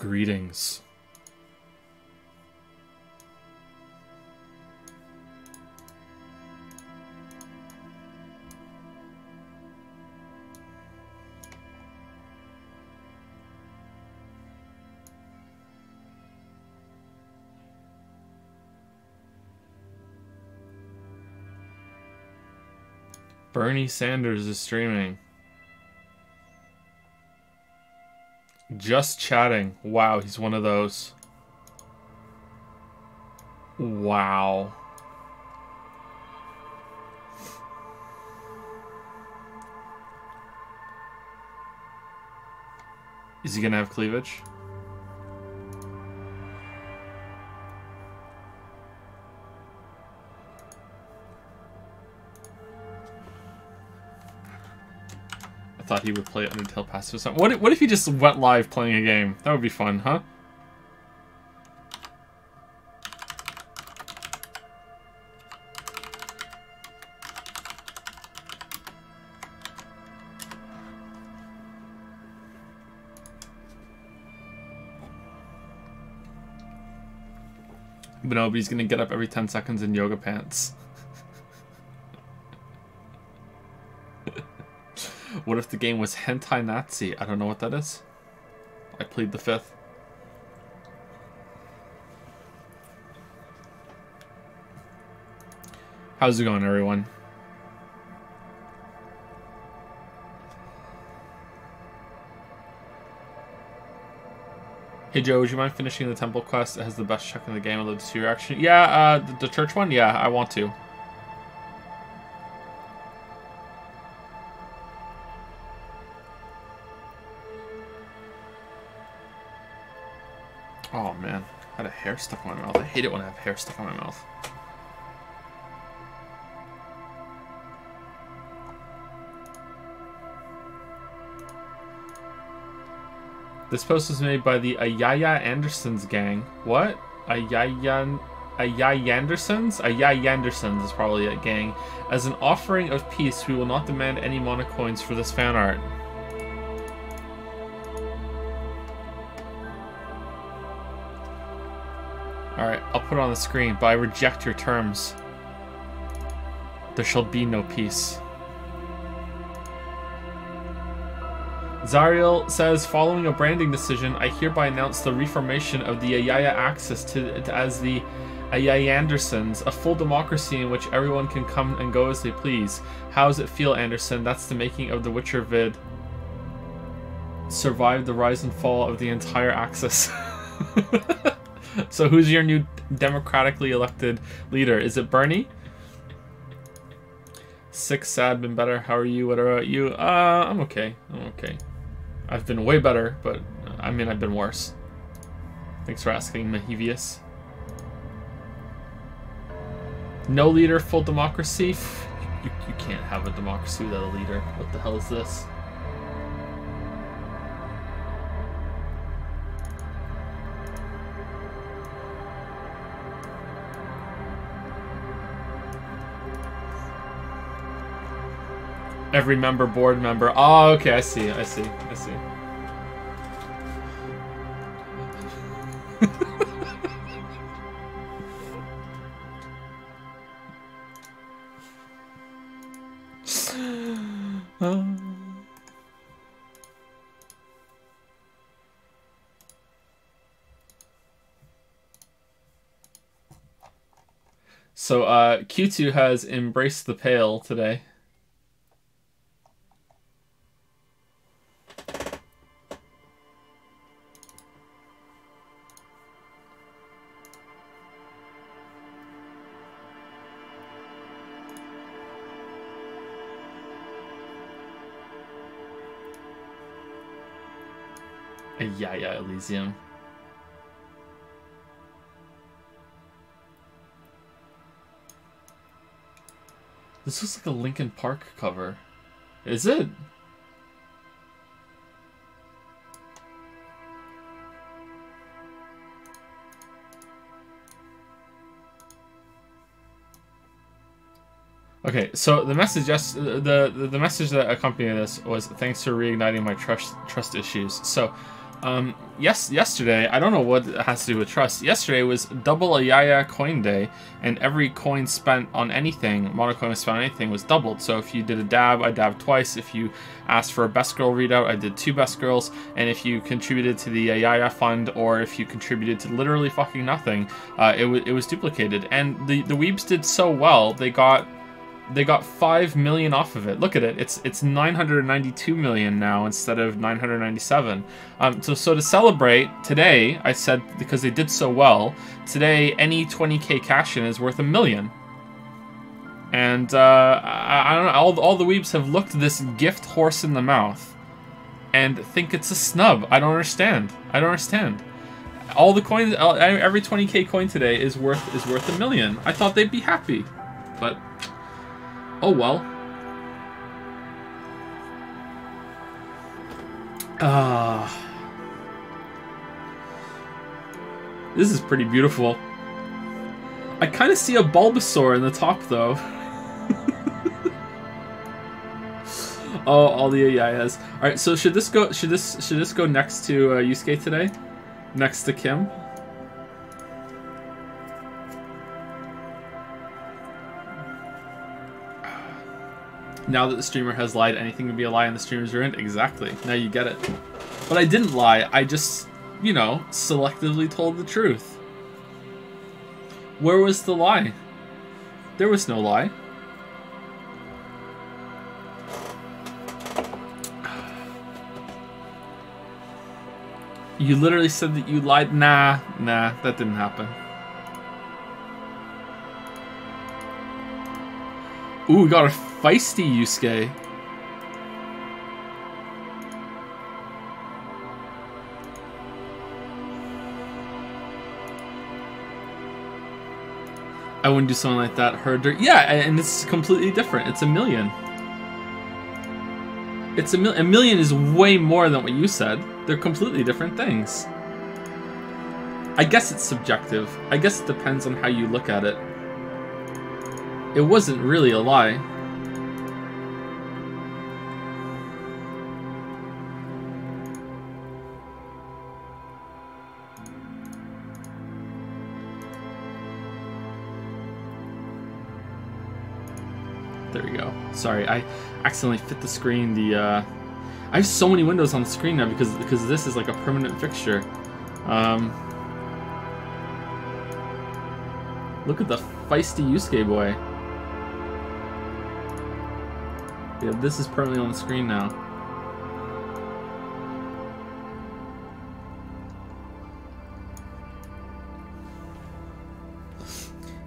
Greetings. Bernie Sanders is streaming. Just chatting. Wow, he's one of those. Wow. Is he gonna have cleavage? I thought he would play Undertale passive or something. What if he just went live playing a game? That would be fun, huh? But nobody's gonna get up every 10 seconds in yoga pants. What if the game was Hentai Nazi? I don't know what that is. I plead the fifth. How's it going, everyone? Hey Joe, would you mind finishing the temple quest? It has the best check in the game. I'd love to see your action. Yeah, the church one? Yeah, I want to. Oh man, I had a hair stuck in my mouth. I hate it when I have hair stuck in my mouth. This post was made by the Ayaya Andersons gang. What? Ayaya Andersons? Ayaya Andersons is probably a gang. As an offering of peace, we will not demand any mana coins for this fan art. Alright, I'll put it on the screen, but I reject your terms. There shall be no peace. Zariel says, following a branding decision, I hereby announce the reformation of the Ayaya Axis as the Ayaya Andersons, a full democracy in which everyone can come and go as they please. How does it feel, Anderson? That's the making of the Witcher vid. Survived the rise and fall of the entire Axis. So who's your new democratically elected leader? Is it Bernie? Sick, sad, been better. How are you? What about you? I'm okay. I'm okay. I've been way better, but I mean, I've been worse. Thanks for asking, Mahevius. No leader, full democracy? You can't have a democracy without a leader. What the hell is this? Every member, board member. Oh, okay, I see. So, Q2 has embraced the pale today. Yeah, Elysium. This looks like a Linkin Park cover. Is it? Okay, so the message the message that accompanied this was thanks for reigniting my trust issues. So Yesterday, I don't know what it has to do with trust. Yesterday was double a Yaya coin day, and every coin spent on anything, monocoin spent on anything, was doubled. So if you did a dab, I dabbed twice. If you asked for a best girl readout, I did 2 best girls. And if you contributed to the Yaya fund, or if you contributed to literally fucking nothing, it was duplicated. And the weebs did so well, they got 5 million off of it. Look at it. It's 992 million now instead of 997. So to celebrate today, I said, because they did so well, today any 20k cash in is worth $1 million. And I don't know. All the weebs have looked this gift horse in the mouth and think it's a snub. I don't understand. All the coins, every 20k coin today is worth $1 million. I thought they'd be happy, but. Oh well. This is pretty beautiful. I kind of see a Bulbasaur in the top though. Oh, all the Ayayas. All right, so should this go next to Yusuke today? Next to Kim? Now that the streamer has lied, anything can be a lie and the streamer's ruined? Exactly. Now you get it. But I didn't lie. I just, you know, selectively told the truth. Where was the lie? There was no lie. You literally said that you lied. Nah, that didn't happen. Ooh, we got a feisty Yusuke. I wouldn't do something like that. Herder. Yeah, and it's completely different. It's $1 million. It's $1 million is way more than what you said. They're completely different things. I guess it's subjective. I guess it depends on how you look at it. It wasn't really a lie. There we go. Sorry, I accidentally fit the screen. I have so many windows on the screen now because this is like a permanent fixture. Look at the feisty Yusuke boy. Yeah, this is permanently on the screen now.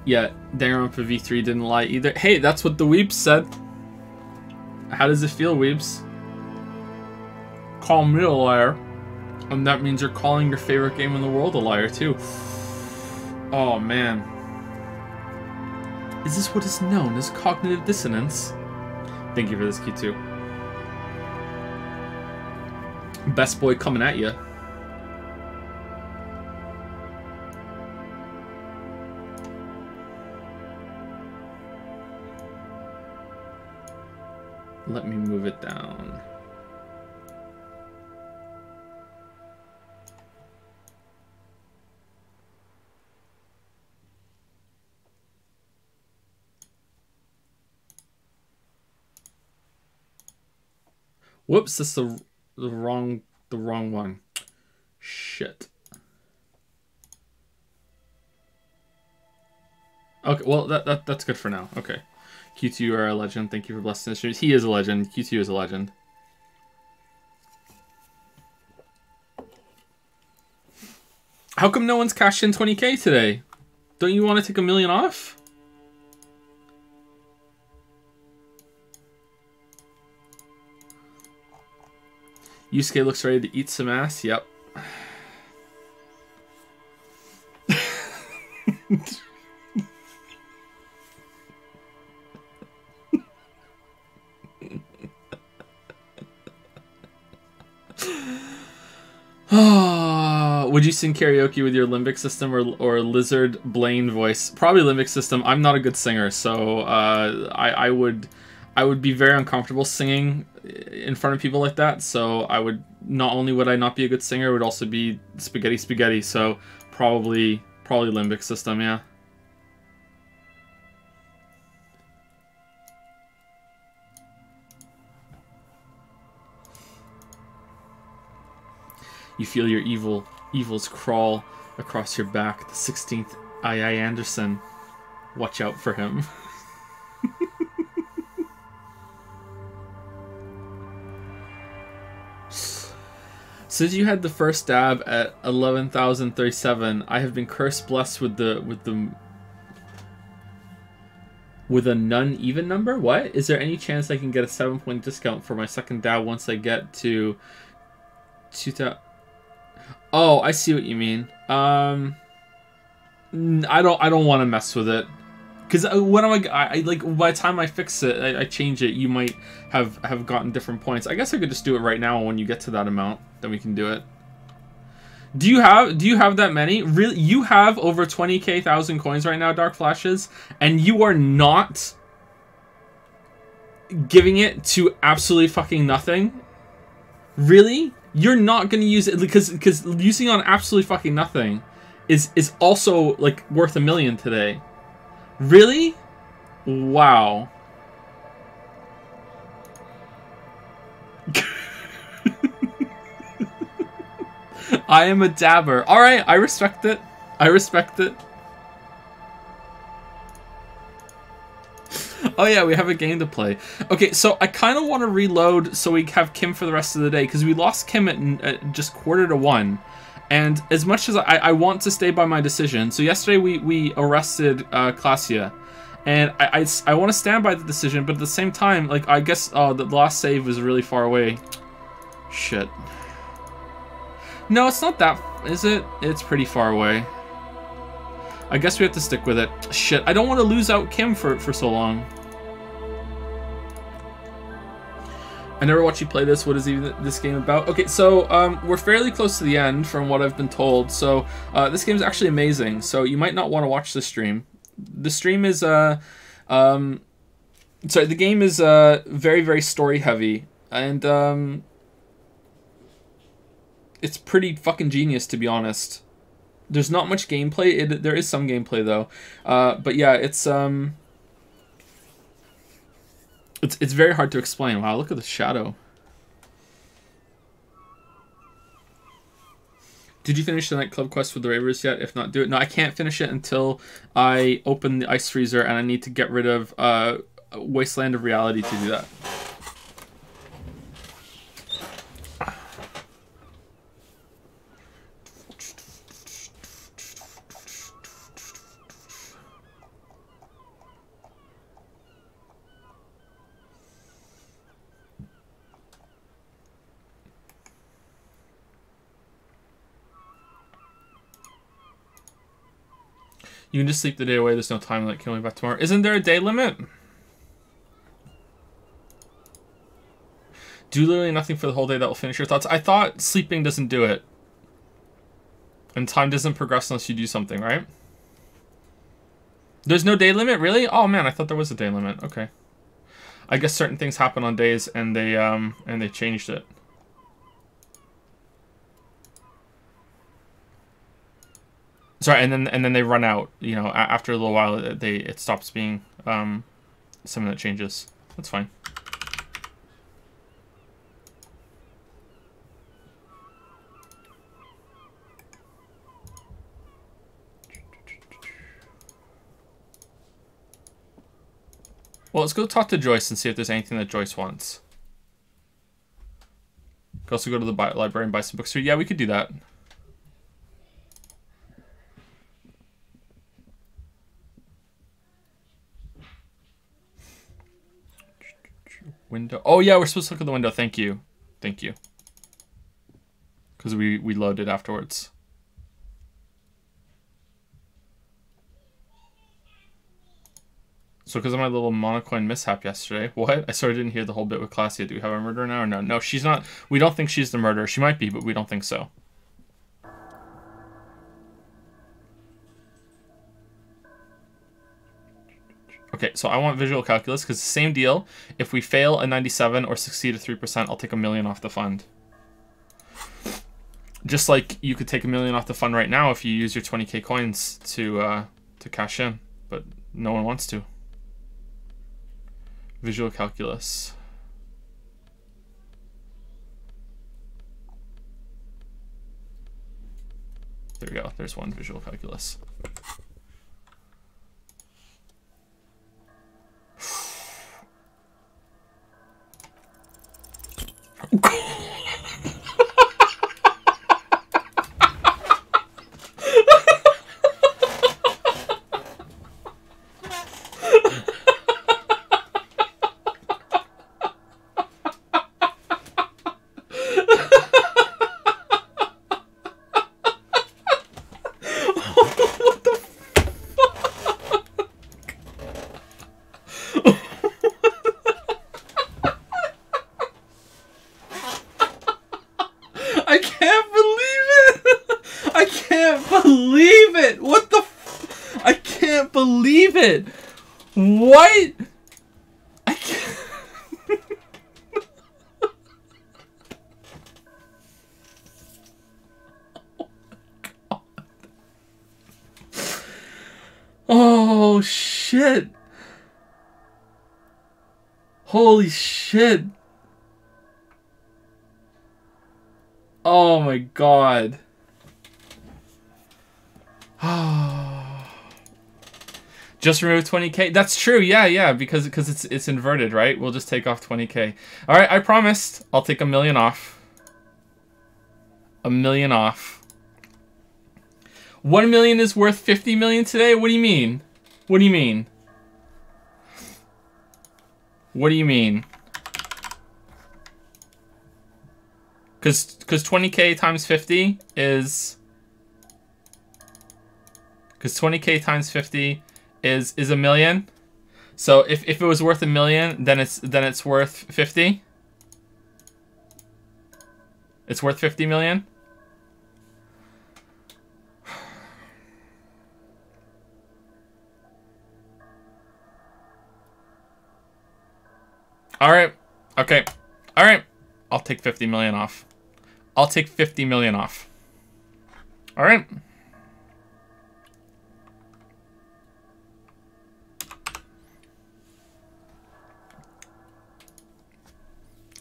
Yeah, Danganronpa V3 didn't lie either. Hey, that's what the Weeps said. How does it feel, Weeps? Call me a liar. And that means you're calling your favorite game in the world a liar, too. Oh, man. Is this what is known as cognitive dissonance? Thank you for this, Q2. Best boy coming at you. Let me move it down. Whoops, that's the wrong one. Shit. Okay, well that's good for now. Okay. Q2, you are a legend. Thank you for blessing the streams. He is a legend. Q2 is a legend. How come no one's cashed in 20k today? Don't you want to take $1 million off? Yusuke looks ready to eat some ass. Yep. Would you sing karaoke with your limbic system or lizard Blaine voice? Probably limbic system. I'm not a good singer, so I would be very uncomfortable singing in front of people like that. So I would, not only would I not be a good singer, it would also be spaghetti. So probably limbic system, yeah. You feel your evils crawl across your back. The 16th I Anderson. Watch out for him. Since you had the first dab at 11,037, I have been cursed blessed with a non-even number? What? Is there any chance I can get a 7-point discount for my second dab once I get to 2,000? Oh, I see what you mean. I don't want to mess with it, because when I like, by the time I fix it, I change it, you might have gotten different points. I guess I could just do it right now. When you get to that amount, then we can do it. Do you have that many? Really? You have over 20,000 coins right now, Dark Flashes, and you are not giving it to absolutely fucking nothing? Really? You're not gonna use it because using on absolutely fucking nothing is also like worth $1 million today. Really? Wow. I am a dabber. Alright, I respect it. I respect it. Oh yeah, we have a game to play. Okay, so I kind of want to reload so we have Kim for the rest of the day, because we lost Kim at just 1:45. And as much as I want to stay by my decision, so yesterday we arrested Klassia, and I want to stand by the decision, but at the same time, like, I guess the last save was really far away. Shit. No, it's not that, is it? It's pretty far away. I guess we have to stick with it. Shit, I don't want to lose out Kim for so long. I never watched you play this. What is even this game about? Okay, so we're fairly close to the end from what I've been told. So this game is actually amazing. So you might not want to watch the stream. The stream is sorry, the game is very, very story heavy, and it's pretty fucking genius, to be honest. There's not much gameplay. There is some gameplay though, but yeah, it's very hard to explain. Wow, look at the shadow. Did you finish the nightclub quest with the Ravers yet? If not, do it. No, I can't finish it until I open the ice freezer, and I need to get rid of Wasteland of Reality to do that. You can just sleep the day away. There's no time limit. Can only back tomorrow. Isn't there a day limit? Do literally nothing for the whole day that will finish your thoughts. I thought sleeping doesn't do it. And time doesn't progress unless you do something, right? There's no day limit, really? Oh man, I thought there was a day limit. Okay. I guess certain things happen on days, and they changed it. Sorry, and then they run out. You know, after a little while, it stops being something that changes. That's fine. Well, let's go talk to Joyce and see if there's anything that Joyce wants. Could also go to the library and buy some books. Yeah, we could do that. Window. Oh yeah, we're supposed to look at the window. Thank you. Thank you. Because we loaded afterwards. So because of my little monocoin mishap yesterday. What? I sort of didn't hear the whole bit with Klassia. Do we have a murderer now or no? No, she's not. We don't think she's the murderer. She might be, but we don't think so. Okay, so I want visual calculus because same deal. If we fail a 97 or succeed a 3%, I'll take $1 million off the fund. Just like you could take $1 million off the fund right now if you use your 20k coins to cash in, but no one wants to. Visual calculus. There we go. There's one visual calculus. What? I can't. Oh shit. Holy shit. Oh my god. Just remove 20k. That's true. Yeah, because it's inverted, right? We'll just take off 20k. All right, I promised. I'll take $1 million off. $1 million off. 1 million is worth 50 million today? What do you mean? What do you mean? What do you mean? Cuz 20k times 50 is 20k times 50 is $1 million. So if it was worth $1 million, then it's worth 50. It's worth 50 million. All right. Okay. All right. I'll take 50 million off. I'll take 50 million off. All right.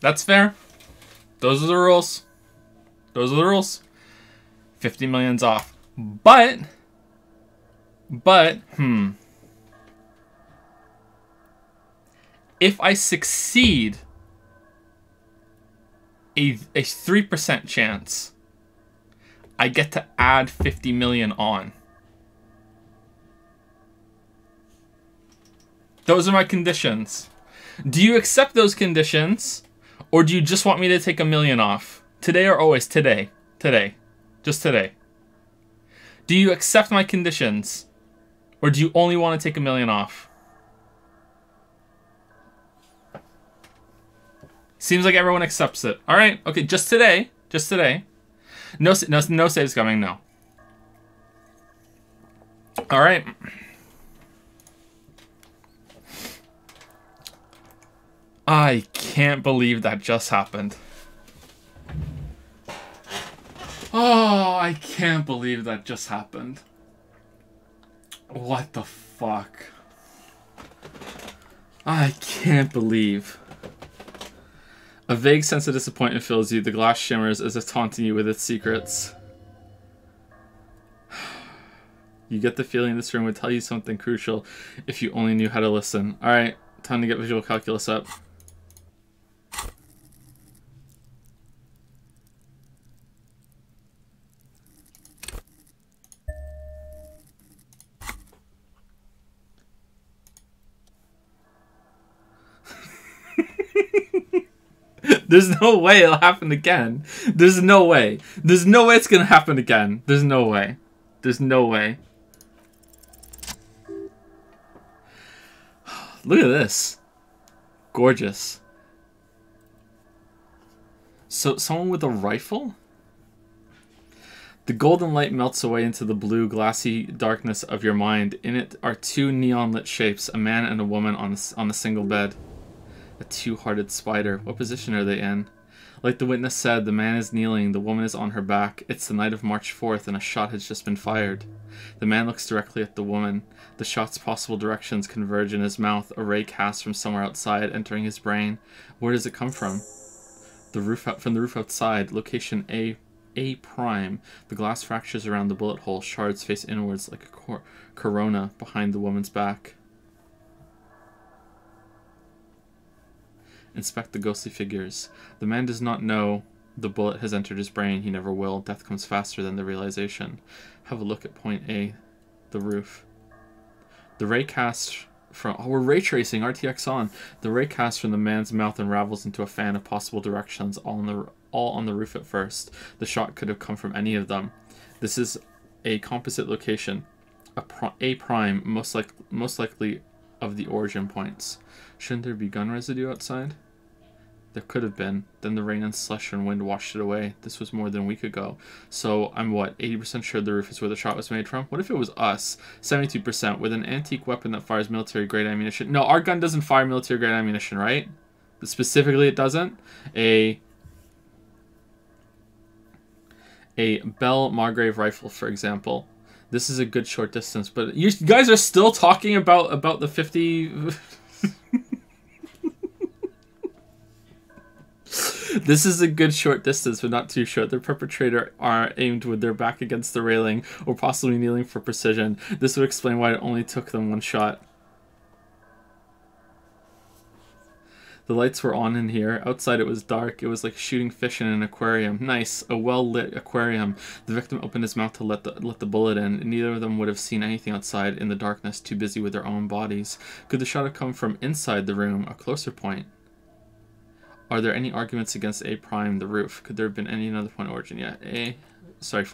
That's fair. Those are the rules. Those are the rules. 50 million's off. But, if I succeed a 3% chance, I get to add 50 million on. Those are my conditions. Do you accept those conditions? Or do you just want me to take $1 million off? Today or always? Today. Today. Just today. Do you accept my conditions? Or do you only want to take $1 million off? Seems like everyone accepts it. All right. Okay, just today. Just today. No saves coming, no. All right. I can't believe that just happened. Oh, I can't believe that just happened. What the fuck? I can't believe. A vague sense of disappointment fills you. The glass shimmers as if taunting you with its secrets. You get the feeling this room would tell you something crucial if you only knew how to listen. Alright, time to get visual calculus up. There's no way it'll happen again. There's no way. There's no way it's gonna happen again. There's no way. There's no way. Look at this. Gorgeous. So, someone with a rifle? The golden light melts away into the blue, glassy darkness of your mind. In it are two neon-lit shapes, a man and a woman on a single bed. A two-hearted spider. What position are they in? Like the witness said, the man is kneeling, the woman is on her back. It's the night of March 4th, and a shot has just been fired. The man looks directly at the woman. The shot's possible directions converge in his mouth, a ray cast from somewhere outside, entering his brain. Where does it come from? From the roof outside, location A prime. The glass fractures around the bullet hole, shards face inwards like a corona behind the woman's back. Inspect the ghostly figures. The man does not know the bullet has entered his brain. He never will. Death comes faster than the realization. Have a look at point A, the roof. The ray cast from... Oh, we're ray tracing. RTX on. The ray cast from the man's mouth unravels into a fan of possible directions, all on the roof at first. The shot could have come from any of them. This is a composite location. A prime, most likely of the origin points. Shouldn't there be gun residue outside? There could have been. Then the rain and slush and wind washed it away. This was more than a week ago. So I'm what, 80% sure the roof is where the shot was made from? What if it was us? 72%. With an antique weapon that fires military-grade ammunition. No, our gun doesn't fire military-grade ammunition, right? Specifically, it doesn't. A Bell Margrave rifle, for example. This is a good short distance, but you guys are still talking about the 50... This is a good short distance, but not too short. The perpetrator are aimed with their back against the railing, or possibly kneeling for precision. This would explain why it only took them one shot. The lights were on in here. Outside it was dark. It was like shooting fish in an aquarium. Nice. A well-lit aquarium. The victim opened his mouth to let the bullet in. Neither of them would have seen anything outside in the darkness, too busy with their own bodies. Could the shot have come from inside the room? A closer point. Are there any arguments against A prime, the roof? Could there have been any other point of origin? Yeah,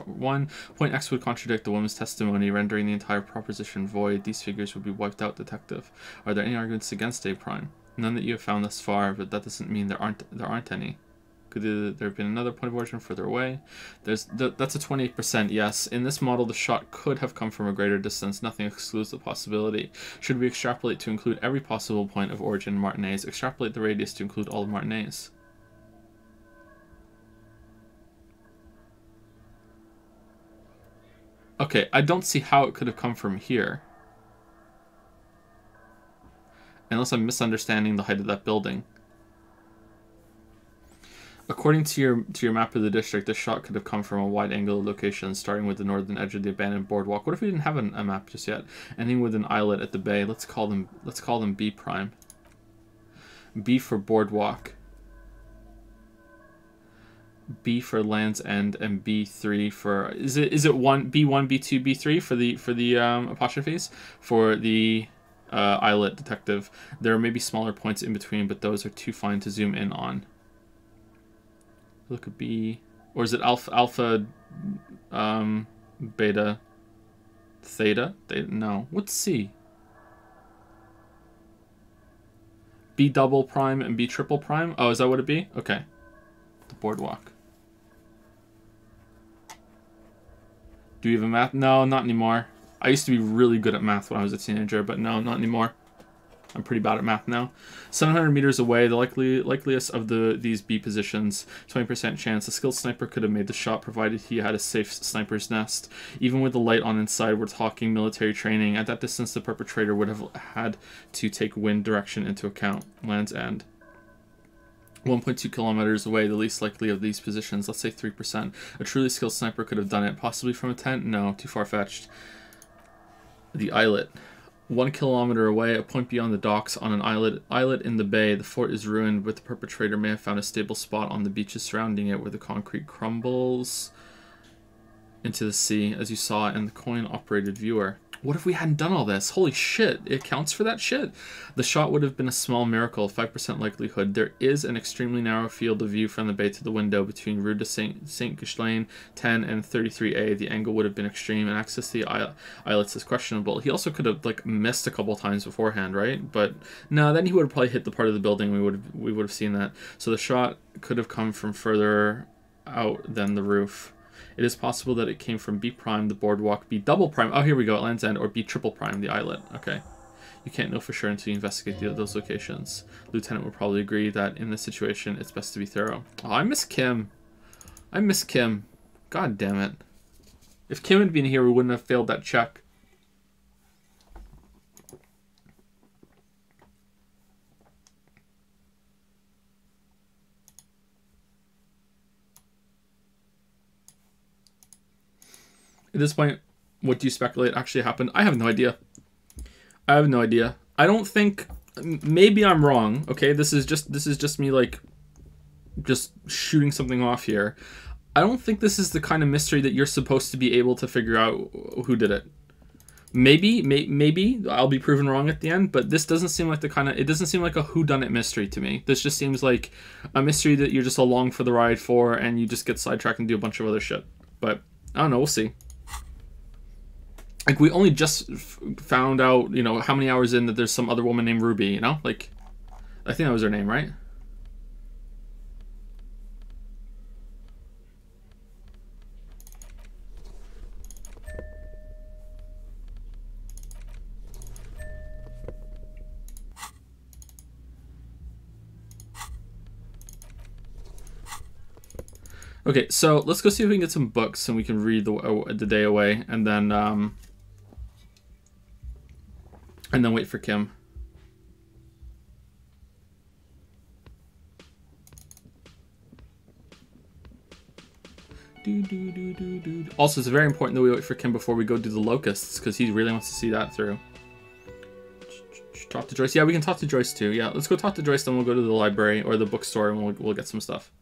one point X would contradict the woman's testimony, rendering the entire proposition void. These figures would be wiped out, detective. Are there any arguments against A prime? None that you have found thus far, but that doesn't mean there aren't any. Could there have been another point of origin further away? That's a 28% yes. In this model, the shot could have come from a greater distance. Nothing excludes the possibility. Should we extrapolate to include every possible point of origin in Martinez? Extrapolate the radius to include all of Martinez. Okay, I don't see how it could have come from here. Unless I'm misunderstanding the height of that building. According to your map of the district, this shot could have come from a wide-angle location, starting with the northern edge of the abandoned boardwalk. What if we didn't have a map just yet? Ending with an islet at the bay. Let's call them B prime. B for boardwalk. B for Land's End, and B3 for is it B1, B2, B3 for the apostrophes for the islet detective. There may be smaller points in between, but those are too fine to zoom in on. Look at B, or is it alpha, beta, theta? No, what's C? B double prime and B triple prime? Oh, is that what it'd be? Okay. The boardwalk. Do you have a math? No, not anymore. I used to be really good at math when I was a teenager, but no, not anymore. I'm pretty bad at math now. 700 meters away, the likeliest of these B positions, 20% chance. A skilled sniper could have made the shot, provided he had a safe sniper's nest. Even with the light on inside, we're talking military training. At that distance, the perpetrator would have had to take wind direction into account. Land's End. 1.2 kilometers away, the least likely of these positions, let's say 3%. A truly skilled sniper could have done it, possibly from a tent? No, too far-fetched. The islet. 1 kilometer away, a point beyond the docks, on an islet in the bay. The fort is ruined, but the perpetrator may have found a stable spot on the beaches surrounding it where the concrete crumbles into the sea, as you saw in the coin-operated viewer. What if we hadn't done all this? Holy shit, it counts for that shit. The shot would have been a small miracle, 5% likelihood. There is an extremely narrow field of view from the bay to the window between Rue de Saint-Ghislain 10 and 33A. The angle would have been extreme, and access to the islets is questionable. He also could have like missed a couple times beforehand, right? But no, then he would have probably hit the part of the building. We would have seen that. So the shot could have come from further out than the roof. It is possible that it came from B prime, the boardwalk, B double prime. Oh, here we go, at Land's End, or B triple prime, the islet. Okay. You can't know for sure until you investigate those locations. Lieutenant will probably agree that in this situation, it's best to be thorough. Oh, I miss Kim. I miss Kim. God damn it. If Kim had been here, we wouldn't have failed that check. At this point, what do you speculate actually happened? I have no idea. I have no idea. I don't think... Maybe I'm wrong, okay? This is just me, like, just shooting something off here. I don't think this is the kind of mystery that you're supposed to be able to figure out who did it. Maybe I'll be proven wrong at the end, but this doesn't seem like the kind of... It doesn't seem like a whodunit mystery to me. This just seems like a mystery that you're just along for the ride for, and you just get sidetracked and do a bunch of other shit. But, I don't know, we'll see. Like, we only just found out, you know, how many hours in that there's some other woman named Ruby, you know? Like, I think that was her name, right? Okay, so let's go see if we can get some books and we can read the day away, and then wait for Kim. Also, it's very important that we wait for Kim before we go do the locusts, because he really wants to see that through. Talk to Joyce. Yeah, we can talk to Joyce too. Yeah, let's go talk to Joyce, then we'll go to the library or the bookstore and we'll get some stuff.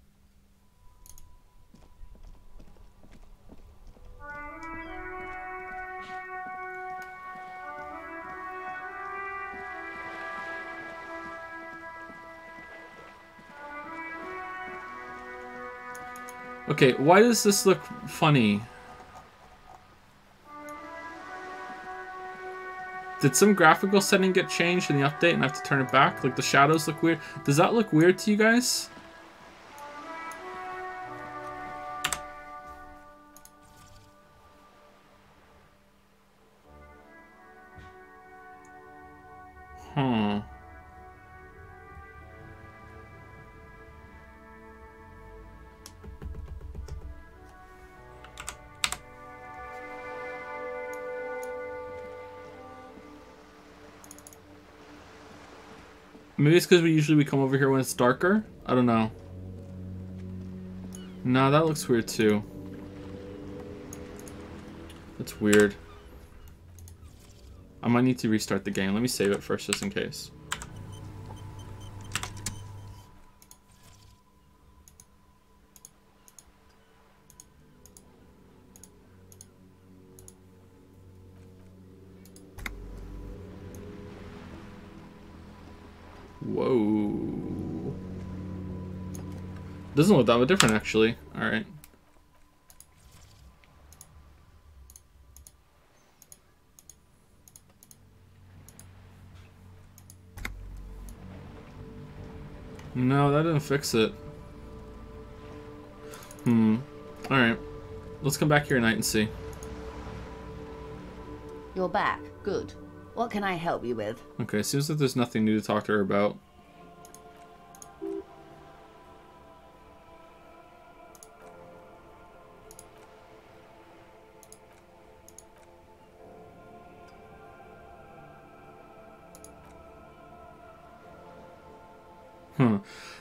Okay, why does this look funny? Did some graphical setting get changed in the update and I have to turn it back? Like, the shadows look weird. Does that look weird to you guys? Huh. Maybe it's because we come over here when it's darker? I don't know. Nah, that looks weird too. That's weird. I might need to restart the game. Let me save it first just in case. Whoa. Doesn't look that much different, actually. Alright. No, that didn't fix it. Alright. Let's come back here tonight and see. You're back. Good. What can I help you with? Okay, seems like there's nothing new to talk to her about.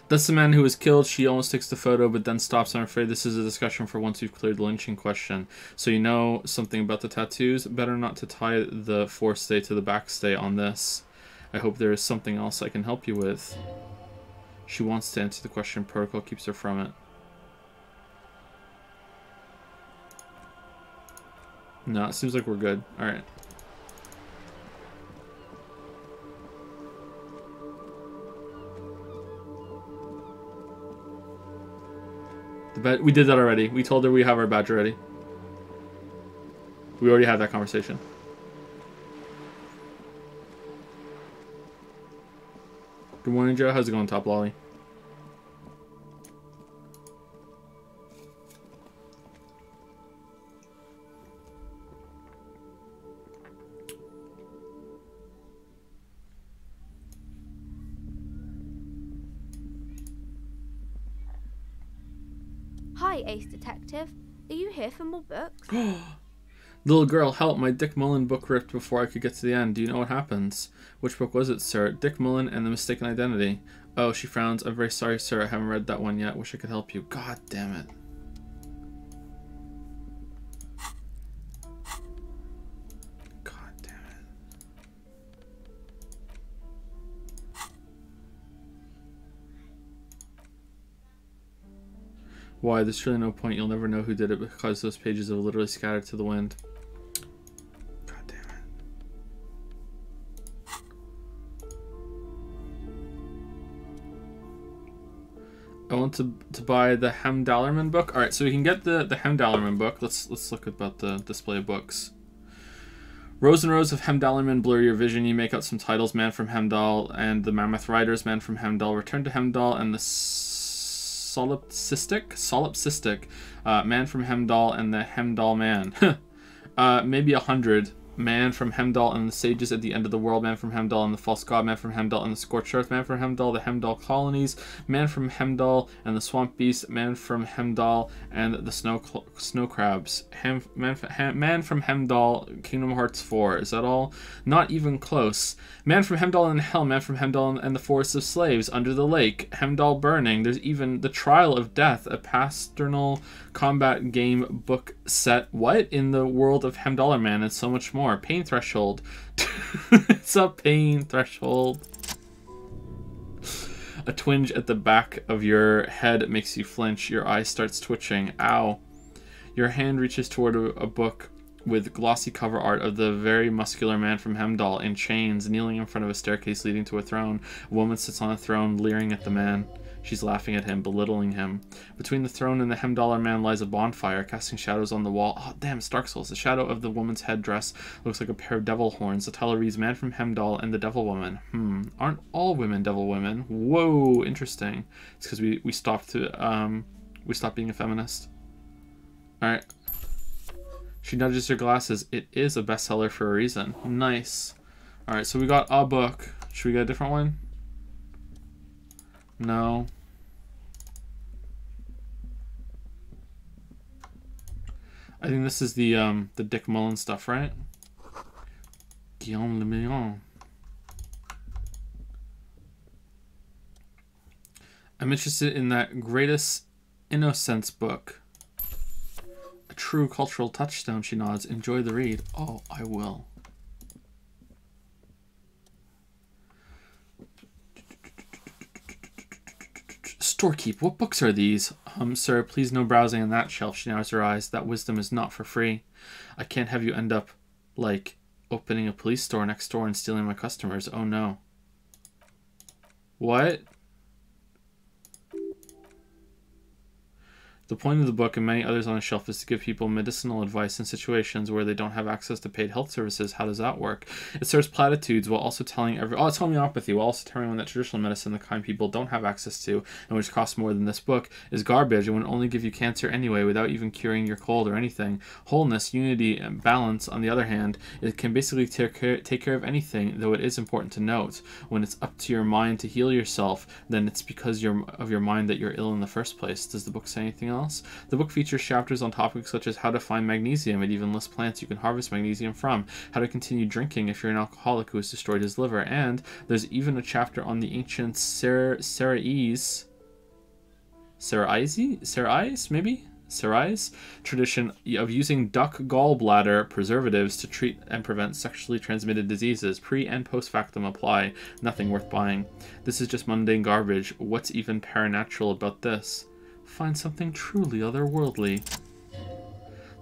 That's the man who was killed. She almost takes the photo, but then stops. I'm afraid this is a discussion for once we've cleared the lynching question. So you know something about the tattoos? Better not to tie the forestay to the backstay on this. I hope there is something else I can help you with. She wants to answer the question. Protocol keeps her from it. No, it seems like we're good. Alright. We did that already. We told her we have our badge already. We already had that conversation. Good morning, Joe. How's it going, Top Lolly? Hi, Ace Detective. Are you here for more books? Little girl, help, my Dick Mullen book ripped before I could get to the end. Do you know what happens? Which book was it, sir? Dick Mullen and the Mistaken Identity. Oh, she frowns. I'm very sorry, sir. I haven't read that one yet. Wish I could help you. God damn it. God damn it. Why? There's really no point. You'll never know who did it because those pages have literally scattered to the wind. God damn it. I want to buy the Hemdallerman book. All right, so we can get the Hemdallerman book. Let's look about the display of books. Rows and rows of Hemdallerman blur your vision. You make out some titles: Man from Hemdal and the Mammoth Riders, Man from Hemdal, Return to Hemdal, and the Solipsistic, Man from Hemdal and the Hemdal Man. Maybe 100. Man from Hemdal and the Sages at the End of the World, Man from Hemdal and the False God, Man from Hemdal and the Scorched Earth, Man from Hemdal, the Hemdal Colonies, Man from Hemdal and the Swamp Beast, Man from Hemdal and the Snow Crabs, Man from Hemdal, Kingdom Hearts 4. Is that all? Not even close. Man from Hemdal and Hell, Man from Hemdal and the Forest of Slaves, Under the Lake, Hemdal Burning. There's even The Trial of Death, a pastoral combat game book set. What? In the world of Hemdallerman and so much more. Pain Threshold. It's a pain threshold. A twinge at the back of your head makes you flinch. Your eye starts twitching. Ow. Your hand reaches toward a book with glossy cover art of the very muscular Man from Hemdal in chains, kneeling in front of a staircase leading to a throne. A woman sits on a throne, leering at the man. She's laughing at him, belittling him. Between the throne and the Hemdaller Man lies a bonfire, casting shadows on the wall. Oh, damn, Stark Souls. The shadow of the woman's headdress looks like a pair of devil horns. The title reads Man from Hemdal and the Devil Woman. Aren't all women devil women? Whoa, interesting. It's because we stopped being a feminist. Alright. She nudges her glasses. It is a bestseller for a reason. Nice. Alright, so we got a book. Should we get a different one? No. I think this is the Dick Mullen stuff, right? Guillaume Le Million. I'm interested in that Greatest Innocence book. A true cultural touchstone, she nods. Enjoy the read. Oh, I will. Storekeep, what books are these? Sir, please no browsing on that shelf. She narrows her eyes. That wisdom is not for free. I can't have you end up, like, opening a police store next door and stealing my customers. Oh no. What? The point of the book and many others on the shelf is to give people medicinal advice in situations where they don't have access to paid health services. How does that work? It serves platitudes while also telling it's homeopathy, while also telling everyone that traditional medicine, the kind people don't have access to, and which costs more than this book, is garbage and would only give you cancer anyway without even curing your cold or anything. Wholeness, unity, and balance, on the other hand, it can basically take care of anything, though it is important to note, when it's up to your mind to heal yourself, then it's because of your mind that you're ill in the first place. Does the book say anything else? The book features chapters on topics such as how to find magnesium. It even lists plants you can harvest magnesium from, how to continue drinking if you're an alcoholic who has destroyed his liver, and there's even a chapter on the ancient Sarais tradition of using duck gallbladder preservatives to treat and prevent sexually transmitted diseases. Pre and post factum apply. Nothing worth buying. This is just mundane garbage. What's even paranatural about this? Find something truly otherworldly.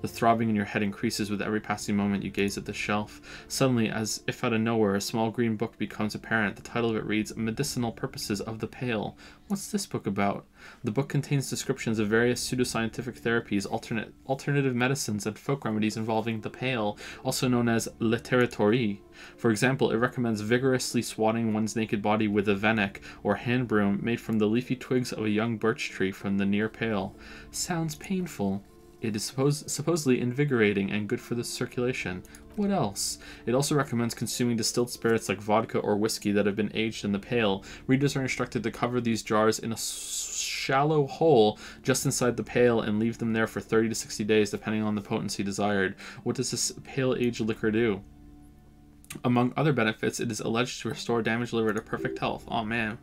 The throbbing in your head increases with every passing moment you gaze at the shelf. Suddenly, as if out of nowhere, a small green book becomes apparent. The title of it reads, Medicinal Purposes of the Pale. What's this book about? The book contains descriptions of various pseudoscientific therapies, alternative medicines, and folk remedies involving the pale, also known as literatori. For example, it recommends vigorously swatting one's naked body with a venek, or hand broom, made from the leafy twigs of a young birch tree from the near pale. Sounds painful. It is supposedly invigorating and good for the circulation. What else? It also recommends consuming distilled spirits like vodka or whiskey that have been aged in the pale. Readers are instructed to cover these jars in a shallow hole just inside the pail and leave them there for 30 to 60 days, depending on the potency desired. What does this pale-aged liquor do? Among other benefits, it is alleged to restore damaged liver to perfect health. Oh man,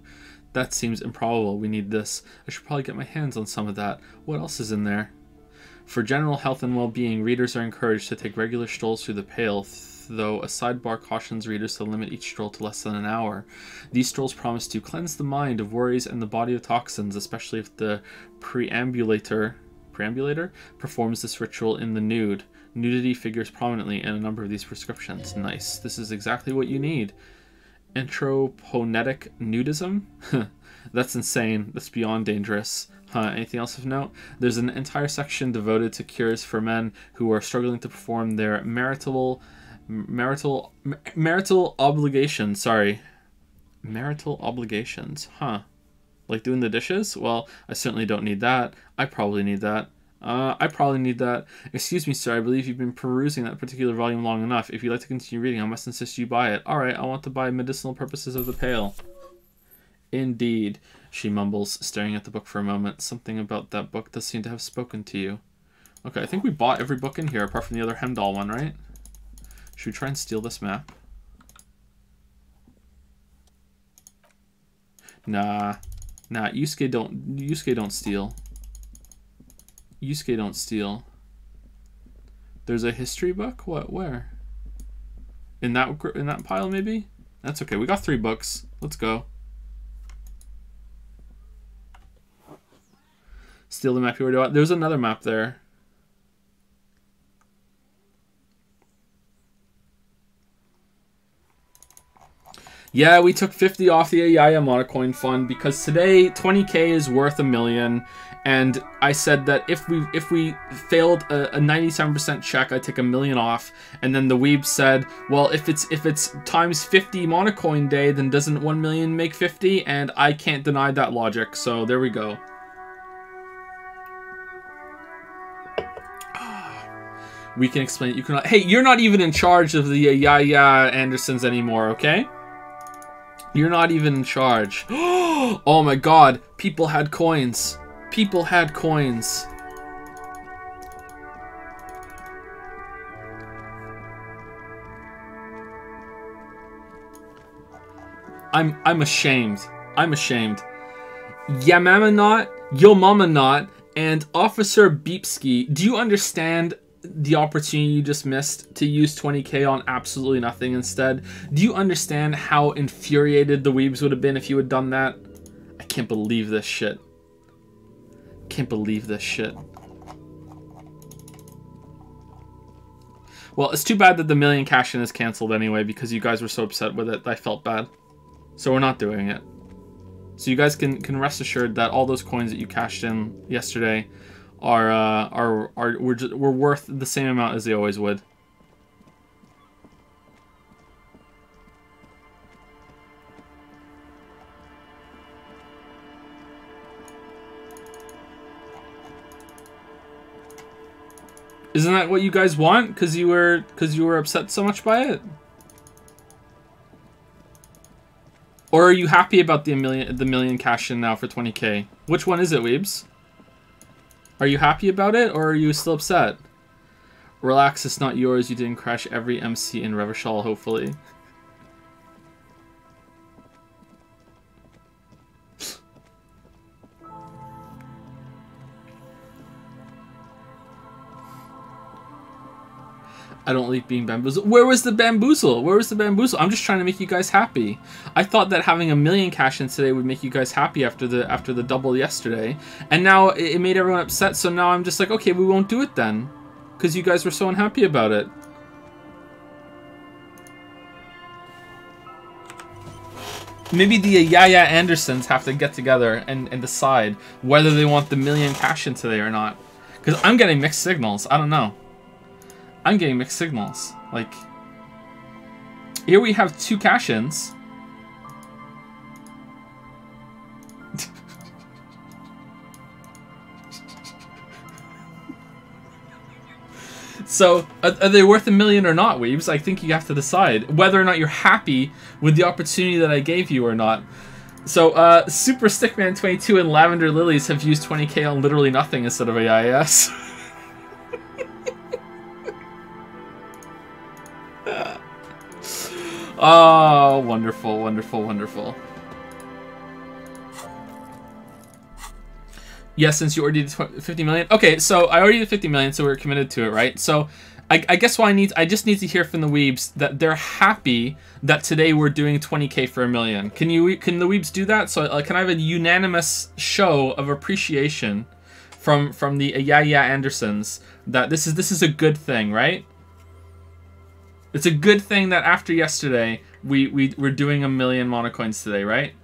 that seems improbable. We need this. I should probably get my hands on some of that. What else is in there? For general health and well-being, readers are encouraged to take regular strolls through the pale, though a sidebar cautions readers to limit each stroll to less than an hour. These strolls promise to cleanse the mind of worries and the body of toxins, especially if the preambulator performs this ritual in the nude. Nudity figures prominently in a number of these prescriptions. Nice. This is exactly what you need. Anthroponetic nudism? That's insane. That's beyond dangerous. Anything else of note? There's an entire section devoted to cures for men who are struggling to perform their marital obligations. Marital obligations. Like doing the dishes? Well, I certainly don't need that. I probably need that. Excuse me, sir. I believe you've been perusing that particular volume long enough. If you'd like to continue reading, I must insist you buy it. Alright, I want to buy medicinal purposes of the pale. Indeed, she mumbles, staring at the book for a moment. Something about that book does seem to have spoken to you. Okay, I think we bought every book in here, apart from the other Hemdall one, right? Should we try and steal this map? Nah, Yusuke don't steal. Yusuke don't steal. There's a history book? What? Where? In that pile, maybe? That's okay. We got 3 books. Let's go. Steal the map you already bought. There's another map there. Yeah, we took 50 off the Ayaya Monocoin fund because today 20k is worth $1 million, and I said that if we failed a 97% check, I'd take $1 million off. And then the weeb said, well, if it's times 50 Monocoin day, then doesn't 1 million make 50? And I can't deny that logic. So there we go. We can explain it. You cannot. Hey, you're not even in charge of the Ayaya Andersons anymore, okay? You're not even in charge. Oh my god. People had coins. People had coins. I'm ashamed. I'm ashamed. Yamama not, Yo Mama not, and Officer Beepski. Do you understand the opportunity you just missed to use 20k on absolutely nothing instead? Do you understand how infuriated the weebs would have been if you had done that? I can't believe this shit. Can't believe this shit. Well, it's too bad that the $1 million cash-in is cancelled anyway, because you guys were so upset with it. I felt bad. So we're not doing it. So you guys can rest assured that all those coins that you cashed in yesterday were worth the same amount as they always would. Isn't that what you guys want? Because you were upset so much by it? Or are you happy about the million cash in now for 20k? Which one is it, weebs? Are you happy about it, or are you still upset? Relax, it's not yours. You didn't crash every MC in Revachol, hopefully. I don't like being bamboozled. Where was the bamboozle? Where was the bamboozle? I'm just trying to make you guys happy. I thought that having $1 million cash-ins today would make you guys happy after the double yesterday, and now it made everyone upset. So now I'm just like, okay, we won't do it then, because you guys were so unhappy about it. Maybe the Yaya Andersons have to get together and decide whether they want the $1 million cash-in today or not. Because I'm getting mixed signals. I don't know. I'm getting mixed signals. Like, here we have 2 cash-ins. So, are they worth $1 million or not, weebs? I think you have to decide whether or not you're happy with the opportunity that I gave you or not. So, Super Stickman 22 and Lavender Lilies have used 20k on literally nothing instead of AIS. Oh, wonderful, wonderful, wonderful. Yes, since you already did 50 million. Okay, so I already did 50 million, so we're committed to it, right? So I guess what I just need to hear from the weebs that they're happy that today we're doing 20k for a million. Can the weebs do that? So can I have a unanimous show of appreciation from the Andersons that this is a good thing, right? It's a good thing that after yesterday we're doing 1 million monocoins today, right?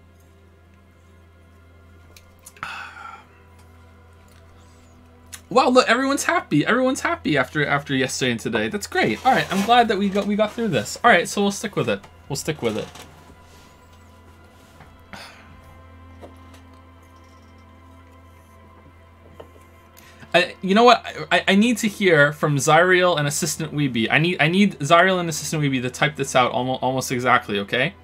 Wow, look, everyone's happy. Everyone's happy after yesterday and today. That's great. All right, I'm glad that we got through this. All right, so we'll stick with it. We'll stick with it. You know what? I need to hear from Zyriel and Assistant Weeby. I need Zyriel and Assistant Weeby to type this out almost exactly, okay?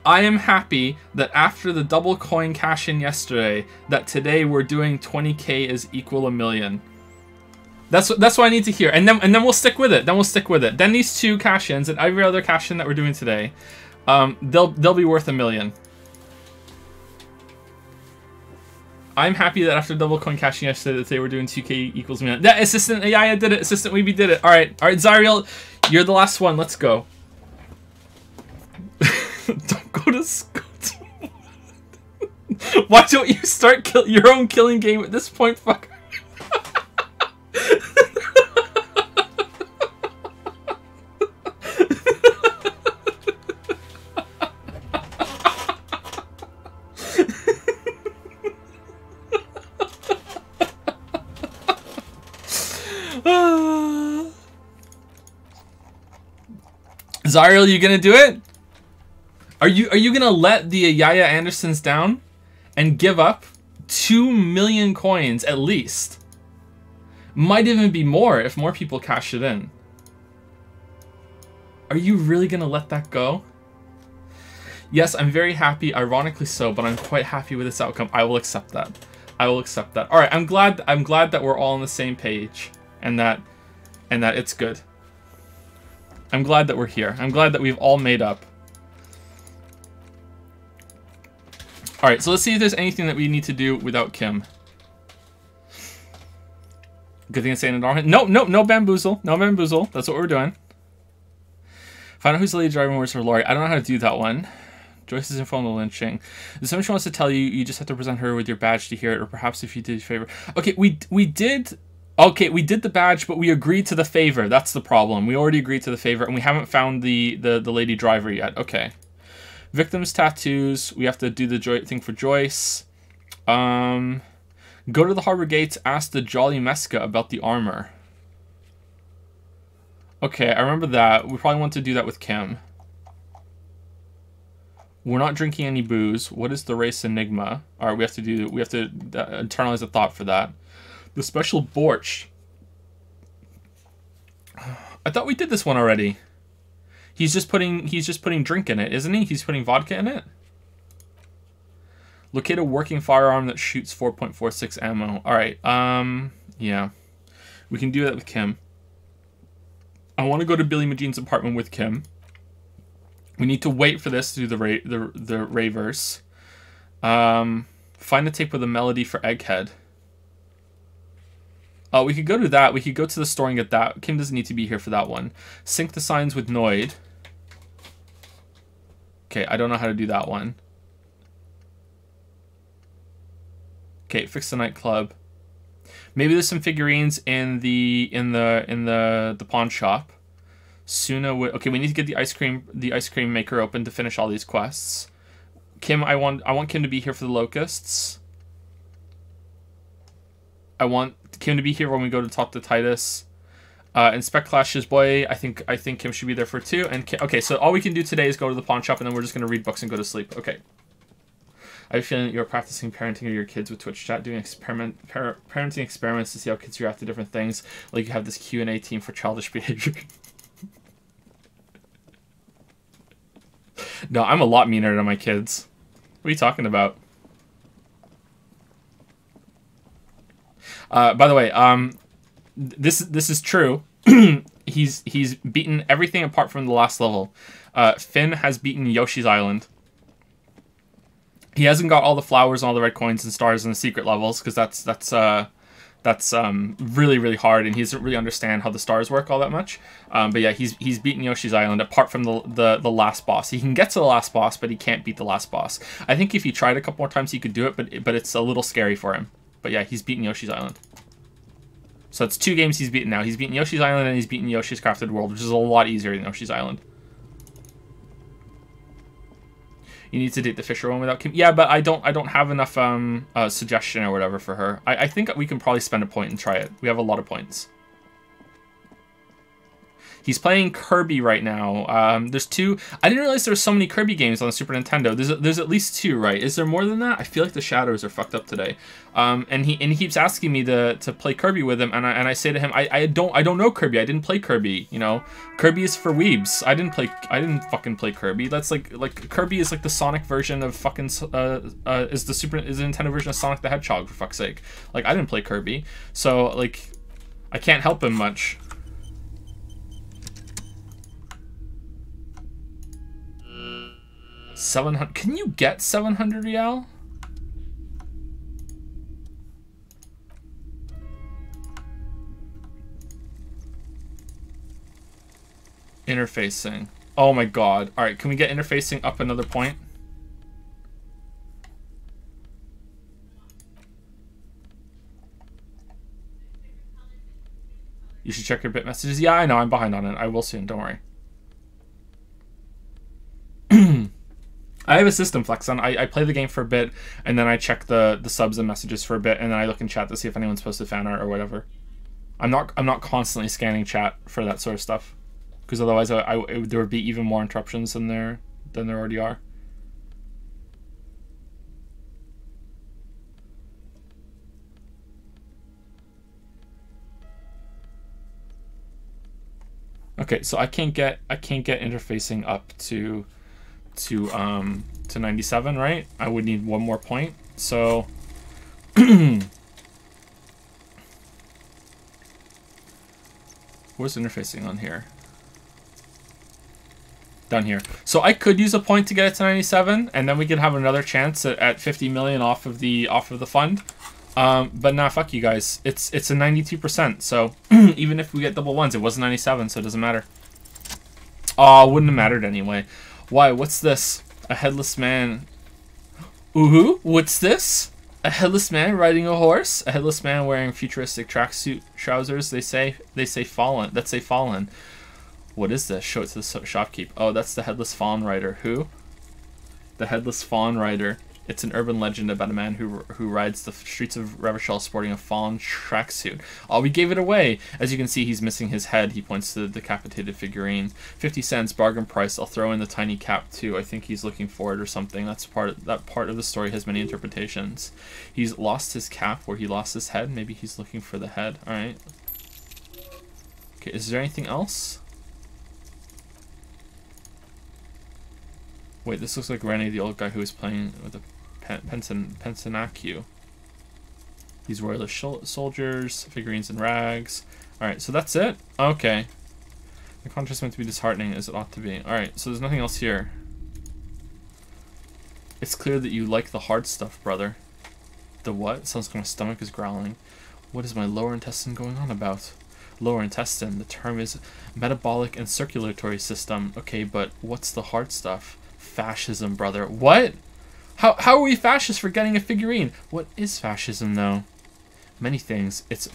I am happy that after the double coin cash in yesterday, that today we're doing 20k is equal 1 million. That's what I need to hear, and then we'll stick with it. Then these two cash ins and every other cash in that we're doing today, they'll be worth 1 million. I'm happy that after double coin cashing yesterday, that today we're doing 2k equals 1 million. That Assistant, yeah, I did it. Assistant Weeby did it. All right, Zyriel, you're the last one. Let's go. Don't go to school. Why don't you start your own killing game at this point, fucker? Zyriel, you gonna do it? Are you gonna let the Yaya Andersons down and give up 2 million coins at least? Might even be more if more people cash it in. Are you really gonna let that go? Yes, I'm very happy, ironically so, but I'm quite happy with this outcome. I will accept that. I will accept that. All right, I'm glad that we're all on the same page and that it's good. I'm glad that we're here. I'm glad that we've all made up. All right, so let's see if there's anything that we need to do without Kim. Good thing it's saying it. No bamboozle. No bamboozle. That's what we're doing. Find out who's the lady driving, where's her lorry. I don't know how to do that one. Joyce's info on the lynching. If someone wants to tell you, you just have to present her with your badge to hear it, or perhaps if you did a favor. Okay, we did. Okay, we did the badge, but we agreed to the favor. That's the problem. We already agreed to the favor, and we haven't found the lady driver yet. Okay. Victims' tattoos. We have to do the thing for Joyce. Go to the harbor gates. Ask the Jolly Mesca about the armor. Okay, I remember that. We probably want to do that with Kim. We're not drinking any booze. What is the race enigma? All right, we have to internalize a thought for that. The special borch. I thought we did this one already. He's just putting drink in it, isn't he? He's putting vodka in it. Locate a working firearm that shoots 4.46 ammo. All right. Yeah. We can do that with Kim. I want to go to Billy Majean's apartment with Kim. We need to wait for this to do the Rayverse. Find the tape with a melody for Egghead. Oh, we could go to that. We could go to the store and get that. Kim doesn't need to be here for that one. Sync the signs with Noid. Okay, I don't know how to do that one. Okay, fix the nightclub. Maybe there's some figurines in the pawn shop. Suna, okay, we need to get the ice cream maker open to finish all these quests. Kim, I want Kim to be here for the locusts. I want Kim to be here when we go to talk to Titus. Inspect Clash's boy. I think Kim should be there for too. And Kim, okay, so all we can do today is go to the pawn shop, and then we're just gonna read books and go to sleep. Okay. I have a feeling that you're practicing parenting of your kids with Twitch chat, doing parenting experiments to see how kids react to different things. Like you have this Q&A team for childish behavior. No, I'm a lot meaner to my kids. What are you talking about? By the way, this is true. He's beaten everything apart from the last level. Finn has beaten Yoshi's Island. He hasn't got all the flowers and all the red coins and stars in the secret levels because that's really, really hard, and he doesn't really understand how the stars work all that much. But yeah, he's beaten Yoshi's Island apart from the last boss. He can get to the last boss, but he can't beat the last boss. I think if he tried a couple more times, he could do it, but it's a little scary for him. But yeah, he's beaten Yoshi's Island. So it's 2 games he's beaten now. He's beaten Yoshi's Island and he's beaten Yoshi's Crafted World, which is a lot easier than Yoshi's Island. You need to date the Fisher one without Kim. Yeah, but I don't have enough suggestion or whatever for her. I think we can probably spend a point and try it. We have a lot of points. He's playing Kirby right now. There's 2. I didn't realize there's so many Kirby games on the Super Nintendo. There's at least 2, right? Is there more than that? I feel like the shadows are fucked up today. And he keeps asking me to play Kirby with him, and I say to him, I don't know Kirby. I didn't play Kirby. You know, Kirby is for weebs. I didn't fucking play Kirby. That's like Kirby is like the Sonic version of fucking is the Nintendo version of Sonic the Hedgehog, for fuck's sake. Like, I didn't play Kirby, so like I can't help him much. $700. Can you get 700 real? Interfacing. Oh my god. Alright, can we get interfacing up another point? You should check your bit messages. Yeah, I know. I'm behind on it. I will soon. Don't worry. I have a system flex on. I play the game for a bit, and then I check the subs and messages for a bit, and then I look in chat to see if anyone's posted fan art or whatever. I'm not constantly scanning chat for that sort of stuff, because otherwise there would be even more interruptions than there already are. Okay, so I can't get interfacing up to 97, right? I would need 1 more point. So where's interfacing on here? Down here. So I could use a point to get it to 97, and then we could have another chance at 50 million off of the fund. But nah, fuck you guys. It's a 92%. So even if we get double ones, it wasn't 97, so it doesn't matter. Oh, it wouldn't have mattered anyway. Why? What's this? A headless man. Ooh, what's this? A headless man riding a horse? A headless man wearing futuristic tracksuit trousers. They say fallen. That say fallen. What is this? Show it to the shopkeep. Oh, that's the headless fawn rider. Who? The headless fawn rider. It's an urban legend about a man who rides the streets of Revachol sporting a fawn tracksuit. Oh, we gave it away. As you can see, he's missing his head. He points to the decapitated figurine. 50 cents, bargain price. I'll throw in the tiny cap too. I think he's looking for it or something. That part of the story has many interpretations. He's lost his cap where he lost his head. Maybe he's looking for the head. All right. Okay, is there anything else? Wait, this looks like Rennie, the old guy who was playing with the Pensanacu. These royalist soldiers, figurines and rags. Alright, so that's it? Okay. The contrast meant to be disheartening as it ought to be. Alright, so there's nothing else here. It's clear that you like the hard stuff, brother. The what? Sounds like my stomach is growling. What is my lower intestine going on about? Lower intestine, the term is metabolic and circulatory system. Okay, but what's the hard stuff? Fascism, brother. What? How are we fascists for getting a figurine? What is fascism, though? Many things. It's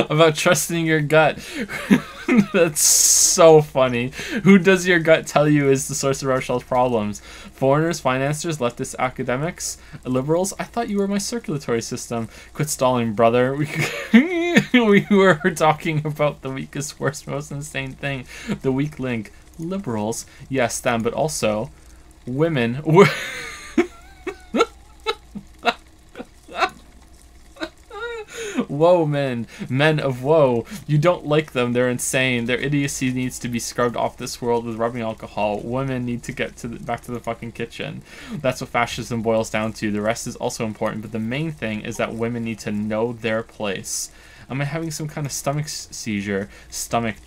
about trusting your gut. That's so funny. Who does your gut tell you is the source of Rochelle's problems? Foreigners, financiers, leftist academics, liberals? I thought you were my circulatory system. Quit stalling, brother. We were talking about the weakest, worst, most insane thing. The weak link. Liberals? Yes, them, but also women. Woe men. Men of woe. You don't like them. They're insane. Their idiocy needs to be scrubbed off this world with rubbing alcohol. Women need to get back to the fucking kitchen. That's what fascism boils down to. The rest is also important, but the main thing is that women need to know their place. Am I having some kind of stomach seizure? Stomach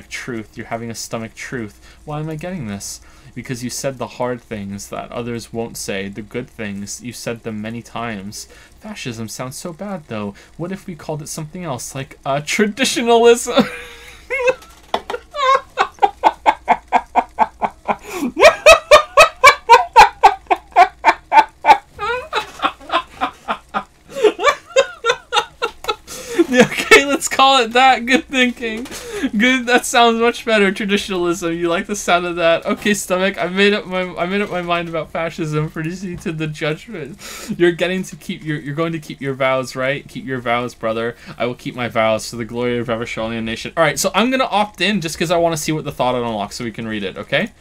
truth. You're having a stomach truth. Why am I getting this? Because you said the hard things that others won't say, the good things. You said them many times. Fascism sounds so bad, though. What if we called it something else, like traditionalism? Okay, let's call it that. Good thinking. Good. That sounds much better. Traditionalism. You like the sound of that? Okay, stomach. I made up my mind about fascism. Proceed to the judgment. You're going to keep your vows, right? Keep your vows, brother. I will keep my vows to the glory of Revacholian nation. All right, so I'm gonna opt in just because I want to see what the thought unlocks, so we can read it. Okay.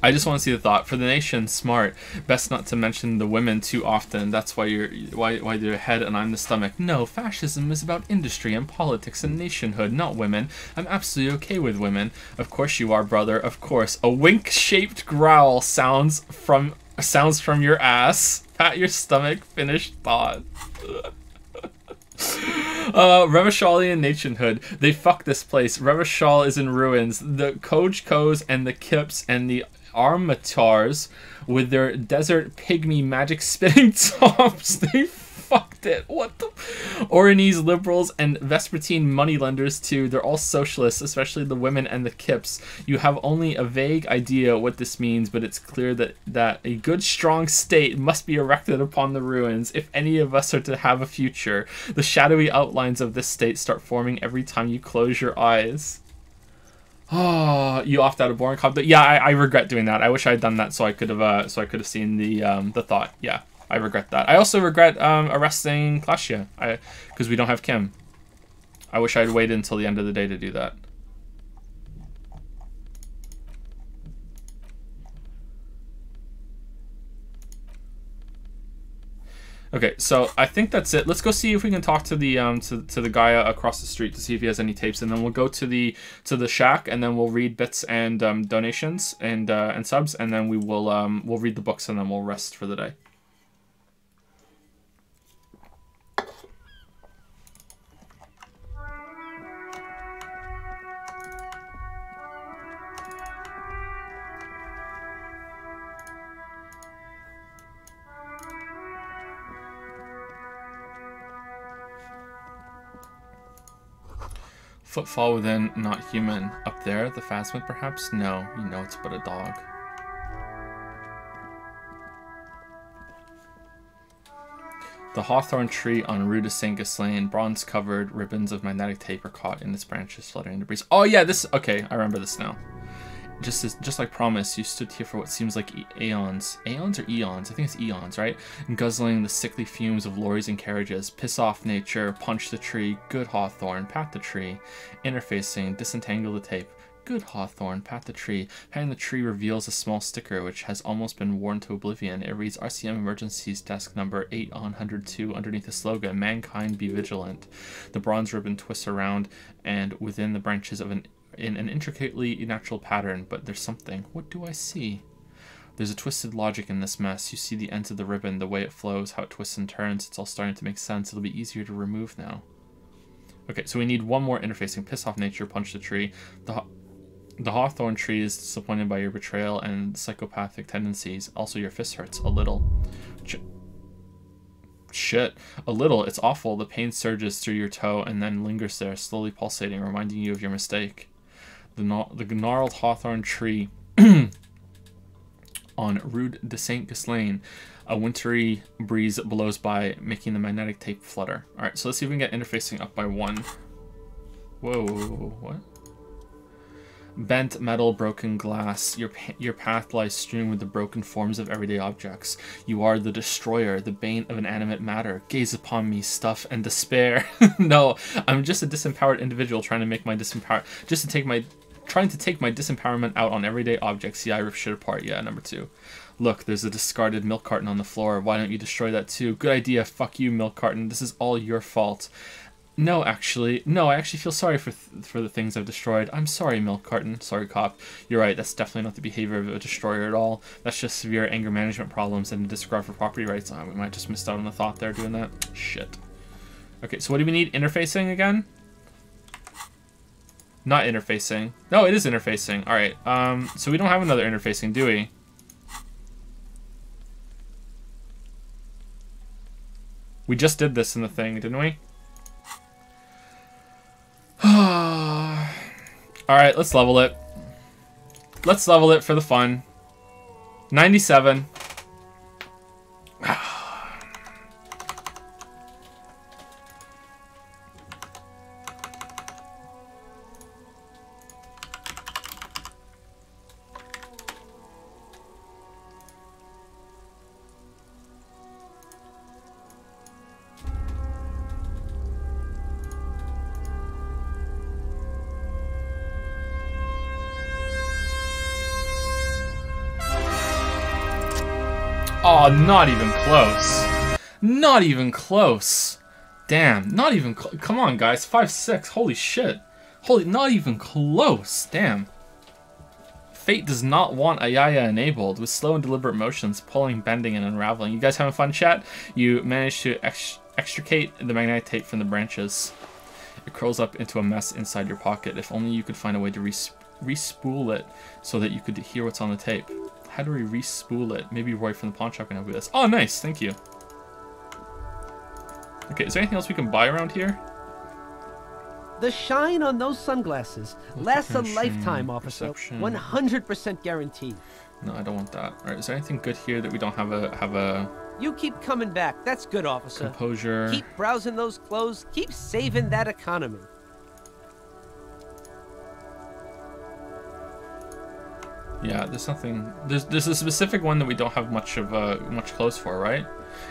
I just want to see the thought. For the nation, smart. Best not to mention the women too often. That's why you're head and I'm the stomach. No, fascism is about industry and politics and nationhood, not women. I'm absolutely okay with women. Of course you are, brother. Of course. A wink-shaped growl sounds from your ass. Pat your stomach. Finished thought. Revacholian nationhood. They fucked this place. Revachol is in ruins. The Kojkos and the Kips and the Armatars with their desert pygmy magic spitting tops. They fucked it. What the? Oranese liberals and Vespertine moneylenders too. They're all socialists, especially the women and the Kips. You have only a vague idea what this means, but it's clear that a good strong state must be erected upon the ruins if any of us are to have a future. The shadowy outlines of this state start forming every time you close your eyes. Oh, you opt out of boring cop. Yeah, I regret doing that. I wish I had done that so I could have seen the thought. Yeah, I regret that. I also regret arresting Klashia because we don't have Kim. I wish I had waited until the end of the day to do that. Okay, so I think that's it. Let's go see if we can talk to the to the guy across the street to see if he has any tapes, and then we'll go to the shack, and then we'll read bits and donations and subs, and then we'll read the books, and then we'll rest for the day. Footfall within, not human. Up there, the phasmid perhaps? No, you know it's but a dog. The hawthorn tree on Rue de Saint Ghislain, bronze-covered ribbons of magnetic tape are caught in its branches, fluttering in the breeze. Oh yeah, this. Okay, I remember this now. Just like promised, you stood here for what seems like aeons. Aeons or eons? I think it's eons, right? And guzzling the sickly fumes of lorries and carriages. Piss off nature, punch the tree, good hawthorn, pat the tree. Interfacing, disentangle the tape. Good hawthorn, pat the tree. Patting the tree reveals a small sticker which has almost been worn to oblivion. It reads RCM Emergencies Desk Number 8 on 102 underneath the slogan, Mankind Be Vigilant. The bronze ribbon twists around and within the branches of in an intricately natural pattern, but there's something. What do I see? There's a twisted logic in this mess. You see the ends of the ribbon, the way it flows, how it twists and turns. It's all starting to make sense. It'll be easier to remove now. Okay, so we need one more interfacing. Piss off nature, punch the tree. The hawthorn tree is disappointed by your betrayal and psychopathic tendencies. Also, your fist hurts a little. Shit. A little. It's awful. The pain surges through your toe and then lingers there, slowly pulsating, reminding you of your mistake. The gnarled hawthorn tree on Rue de Saint Ghislain. A wintry breeze blows by, making the magnetic tape flutter. Alright, so let's see if we can get interfacing up by 1. Whoa, what? Bent metal, broken glass. Your path lies strewn with the broken forms of everyday objects. You are the destroyer, the bane of inanimate matter. Gaze upon me, stuff and despair. No, I'm just a disempowered individual trying to make my Trying to take my disempowerment out on everyday objects. Yeah, I rip shit apart. Yeah, number 2. Look, there's a discarded milk carton on the floor. Why don't you destroy that too? Good idea. Fuck you, milk carton. This is all your fault. No, actually. No, I actually feel sorry for the things I've destroyed. I'm sorry, milk carton. Sorry, cop. You're right. That's definitely not the behavior of a destroyer at all. That's just severe anger management problems and a disregard for property rights. Oh, we might just missed out on the thought there doing that. Shit. Okay, so what do we need? Interfacing again? Not interfacing. No, it is interfacing. Alright, so we don't have another interfacing, do we? We just did this in the thing, didn't we? Alright, let's level it. Let's level it for the fun. 97. Oh, not even close. Not even close. Damn, not even come on, guys. 5-6. Holy shit. Holy, not even close. Damn. Fate does not want Ayaya enabled with slow and deliberate motions, pulling, bending, and unraveling. You guys having fun, chat? You managed to extricate the magnetic tape from the branches. It curls up into a mess inside your pocket. If only you could find a way to re-spool it so that you could hear what's on the tape. How do we re-spool it? Maybe Roy from the pawn shop can help with this. Oh, nice. Thank you. Okay, is there anything else we can buy around here? The shine on those sunglasses lasts a lifetime, officer. 100% guaranteed. No, I don't want that. All right, is there anything good here that we don't have a... You keep coming back. That's good, officer. Composure. Keep browsing those clothes. Keep saving that economy. Yeah, there's nothing. There's a specific one that we don't have much of much clothes for, right?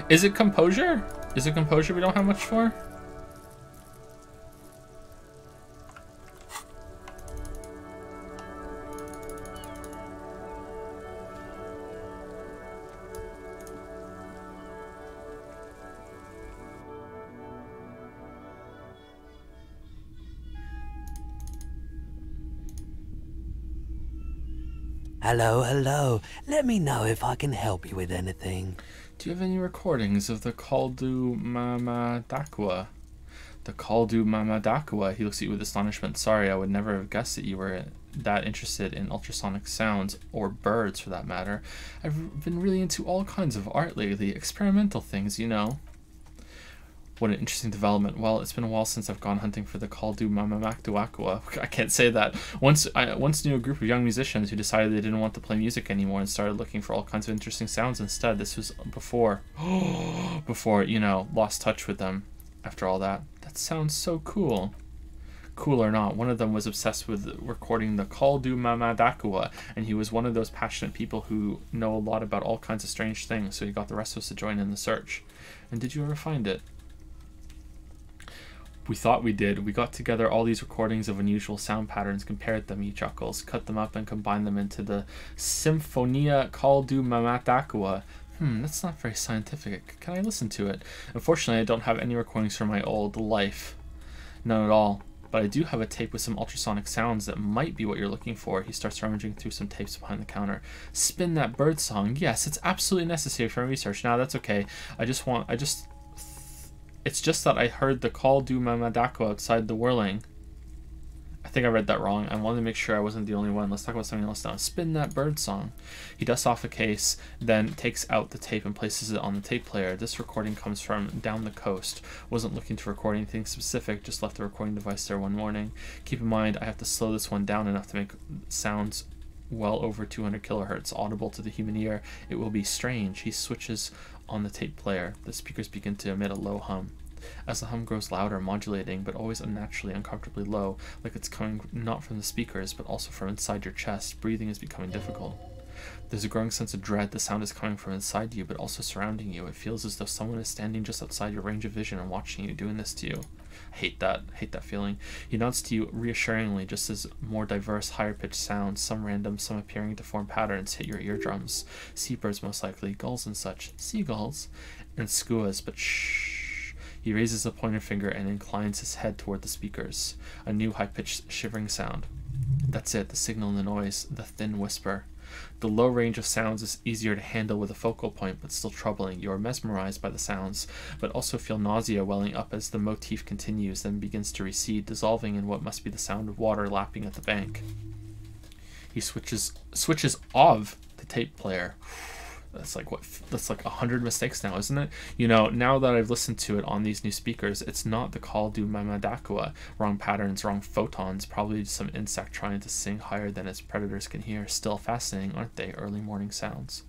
Is it composure? Is it composure we don't have much for? Hello, hello. Let me know if I can help you with anything. Do you have any recordings of the Kaldu Mamadakwa? The Kaldu Mamadakwa. He looks at you with astonishment. Sorry, I would never have guessed that you were that interested in ultrasonic sounds, or birds for that matter. I've been really into all kinds of art lately. Experimental things, you know. What an interesting development. Well, it's been a while since I've gone hunting for the Kaldu Mamamakduakwa. I can't say that. I once knew a group of young musicians who decided they didn't want to play music anymore and started looking for all kinds of interesting sounds instead. This was before, you know, lost touch with them after all that. That sounds so cool. Cool or not, one of them was obsessed with recording the Kaldu Mamadakwa, and he was one of those passionate people who know a lot about all kinds of strange things, so he got the rest of us to join in the search. And did you ever find it? We thought we did. We got together all these recordings of unusual sound patterns, compared them, he chuckles, cut them up and combined them into the Symphonia Kaldu Mamadakwa. That's not very scientific. Can I listen to it? Unfortunately, I don't have any recordings from my old life. None at all. But I do have a tape with some ultrasonic sounds that might be what you're looking for. He starts rummaging through some tapes behind the counter. Spin that bird song. Yes, it's absolutely necessary for my research. Now, that's okay. It's just that I heard the Kaldu Mamadakwa outside the whirling. I think I read that wrong. I wanted to make sure I wasn't the only one. Let's talk about something else now. Spin that bird song. He dusts off a case, then takes out the tape and places it on the tape player. This recording comes from down the coast. Wasn't looking to record anything specific, just left the recording device there one morning. Keep in mind, I have to slow this one down enough to make sounds well over 200 kilohertz, audible to the human ear. It will be strange. He switches on the tape player. The speakers begin to emit a low hum. As the hum grows louder, modulating, but always unnaturally, uncomfortably low, like it's coming not from the speakers, but also from inside your chest, breathing is becoming difficult. There's a growing sense of dread. The sound is coming from inside you, but also surrounding you. It feels as though someone is standing just outside your range of vision and watching you, doing this to you. I hate that feeling. He nods to you reassuringly, just as more diverse, higher-pitched sounds, some random, some appearing to form patterns, hit your eardrums. Seabirds most likely, gulls and such, seagulls, and skuas, but shh. He raises a pointer finger and inclines his head toward the speakers. A new high-pitched shivering sound. That's it, the signal in the noise, the thin whisper. The low range of sounds is easier to handle with a focal point, but still troubling. You are mesmerized by the sounds, but also feel nausea welling up as the motif continues, then begins to recede, dissolving in what must be the sound of water lapping at the bank. He switches off the tape player. That's like 100 mistakes now, isn't it? You know, now that I've listened to it on these new speakers, it's not the call du Mamadakua. Wrong patterns, wrong photons, probably some insect trying to sing higher than its predators can hear. Still fascinating, aren't they? Early morning sounds.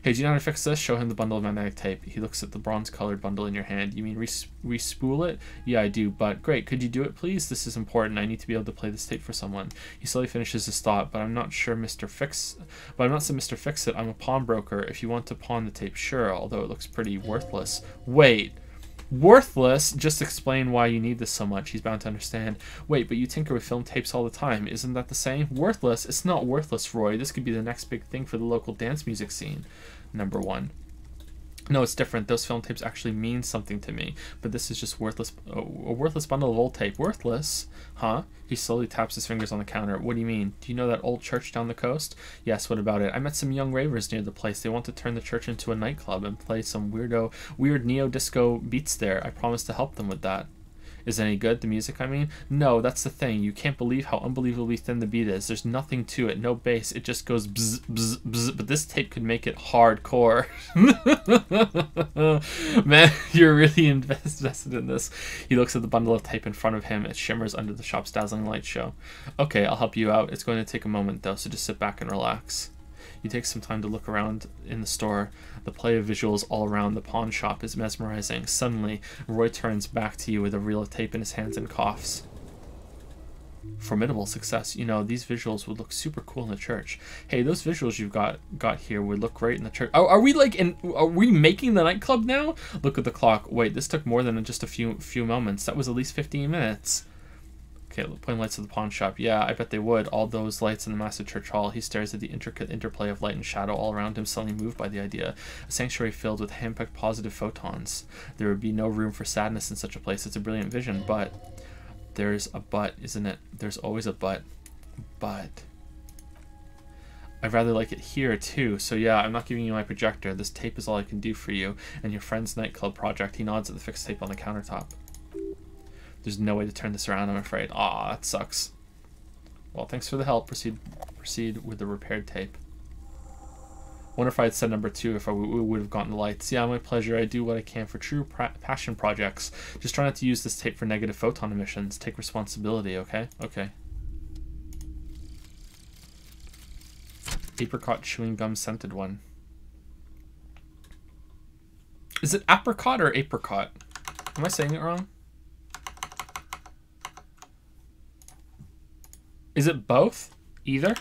Hey, do you know how to fix this? Show him the bundle of magnetic tape. He looks at the bronze-colored bundle in your hand. You mean re-spool it? Yeah, I do, but great. Could you do it, please? This is important. I need to be able to play this tape for someone. He slowly finishes his thought, but I'm not Mr. Fix-It. I'm a pawnbroker. If you want to pawn the tape, sure, although it looks pretty worthless. Wait. Worthless? Just explain why you need this so much. He's bound to understand. Wait, but you tinker with film tapes all the time. Isn't that the same? Worthless? It's not worthless, Roy. This could be the next big thing for the local dance music scene. Number one. No, it's different. Those film tapes actually mean something to me, but this is just worthless. A worthless bundle of old tape. Worthless? Huh? He slowly taps his fingers on the counter. What do you mean? Do you know that old church down the coast? Yes, what about it? I met some young ravers near the place. They want to turn the church into a nightclub and play some weird neo-disco beats there. I promised to help them with that. Is it any good, the music, I mean? No, that's the thing. You can't believe how unbelievably thin the beat is. There's nothing to it, no bass. It just goes bzz, bzz, bzz. But this tape could make it hardcore. Man, you're really invested in this. He looks at the bundle of tape in front of him. It shimmers under the shop's dazzling light show. Okay, I'll help you out. It's going to take a moment, though, so just sit back and relax. You take some time to look around in the store. The play of visuals all around the pawn shop is mesmerizing. Suddenly, Roy turns back to you with a reel of tape in his hands and coughs. Formidable success. You know, these visuals would look super cool in the church. Hey, those visuals you've got here would look great in the church. Are we making the nightclub now? Look at the clock. Wait, this took more than just a few moments. That was at least 15 minutes. Okay, point lights of the pawn shop. Yeah, I bet they would. All those lights in the massive church hall. He stares at the intricate interplay of light and shadow all around him, suddenly moved by the idea. A sanctuary filled with hand-picked positive photons. There would be no room for sadness in such a place. It's a brilliant vision, but... There's a but, isn't it? There's always a but. But... I'd rather like it here, too. So yeah, I'm not giving you my projector. This tape is all I can do for you. And your friend's nightclub project. He nods at the fixed tape on the countertop. There's no way to turn this around, I'm afraid. Aw, that sucks. Well, thanks for the help. Proceed with the repaired tape. Wonder if I had said number 2 if we would have gotten the lights. Yeah, my pleasure. I do what I can for true passion projects. Just try not to use this tape for negative photon emissions. Take responsibility, okay? Okay. Apricot chewing gum scented one. Is it apricot or apricot? Am I saying it wrong? Is it both? Either?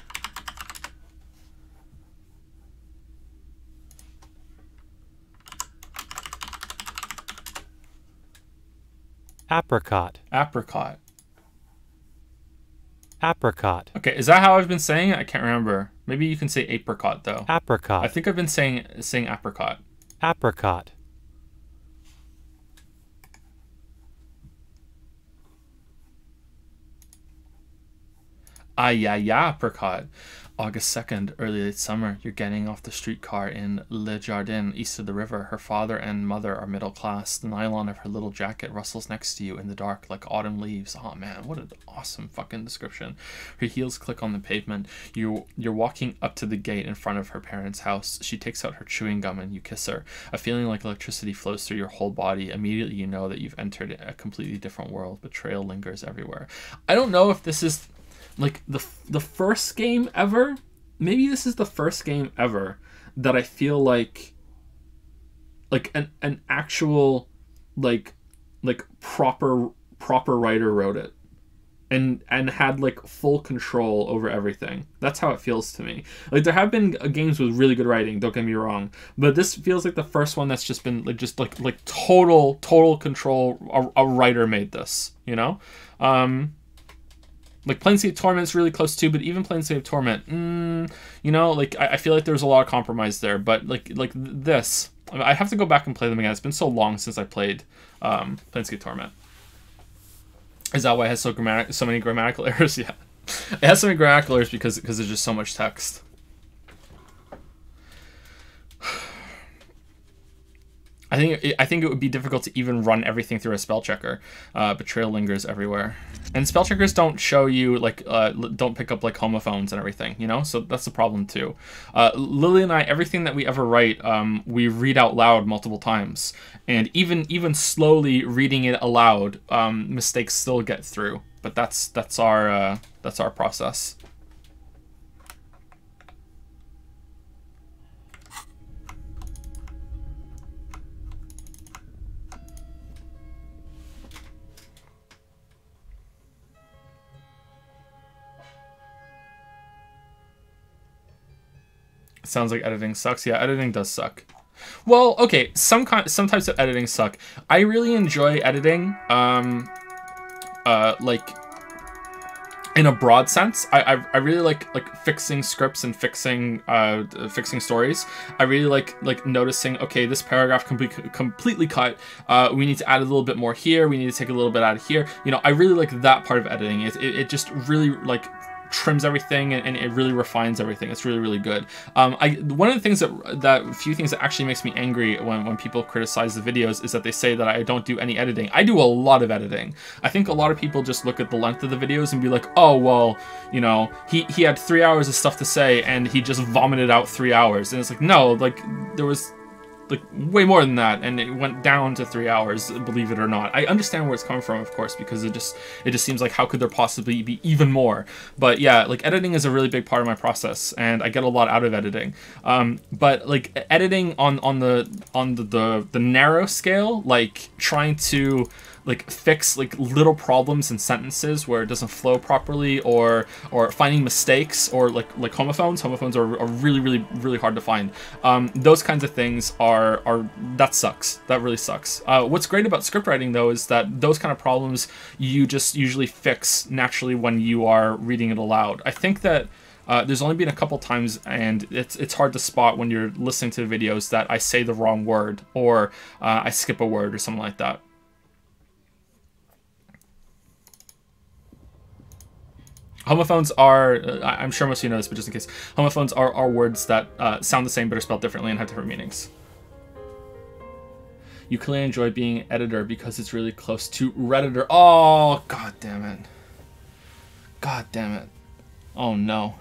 Apricot. Apricot. Apricot. Okay, is that how I've been saying it? I can't remember. Maybe you can say apricot, though. Apricot. I think I've been saying apricot. Apricot. Yeah, apricot. August 2nd, early late summer. You're getting off the streetcar in Le Jardin, east of the river. Her father and mother are middle class. The nylon of her little jacket rustles next to you in the dark like autumn leaves. Oh man, what an awesome fucking description. Her heels click on the pavement. You're walking up to the gate in front of her parents' house. She takes out her chewing gum and you kiss her. A feeling like electricity flows through your whole body. Immediately you know that you've entered a completely different world. Betrayal lingers everywhere. I don't know if this is... like the first game ever, maybe this is the first game ever that I feel like an actual like proper writer wrote it and had like full control over everything. That's how it feels to me. Like there have been games with really good writing, don't get me wrong, but this feels like the first one that's just been like total control. A writer made this, you know. Like Planescape Torment's really close too, but even Planescape Torment, you know, like I feel like there's a lot of compromise there. But like this, I have to go back and play them again. It's been so long since I played Planescape Torment. Is that why it has so many grammatical errors? Yeah, it has so many grammatical errors because there's just so much text. I think it would be difficult to even run everything through a spell checker. Betrayal lingers everywhere, and spell checkers don't show you like don't pick up like homophones and everything, you know. So that's the problem too. Lily and I, everything that we ever write, we read out loud multiple times, and even slowly reading it aloud, mistakes still get through. But that's our process. Sounds like editing sucks. Yeah, editing does suck. Well, okay, some types of editing suck. I really enjoy editing, like in a broad sense. I really like fixing scripts and fixing stories. I really like noticing, okay, this paragraph completely cut. We need to add a little bit more here. We need to take a little bit out of here. You know, I really like that part of editing. It just really like trims everything and it really refines everything. It's really good. One of the things few things that actually makes me angry when people criticize the videos is that they say that I don't do any editing. I do a lot of editing. I think a lot of people just look at the length of the videos and be like, oh well, you know, he had 3 hours of stuff to say and he just vomited out 3 hours. And it's like, no, like there was like way more than that, and it went down to 3 hours, believe it or not. I understand where it's coming from, of course, because it just seems like, how could there possibly be even more? But yeah, like editing is a really big part of my process, and I get a lot out of editing. But like editing on the narrow scale, like trying to like fix like little problems in sentences where it doesn't flow properly, or finding mistakes, or like homophones. Homophones are really hard to find. Those kinds of things are that sucks. That really sucks. What's great about script writing though is that those kind of problems you just usually fix naturally when you are reading it aloud. I think that there's only been a couple times, and it's hard to spot when you're listening to videos, that I say the wrong word, or I skip a word or something like that. Homophones are, I'm sure most of you know this, but just in case, homophones are words that sound the same but are spelled differently and have different meanings. You clearly enjoy being editor because it's really close to Redditor. Oh, god damn it. God damn it. Oh no.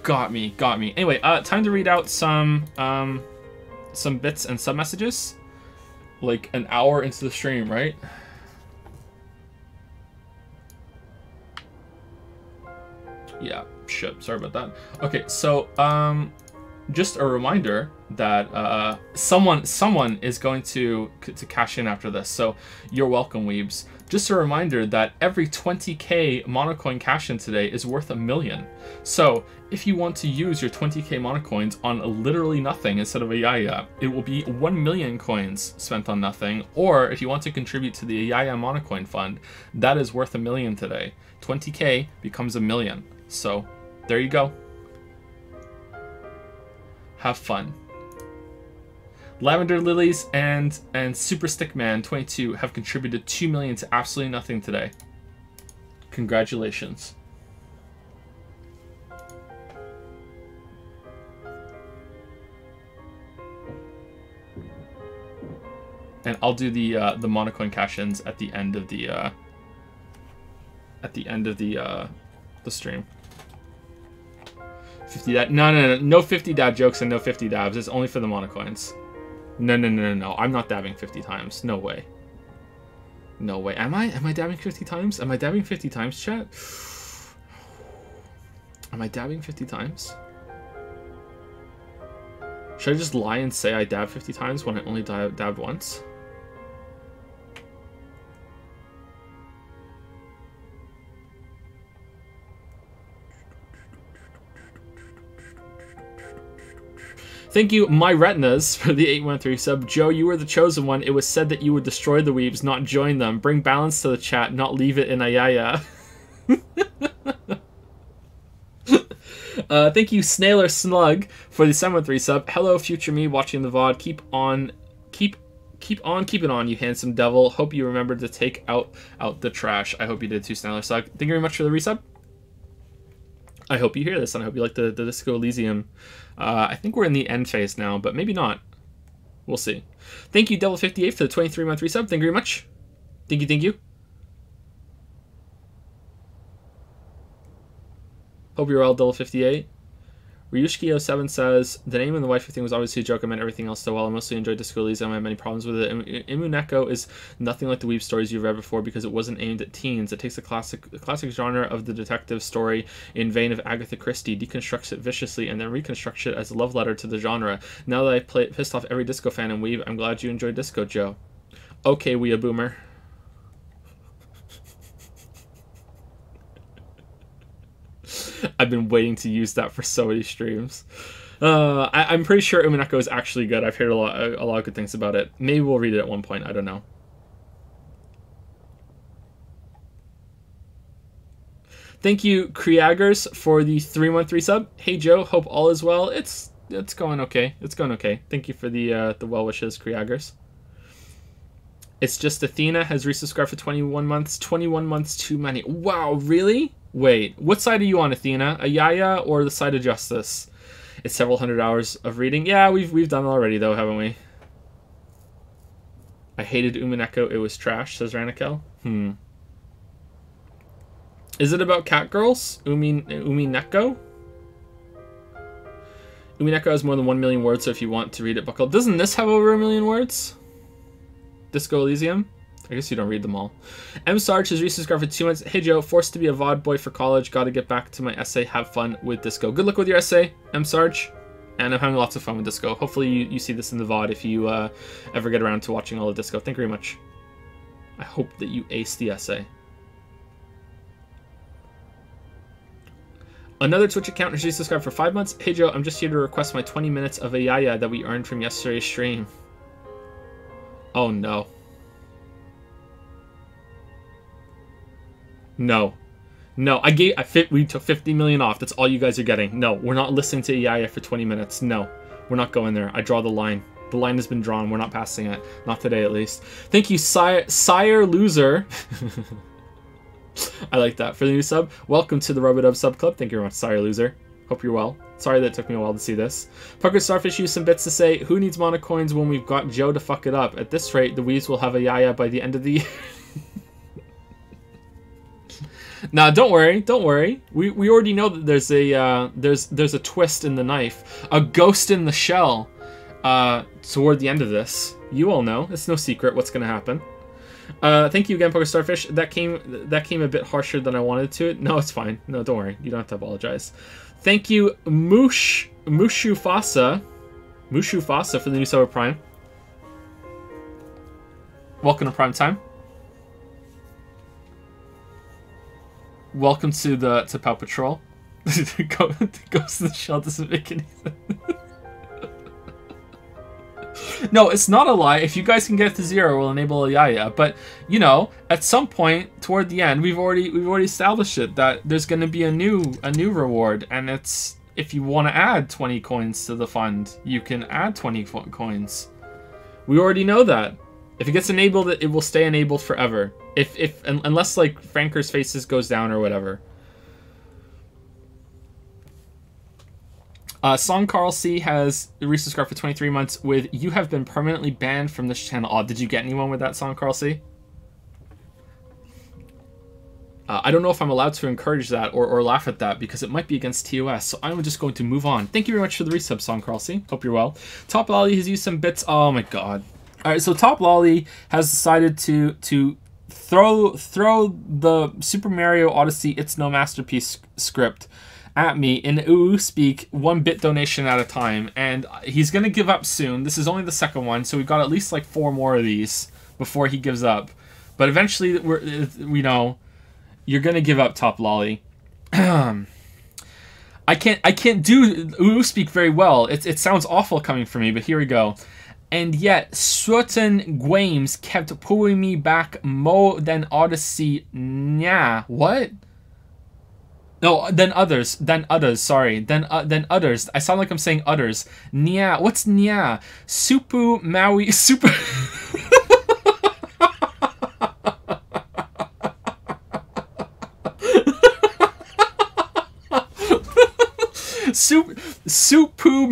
Got me. Anyway, time to read out some bits and sub messages. Like an hour into the stream, right? Yeah, shit, sorry about that. Okay, so just a reminder that someone is going to cash in after this, so you're welcome, weebs. Just a reminder that every 20k monocoin cash in today is worth $1 million. So if you want to use your 20k monocoins on literally nothing instead of a Yaya, it will be 1 million coins spent on nothing. Or if you want to contribute to the Yaya monocoin fund, that is worth $1 million today. 20k becomes $1 million. So there you go. Have fun. Lavender Lilies and Super Stickman 22 have contributed 2 million to absolutely nothing today. Congratulations. And I'll do the monocoin cash-ins at the end of the stream. 50 dad. No 50 dad jokes and no 50 dabs. It's only for the monocoins. No. I'm not dabbing 50 times. No way. No way. Am I dabbing 50 times? Am I dabbing 50 times, chat? Am I dabbing 50 times? Should I just lie and say I dabbed 50 times when I only dabbed once? Thank you, My Retinas, for the 813 sub. Joe, you were the chosen one. It was said that you would destroy the weebs, not join them. Bring balance to the chat, not leave it in Ayaya. Thank you, Snailer Slug, for the 713 sub. Hello, future me watching the VOD. Keep on keeping on, you handsome devil. Hope you remembered to take out the trash. I hope you did too, Snailer Slug. Thank you very much for the resub. I hope you hear this, and I hope you like the Disco Elysium. I think we're in the end phase now, but maybe not. We'll see. Thank you, Devil58, for the 23-month resub. Thank you very much. Thank you. Hope you're well, Devil58. Ryushki07 says, the name and the waifu thing was obviously a joke. I meant everything else so well. I mostly enjoyed Disco Elysium. I have many problems with it. Imuneko is nothing like the weeb stories you've read before because it wasn't aimed at teens. It takes the classic genre of the detective story in vein of Agatha Christie, deconstructs it viciously, and then reconstructs it as a love letter to the genre. Now that I've pissed off every disco fan in weeb, I'm glad you enjoyed Disco, Joe. Okay, we a boomer. I've been waiting to use that for so many streams. I'm pretty sure Umineko is actually good. I've heard a lot of good things about it. Maybe we'll read it at one point. I don't know. Thank you, Kriagers, for the 3-month resub. Hey Joe, hope all is well. It's going okay. It's going okay. Thank you for the well wishes, Kriagers. It's just Athena has resubscribed for 21 months. 21 months too many. Wow, really? Wait, what side are you on, Athena? Ayaya or the side of justice? It's several hundred hours of reading. Yeah, we've done it already, though, haven't we? I hated Umineko. It was trash, says Ranikel. Is it about cat girls? Umineko? Umineko has more than 1 million words, so if you want to read it, buckle. Doesn't this have over 1 million words? Disco Elysium? I guess you don't read them all. M. Sarge has resubscribed for 2 months. Hey Joe, forced to be a VOD boy for college. Gotta get back to my essay. Have fun with Disco. Good luck with your essay, M. Sarge. And I'm having lots of fun with Disco. Hopefully you see this in the VOD if you ever get around to watching all of Disco. Thank you very much. I hope that you ace the essay. Another Twitch account has resubscribed for 5 months. Hey Joe, I'm just here to request my 20 minutes of Ayaya that we earned from yesterday's stream. Oh no. No. We took 50 million off. That's all you guys are getting. No, we're not listening to Ayaya for 20 minutes. No, we're not going there. I draw the line. The line has been drawn. We're not passing it. Not today, at least. Thank you, Sire Loser. I like that. For the new sub, welcome to the Rubadub sub club. Thank you very much, Sire Loser. Hope you're well. Sorry that it took me a while to see this. Pucker Starfish used some bits to say, who needs monocoins when we've got Joe to fuck it up? At this rate, the Weaves will have Ayaya by the end of the year. Nah, don't worry. We already know that there's a twist in the knife, a ghost in the shell. Toward the end of this, you all know it's no secret what's gonna happen. Thank you again, Poker Starfish. That came a bit harsher than I wanted to. No, it's fine. No, don't worry. You don't have to apologize. Thank you, Mushufasa for the new sub of Prime. Welcome to Prime Time. Welcome to Paw Patrol. Ghost in the Shell doesn't make any sense. No, it's not a lie. If you guys can get to 0, we'll enable Ayaya. But you know, at some point toward the end, we've already established it that there's going to be a new reward, and it's if you want to add 20 coins to the fund, you can add 20 coins. We already know that. If it gets enabled, it will stay enabled forever. Unless like Franker's Faces goes down or whatever. Song Carl C has resubscribed for 23 months with "You have been permanently banned from this channel." Oh, did you get anyone with that, Song Carl C? I don't know if I'm allowed to encourage that or laugh at that because it might be against TOS, so I'm just going to move on. Thank you very much for the resub, Song Carl C. Hope you're well. Top Lolly has used some bits. Oh my god. Alright, so Top Lolly has decided to throw the Super Mario Odyssey It's No Masterpiece script at me in UU speak, 1-bit donation at a time, and he's gonna give up soon. This is only the second one, so we've got at least like 4 more of these before he gives up. But eventually, we know you're gonna give up, Top Lolly. I can't do speak very well. It sounds awful coming from me, but here we go. And yet certain games kept pulling me back more than Odyssey. Nya. What? No, then others, sorry. Then others. I sound like I'm saying others. Nya. What's Nya? Super Maui Super Super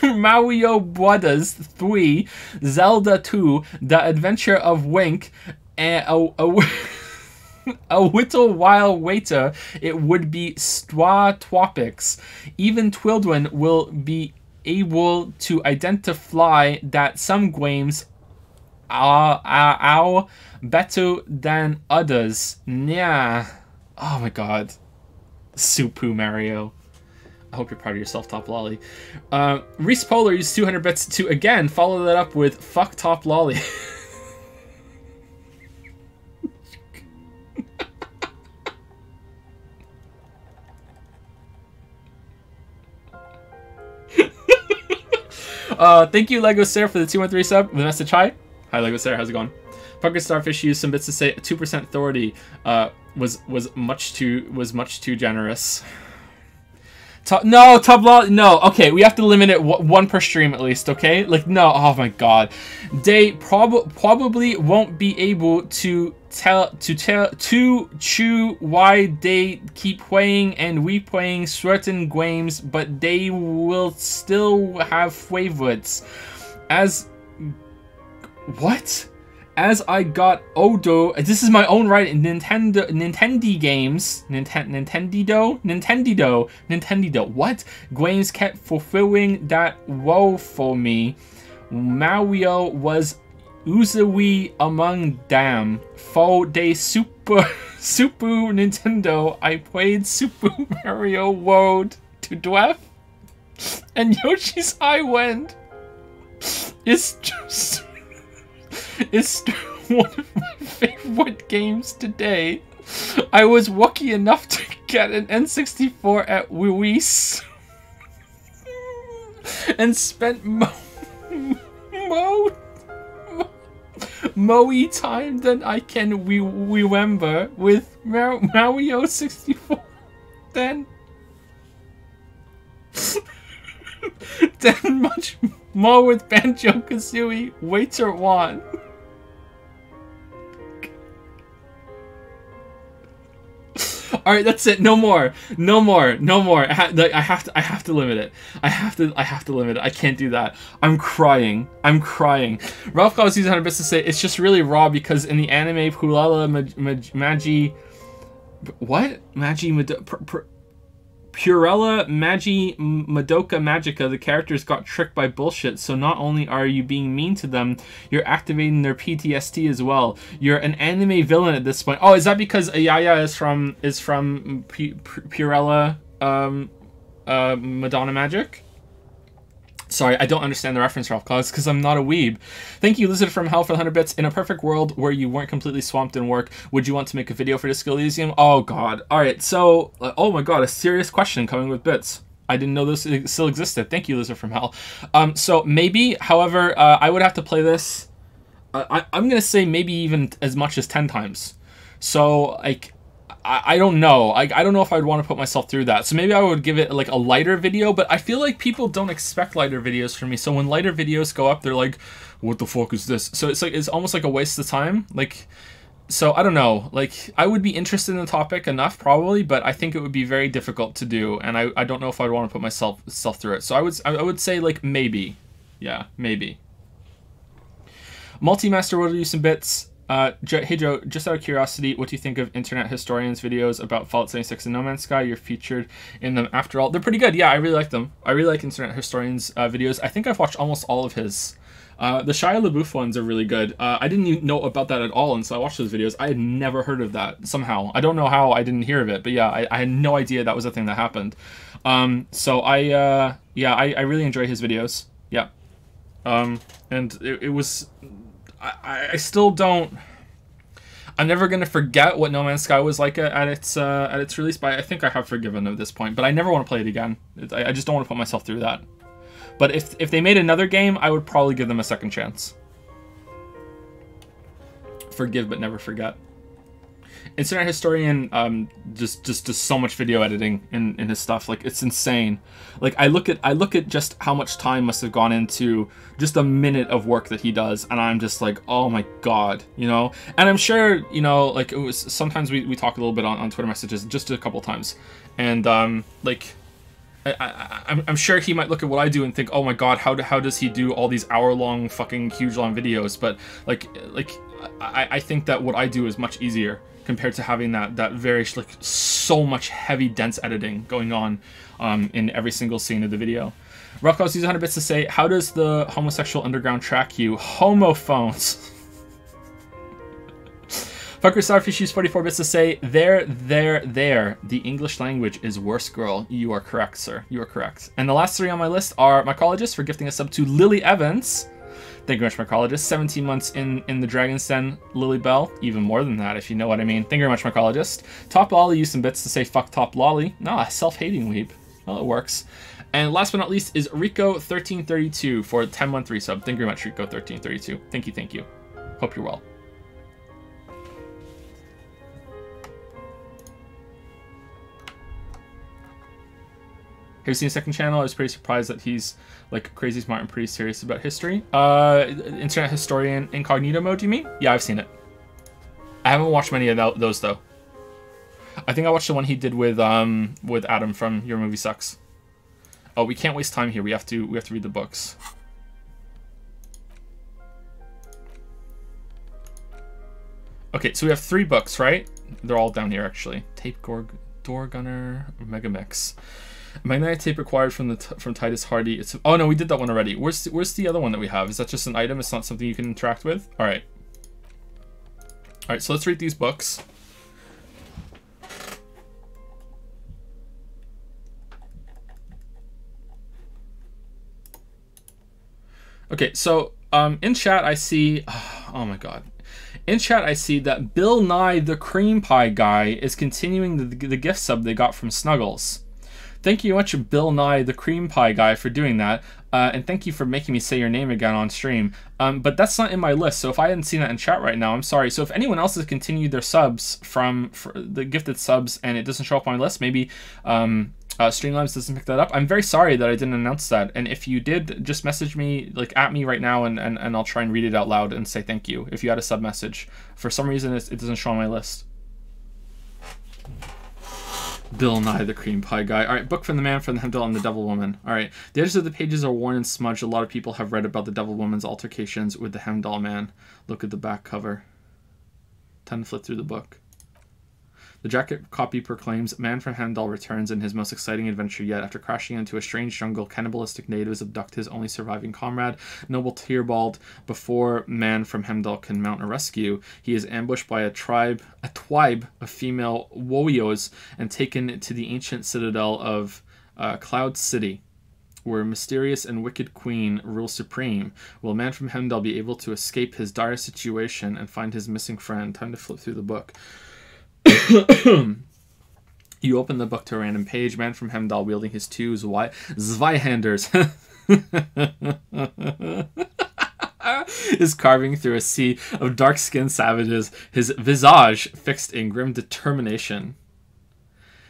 Mario Brothers 3, Zelda 2, The Adventure of Wink, and a little while later it would be Star Tropics. Even children will be able to identify that some games are better than others. Yeah. Oh my god. Super Mario. I hope you're proud of yourself, Top Lolly. Reese Polar used 200 bits to again follow that up with fuck Top Lolly. Thank you, Lego Sarah, for the 213 sub. The message, hi. Hi, Lego Sarah, how's it going? Pucker Starfish used some bits to say 2% authority was much too generous. No, okay, we have to limit it one per stream at least, okay? Like, no, oh my god. They probably won't be able to chew why they keep playing and replaying certain games, but they will still have favorites. As I got older, this is my own right. Nintendo games. What? Games kept fulfilling that role for me. Mario was usually among them. For the Super Nintendo, I played Super Mario World to death, and Yoshi's Island is just. It's one of my favorite games today. I was lucky enough to get an N64 at release and spent more time than I can remember with Mario 64. Then much more with Banjo-Kazooie Waiter 1. Alright, that's it. No more. I have to limit it. I have to limit it. I can't do that. I'm crying. Ralph Claus uses 100 bits to say it's just really raw because in the anime Purella Magi Madoka Magica, the characters got tricked by bullshit, so not only are you being mean to them, you're activating their PTSD as well. You're an anime villain at this point. Oh, is that because Ayaya is from Purella Madonna Magic? Sorry, I don't understand the reference, Ralph Claus, because I'm not a weeb. Thank you, Lizard from Hell, for the 100 bits. In a perfect world where you weren't completely swamped in work, would you want to make a video for Disco Elysium? Oh, God. Alright, so... oh, my God, a serious question coming with bits. I didn't know this still existed. Thank you, Lizard from Hell. So, maybe, however, I would have to play this... I'm going to say maybe even as much as 10 times. So, like... I don't know. I don't know if I'd want to put myself through that. So maybe I would give it like a lighter video, but I feel like people don't expect lighter videos from me. So when lighter videos go up, they're like, what the fuck is this? So it's almost like a waste of time. Like, so I don't know. Like, I would be interested in the topic enough probably, but I think it would be very difficult to do. And I don't know if I'd want to put myself through it. So I would say like maybe. Yeah, maybe. Multi-Master will do some bits. Hey Joe, just out of curiosity, what do you think of Internet Historians' videos about Fallout 76 and No Man's Sky? You're featured in them after all. They're pretty good. Yeah, I really like them. I really like Internet Historians' videos. I think I've watched almost all of his. The Shia LaBeouf ones are really good. I didn't even know about that at all until I watched those videos. I had never heard of that somehow. I don't know how I didn't hear of it, but yeah, I had no idea that was a thing that happened. So I really enjoy his videos. Yeah. And it was... I still don't... I'm never gonna forget what No Man's Sky was like at its release, but I think I have forgiven at this point. But I never want to play it again. I just don't want to put myself through that. But if they made another game, I would probably give them a second chance. Forgive but never forget. Internet Historian just does so much video editing in his stuff. Like, it's insane. Like, I look at just how much time must have gone into just a minute of work that he does, and I'm just like, oh my god, you know. And I'm sure, you know, like, it was sometimes we talk a little bit on Twitter messages, just a couple times, and like, I'm sure he might look at what I do and think, oh my god, how does he do all these hour-long fucking huge long videos? But like I think that what I do is much easier compared to having that very, like, so much heavy dense editing going on in every single scene of the video. Rockhouse uses 100 bits to say, how does the homosexual underground track you? Homophones. Fucker Starfish used 44 bits to say, there. The English language is worse, girl. You are correct, sir. You are correct. And the last 3 on my list are Mycologist for gifting a sub to Lily Evans. Thank you very much, Mycologist. 17 months in the Dragon's Den, Lily Bell. Even more than that, if you know what I mean. Thank you very much, Mycologist. Top Lolly used some bits to say, fuck Top Lolly. Nah, self-hating weeb. Well, it works. And last but not least is Rico1332 for a 10-month resub. Thank you very much, Rico1332. Thank you. Hope you're well. Have you seen a second channel? I was pretty surprised that he's like crazy smart and pretty serious about history. Internet Historian Incognito mode, you mean? Yeah, I've seen it. I haven't watched many of those though. I think I watched the one he did with Adam from Your Movie Sucks. Oh, we can't waste time here. We have to read the books. Okay, so we have 3 books, right? They're all down here actually. Tape Door Gunner Megamix. Magnetic tape required from Titus Hardy. It's oh no, we did that one already. Where's the other one that we have? Is that just an item? It's not something you can interact with? Alright. Alright, so let's read these books. Okay, so in chat I see oh my god. In chat I see that Bill Nye the Cream Pie Guy is continuing the gift sub they got from Snuggles. Thank you much, Bill Nye, the Cream Pie Guy, for doing that. And thank you for making me say your name again on stream. But that's not in my list, so if I hadn't seen that in chat right now, I'm sorry. So if anyone else has continued their subs from the gifted subs and it doesn't show up on my list, maybe Streamlabs doesn't pick that up, I'm very sorry that I didn't announce that. And if you did, just message me, like, at me right now, and I'll try and read it out loud and say thank you if you had a sub message. For some reason, it doesn't show on my list. Bill Nye the Cream Pie Guy. Alright, book from the Man from the Hemdall and the Devil Woman. Alright, the edges of the pages are worn and smudged. A lot of people have read about the Devil Woman's altercations with the Hemdall Man. Look at the back cover. Time to flip through the book. The jacket copy proclaims, Man from Hemdall returns in his most exciting adventure yet. After crashing into a strange jungle, cannibalistic natives abduct his only surviving comrade, Noble Tearbald. Before Man from Hemdall can mount a rescue, he is ambushed by a tribe of female Woyos and taken to the ancient citadel of Cloud City, where a mysterious and wicked queen rules supreme. Will Man from Hemdall be able to escape his dire situation and find his missing friend? Time to flip through the book. You open the book to a random page. Man from Hemdall wielding his 2 Zweihanders is carving through a sea of dark-skinned savages, his visage fixed in grim determination.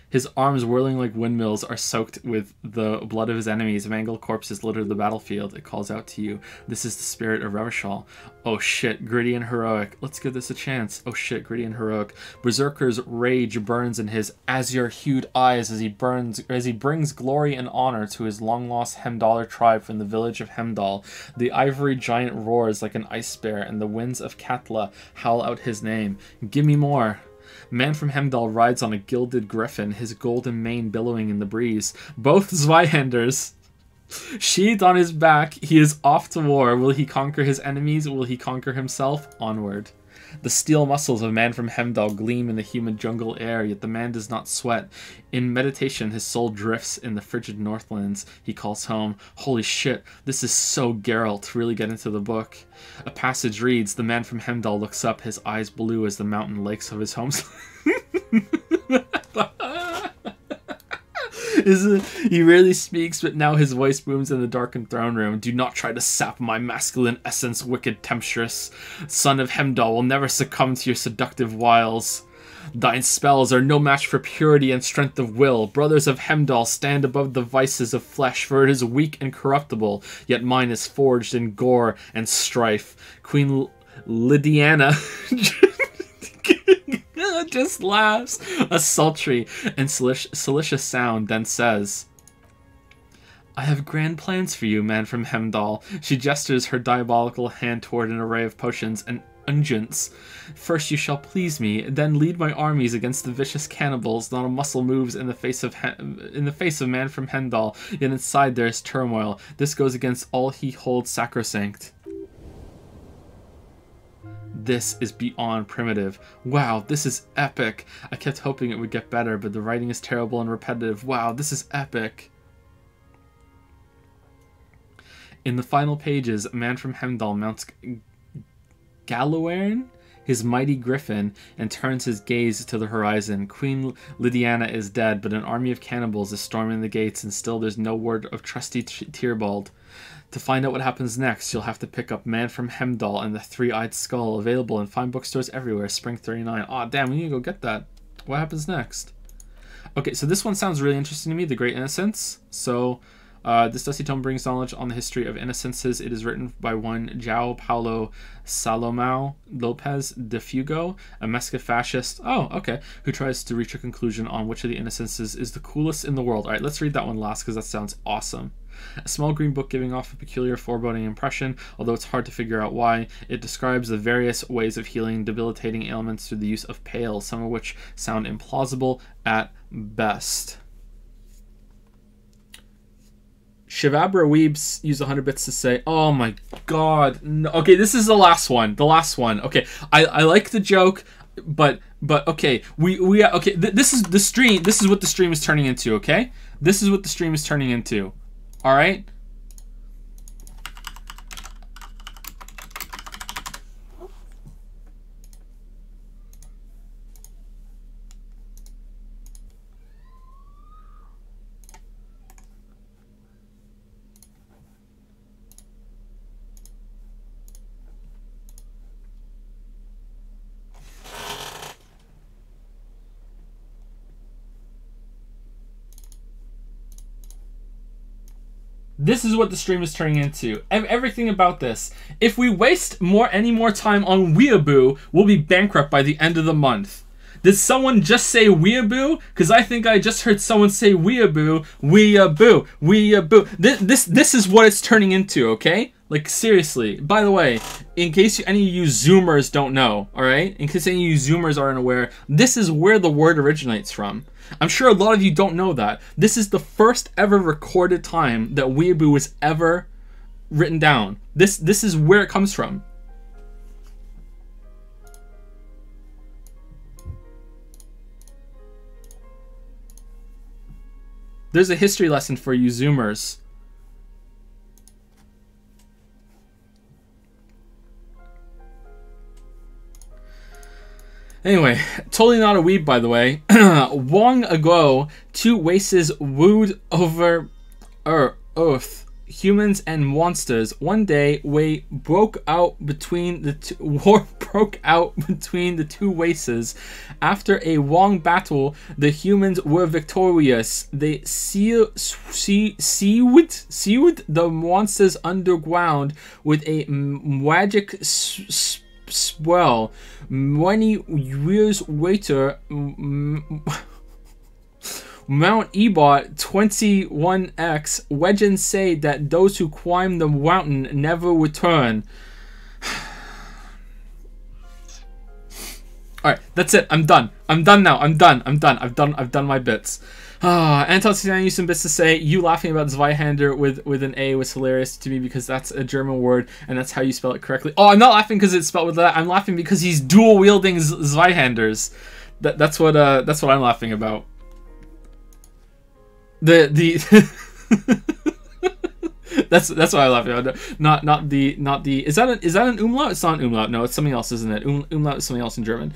His arms, whirling like windmills, are soaked with the blood of his enemies. Mangled corpses litter the battlefield. It calls out to you. This is the spirit of Revachol. Oh shit, gritty and heroic. Let's give this a chance. Oh shit, gritty and heroic. Berserker's rage burns in his azure-hued eyes as he brings glory and honor to his long-lost Hemdaller tribe from the village of Hemdall. The ivory giant roars like an ice bear, and the winds of Katla howl out his name. Give me more. Man from Hemdall rides on a gilded griffin, his golden mane billowing in the breeze. Both Zweihanders sheathed on his back, he is off to war. Will he conquer his enemies? Will he conquer himself? Onward. The steel muscles of a man from Hemdall gleam in the humid jungle air, yet the man does not sweat. In meditation, his soul drifts in the frigid northlands. He calls home. Holy shit, this is so Geralt to really get into the book. A passage reads, the man from Hemdall looks up, his eyes blue as the mountain lakes of his home. He rarely speaks, but now his voice booms in the darkened throne room. Do not try to sap my masculine essence, wicked temptress. Son of Hemdall will never succumb to your seductive wiles. Thine spells are no match for purity and strength of will. Brothers of Hemdall, stand above the vices of flesh, for it is weak and corruptible, yet mine is forged in gore and strife. Queen Lydiana just laughs a sultry and salacious sound, then says, I have grand plans for you, man from Hemdall. She gestures her diabolical hand toward an array of potions and unguents. First you shall please me, then lead my armies against the vicious cannibals. Not a muscle moves in the face of man from Hemdall, yet inside there is turmoil. This goes against all he holds sacrosanct. This is beyond primitive. Wow, this is epic. I kept hoping it would get better, but the writing is terrible and repetitive. Wow, this is epic. In the final pages, a man from Hemdall mounts Galawairn, his mighty griffin, and turns his gaze to the horizon. Queen Lydiana is dead, but an army of cannibals is storming the gates, and still there's no word of trusty Tierbald. To find out what happens next, you'll have to pick up Man from Hemdall and the Three-Eyed Skull, available in fine bookstores everywhere, Spring 39. Aw, damn, we need to go get that. What happens next? Okay, so this one sounds really interesting to me, The Great Innocence. So, this dusty tome brings knowledge on the history of innocences. It is written by one João Paulo Salomão Lopes de Fugo, a Mexican fascist, who tries to reach a conclusion on which of the innocences is the coolest in the world. Alright, let's read that one last because that sounds awesome. A small green book giving off a peculiar foreboding impression, although it's hard to figure out why. It describes the various ways of healing debilitating ailments through the use of pale, some of which sound implausible at best. Shivabra Weebs use 100 bits to say, oh my god. No. Okay, this is the last one. The last one. Okay, I like the joke, but okay, okay, this is the stream. This is what the stream is turning into, okay? This is what the stream is turning into. All right? This is what the stream is turning into. Everything about this. If we waste any more time on Weeaboo, we'll be bankrupt by the end of the month. Did someone just say Weeaboo? Because I think I just heard someone say Weeaboo, Weeaboo, Weeaboo. This is what it's turning into, okay? Like, seriously. By the way, in case any of you Zoomers don't know, alright? In case any of you Zoomers aren't aware, this is where the word originates from. I'm sure a lot of you don't know that. This is the first ever recorded time that Weeaboo was ever written down. This is where it comes from. There's a history lesson for you Zoomers. Anyway, totally not a weeb, by the way. Long ago, two races wooed over Earth, humans and monsters. One day, war broke out between the two races. After a long battle, the humans were victorious. They sealed the monsters underground with a magic spell. Many years later, Mount Ebot 21X, legends say that those who climb the mountain never return. Alright, that's it. I'm done. I'm done now. I'm done. I've done my bits. Anton Sinan used some bits to say, you laughing about Zweihander with an A was hilarious to me because that's a German word and that's how you spell it correctly. Oh, I'm not laughing because it's spelled with that. I'm laughing because he's dual wielding Zweihanders. That's what I'm laughing about. The that's what I'm laughing about. Not the is that an umlaut? It's not an umlaut. No, it's something else, isn't it? Umlaut is something else in German.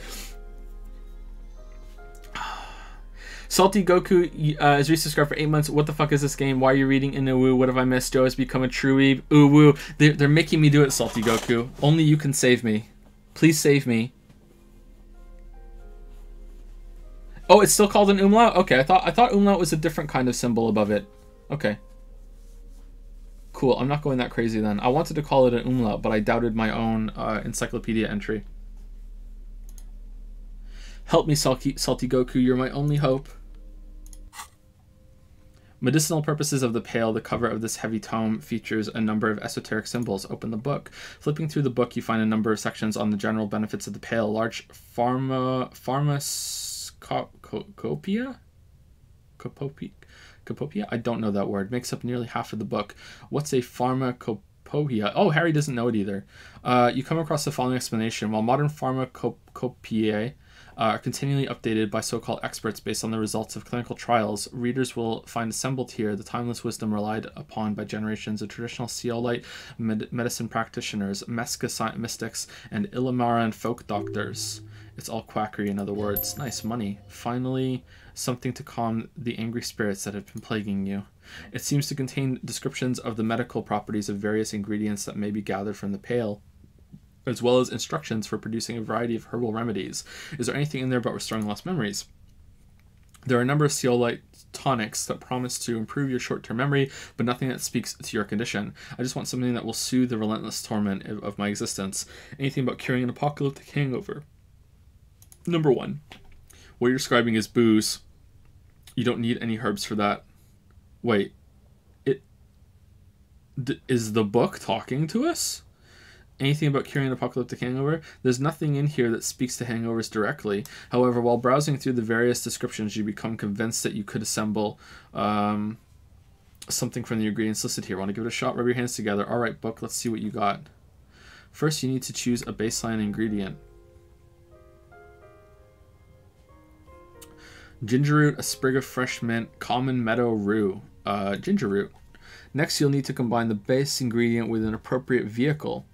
Salty Goku is resubscribed for 8 months. What the fuck is this game? Why are you reading in Uwu? What have I missed? Joe has become a true weeb. Uwu. They're making me do it, Salty Goku. Only you can save me. Please save me. Oh, it's still called an umlaut? Okay, I thought umlaut was a different kind of symbol above it. Okay. Cool, I'm not going that crazy then. I wanted to call it an umlaut, but I doubted my own encyclopedia entry. Help me, Salty Goku, you're my only hope. Medicinal purposes of the Pale, the cover of this heavy tome features a number of esoteric symbols. Open the book. Flipping through the book, you find a number of sections on the general benefits of the Pale. Large pharmacopoeia? Copotype? I don't know that word. Makes up nearly half of the book. What's a pharmacopoeia? Oh, Harry doesn't know it either. You come across the following explanation. While modern pharmacopoeiae are continually updated by so-called experts based on the results of clinical trials, readers will find assembled here the timeless wisdom relied upon by generations of traditional Seolite medicine practitioners, Meska mystics, and Illimaran folk doctors. It's all quackery, in other words. Nice money. Finally, something to calm the angry spirits that have been plaguing you. It seems to contain descriptions of the medical properties of various ingredients that may be gathered from the Pale, as well as instructions for producing a variety of herbal remedies. Is there anything in there about restoring lost memories? There are a number of Seolite tonics that promise to improve your short-term memory, but nothing that speaks to your condition. I just want something that will soothe the relentless torment of my existence. Anything about curing an apocalyptic hangover? Number 1. What you're describing is booze. You don't need any herbs for that. Wait. Is the book talking to us? Anything about curing an apocalyptic hangover? There's nothing in here that speaks to hangovers directly. However, while browsing through the various descriptions, you become convinced that you could assemble something from the ingredients listed here. Want to give it a shot? Rub your hands together. Alright, book, let's see what you got. First, you need to choose a baseline ingredient. Ginger root, a sprig of fresh mint, common meadow rue, ginger root. Next, you'll need to combine the base ingredient with an appropriate vehicle.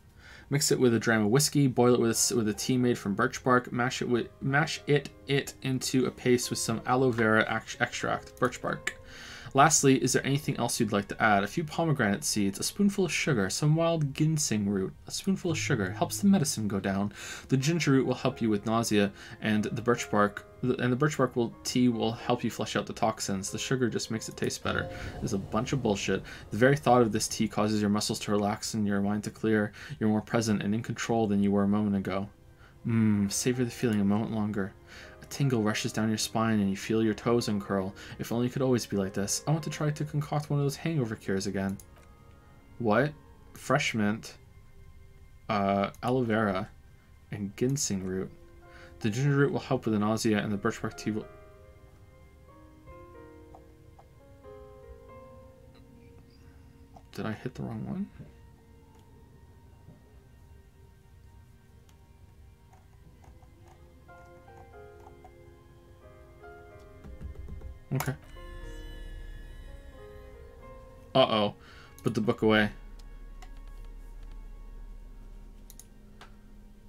Mix it with a dram of whiskey, boil it with a tea made from birch bark, mash it into a paste with some aloe vera extract, birch bark. Lastly, is there anything else you'd like to add? A few pomegranate seeds, a spoonful of sugar, some wild ginseng root. A spoonful of sugar helps the medicine go down. The ginger root will help you with nausea, and the birch bark tea will help you flush out the toxins. The sugar just makes it taste better. There's a bunch of bullshit. The very thought of this tea causes your muscles to relax and your mind to clear. You're more present and in control than you were a moment ago. Savor the feeling a moment longer. A tingle rushes down your spine and you feel your toes uncurl. If only it could always be like this. I want to try to concoct one of those hangover cures again. What? Fresh mint, aloe vera, and ginseng root. The ginger root will help with the nausea and the birch bark tea will... Did I hit the wrong one? Okay. Uh-oh. Put the book away.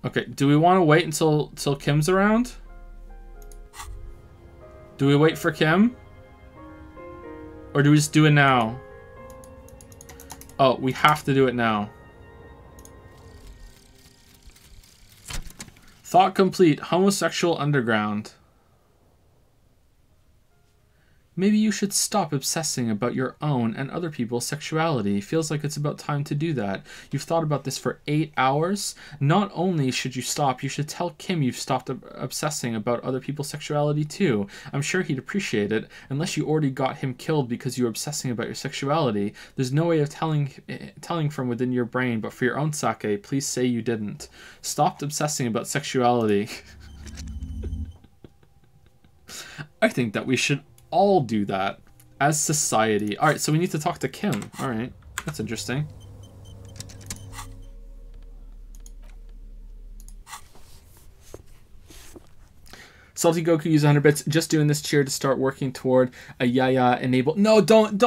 Okay, do we want to wait until Kim's around? Do we wait for Kim? Or do we just do it now? Oh, we have to do it now. Thought complete. Homosexual underground. Maybe you should stop obsessing about your own and other people's sexuality. Feels like it's about time to do that. You've thought about this for 8 hours? Not only should you stop, you should tell Kim you've stopped obsessing about other people's sexuality too. I'm sure he'd appreciate it, unless you already got him killed because you were obsessing about your sexuality. There's no way of telling from within your brain, but for your own sake, please say you didn't. Stopped obsessing about sexuality. I think that we should all do that as society. Alright, so we need to talk to Kim. Alright, that's interesting. Salty Goku use 100 bits. Just doing this cheer to start working toward a Yaya enable. No, don't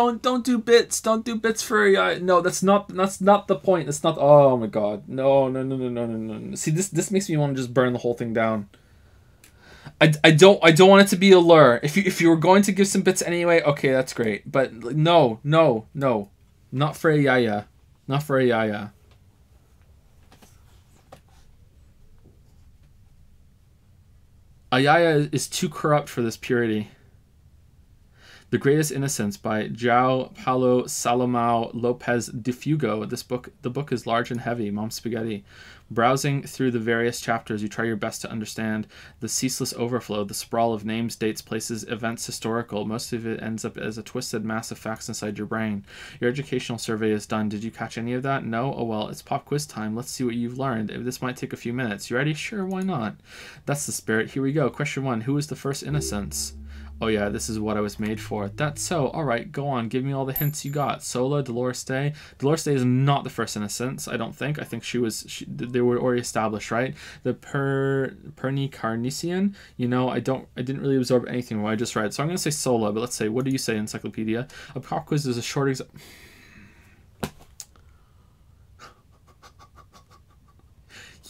do bits. Don't do bits for a Yaya. No, that's not the point. That's not. Oh my god. No. See, this makes me want to just burn the whole thing down. I don't want it to be a lure. If you were going to give some bits anyway, okay, that's great. But no, not for a Yaya. Not for a Yaya. Ayaya is too corrupt for this purity. The Greatest Innocence by João Paulo Salomão Lopes de Fugo. The book is large and heavy. Mom spaghetti. Browsing through the various chapters, you try your best to understand the ceaseless overflow, the sprawl of names, dates, places, events, historical. Most of it ends up as a twisted mass of facts inside your brain. Your educational survey is done. Did you catch any of that? No? Oh well, it's pop quiz time. Let's see what you've learned. This might take a few minutes. You ready? Sure, why not? That's the spirit. Here we go. Question 1. Who was the first Innocence? Oh yeah, this is what I was made for. That's so. Alright, go on. Give me all the hints you got. Sola, Dolores Day. Dolores Day is not the first Innocence, I don't think. I think they were already established, right? The Pernicarnician, you know, I didn't really absorb anything when I just read. So I'm going to say Sola, but let's say, what do you say, Encyclopedia? A pop quiz is a short exam.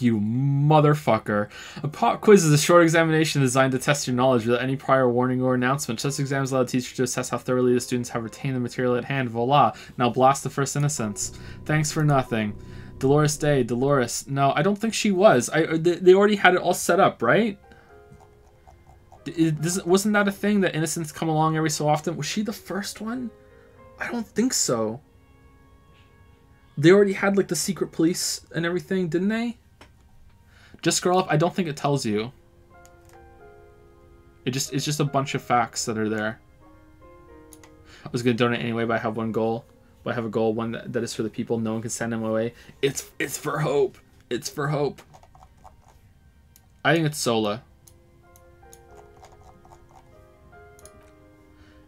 You motherfucker. A pop quiz is a short examination designed to test your knowledge without any prior warning or announcement. Such exams allow the teacher to assess how thoroughly the students have retained the material at hand. Voila. Now blast the first Innocence. Thanks for nothing. Dolores Day. Dolores. No, I don't think she was. They already had it all set up, right? Wasn't that a thing that Innocents come along every so often? Was she the first one? I don't think so. They already had like the secret police and everything, didn't they? Just scroll up. I don't think it tells you. It's just a bunch of facts that are there. I was gonna donate anyway, but I have one goal. But I have a goal, one that is for the people. No one can send them away. It's for hope. It's for hope. I think it's Sola.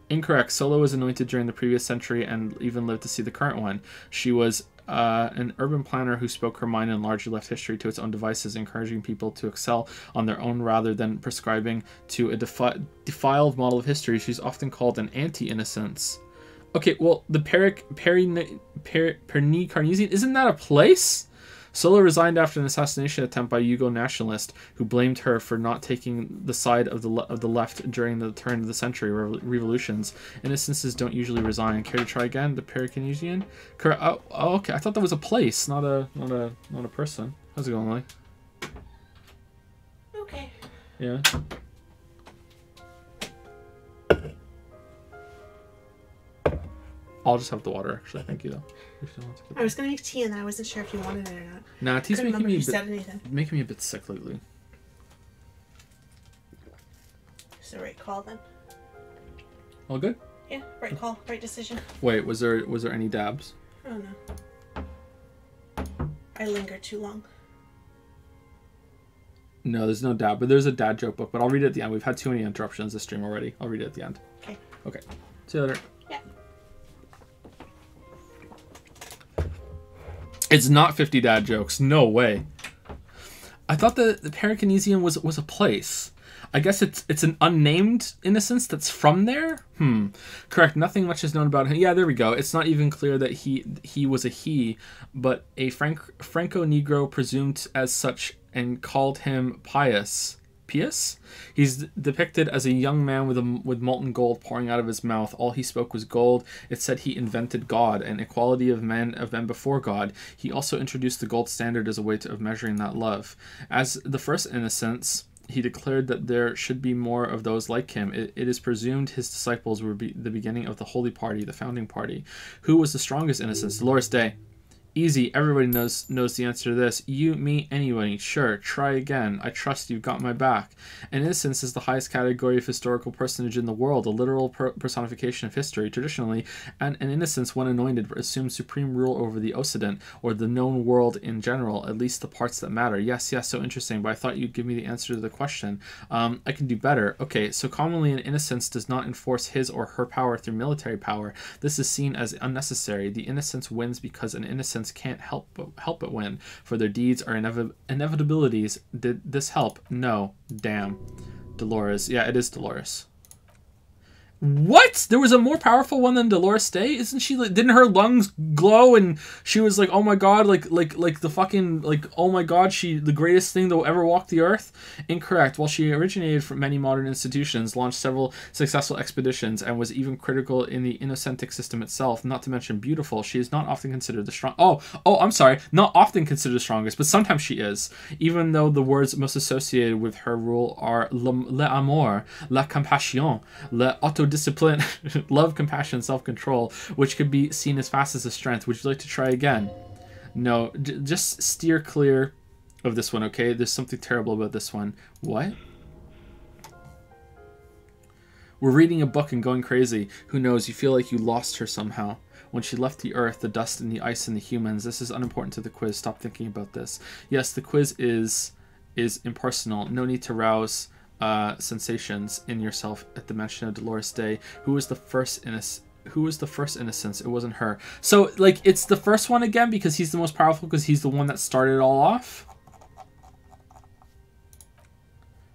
Incorrect. Sola was anointed during the previous century and even lived to see the current one. She was an urban planner who spoke her mind and largely left history to its own devices, encouraging people to excel on their own rather than prescribing to a defiled model of history. She's often called an anti-innocence. Okay, well, the Pernicarnician, isn't that a place? Sola resigned after an assassination attempt by Yugo nationalist who blamed her for not taking the side of the left during the turn of the century revolutions. Innocences don't usually resign. Care to try again? The Pernicarnician? Oh, okay. I thought that was a place, not a person. How's it going, Lily? Okay. Yeah. I'll just have the water, actually. Thank you, though. I was gonna make tea and I wasn't sure if you wanted it or not. Nah, tea's making me a bit sick lately. It's the right call then. All good? Yeah, right call, right decision. Wait, was there any dabs? Oh no. I lingered too long. No, there's no dab, but there's a dad joke book, but I'll read it at the end. We've had too many interruptions this stream already. I'll read it at the end. Okay. Okay. See you later. Yeah. It's not 50 dad jokes. No way. I thought the Pernicarnician was a place. I guess it's an unnamed Innocence that's from there? Correct. Nothing much is known about him. Yeah, there we go. It's not even clear that he was a he, but a Franco-Negro presumed as such and called him Pius. Pius? He's depicted as a young man with molten gold pouring out of his mouth. All he spoke was gold. It said he invented God and equality of men before God. He also introduced the gold standard as a way of measuring that love. As the first Innocence, he declared that there should be more of those like him. It is presumed his disciples were the beginning of the Holy Party, the founding party. Who was the strongest Innocence? Dolores Day. Easy. Everybody knows the answer to this. You, me, anybody. Sure. Try again. I trust you've got my back. An innocence is the highest category of historical personage in the world, a literal personification of history. Traditionally, an innocence, when anointed, assumes supreme rule over the Occident, or the known world in general, at least the parts that matter. Yes, so interesting, but I thought you'd give me the answer to the question. I can do better. Okay, so commonly an innocence does not enforce his or her power through military power. This is seen as unnecessary. The innocence wins because an innocence can't help but win, for their deeds are inevitabilities. Did this help? No. Damn. Dolores. Yeah, it is Dolores. What? There was a more powerful one than Dolores Day? Isn't she like, didn't her lungs glow and she was like, oh my god, like the fucking, like, oh my god, she the greatest thing to ever walk the earth? Incorrect. While she originated from many modern institutions, launched several successful expeditions, and was even critical in the innocentic system itself, not to mention beautiful, she is not often considered the strong. I'm sorry, not often considered the strongest, but sometimes she is. Even though the words most associated with her rule are l'amour, la compassion, l'autodiscipline, love, compassion, self-control, which could be seen as fast as a strength. Would you like to try again? No, just steer clear of this one, okay? There's something terrible about this one. What? We're reading a book and going crazy. Who knows? You feel like you lost her somehow. When she left the earth, the dust and the ice and the humans. This is unimportant to the quiz. Stop thinking about this. Yes, the quiz is impersonal. No need to rouse sensations in yourself at the mention of Dolores Day. Who was the first innocence? It wasn't her. So, like, it's the first one again because he's the most powerful, because he's the one that started it all off?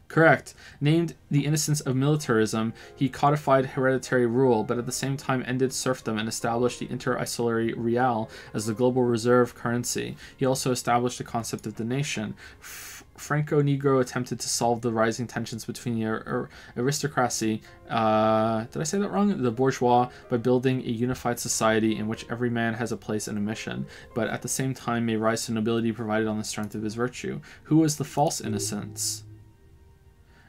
Correct. Named the innocence of militarism, he codified hereditary rule, but at the same time ended serfdom and established the inter-isolary real as the global reserve currency. He also established the concept of the nation. Franco-Negro attempted to solve the rising tensions between the aristocracy, did I say that wrong? The bourgeois, by building a unified society in which every man has a place and a mission, but at the same time may rise to nobility provided on the strength of his virtue. Who was the false innocence?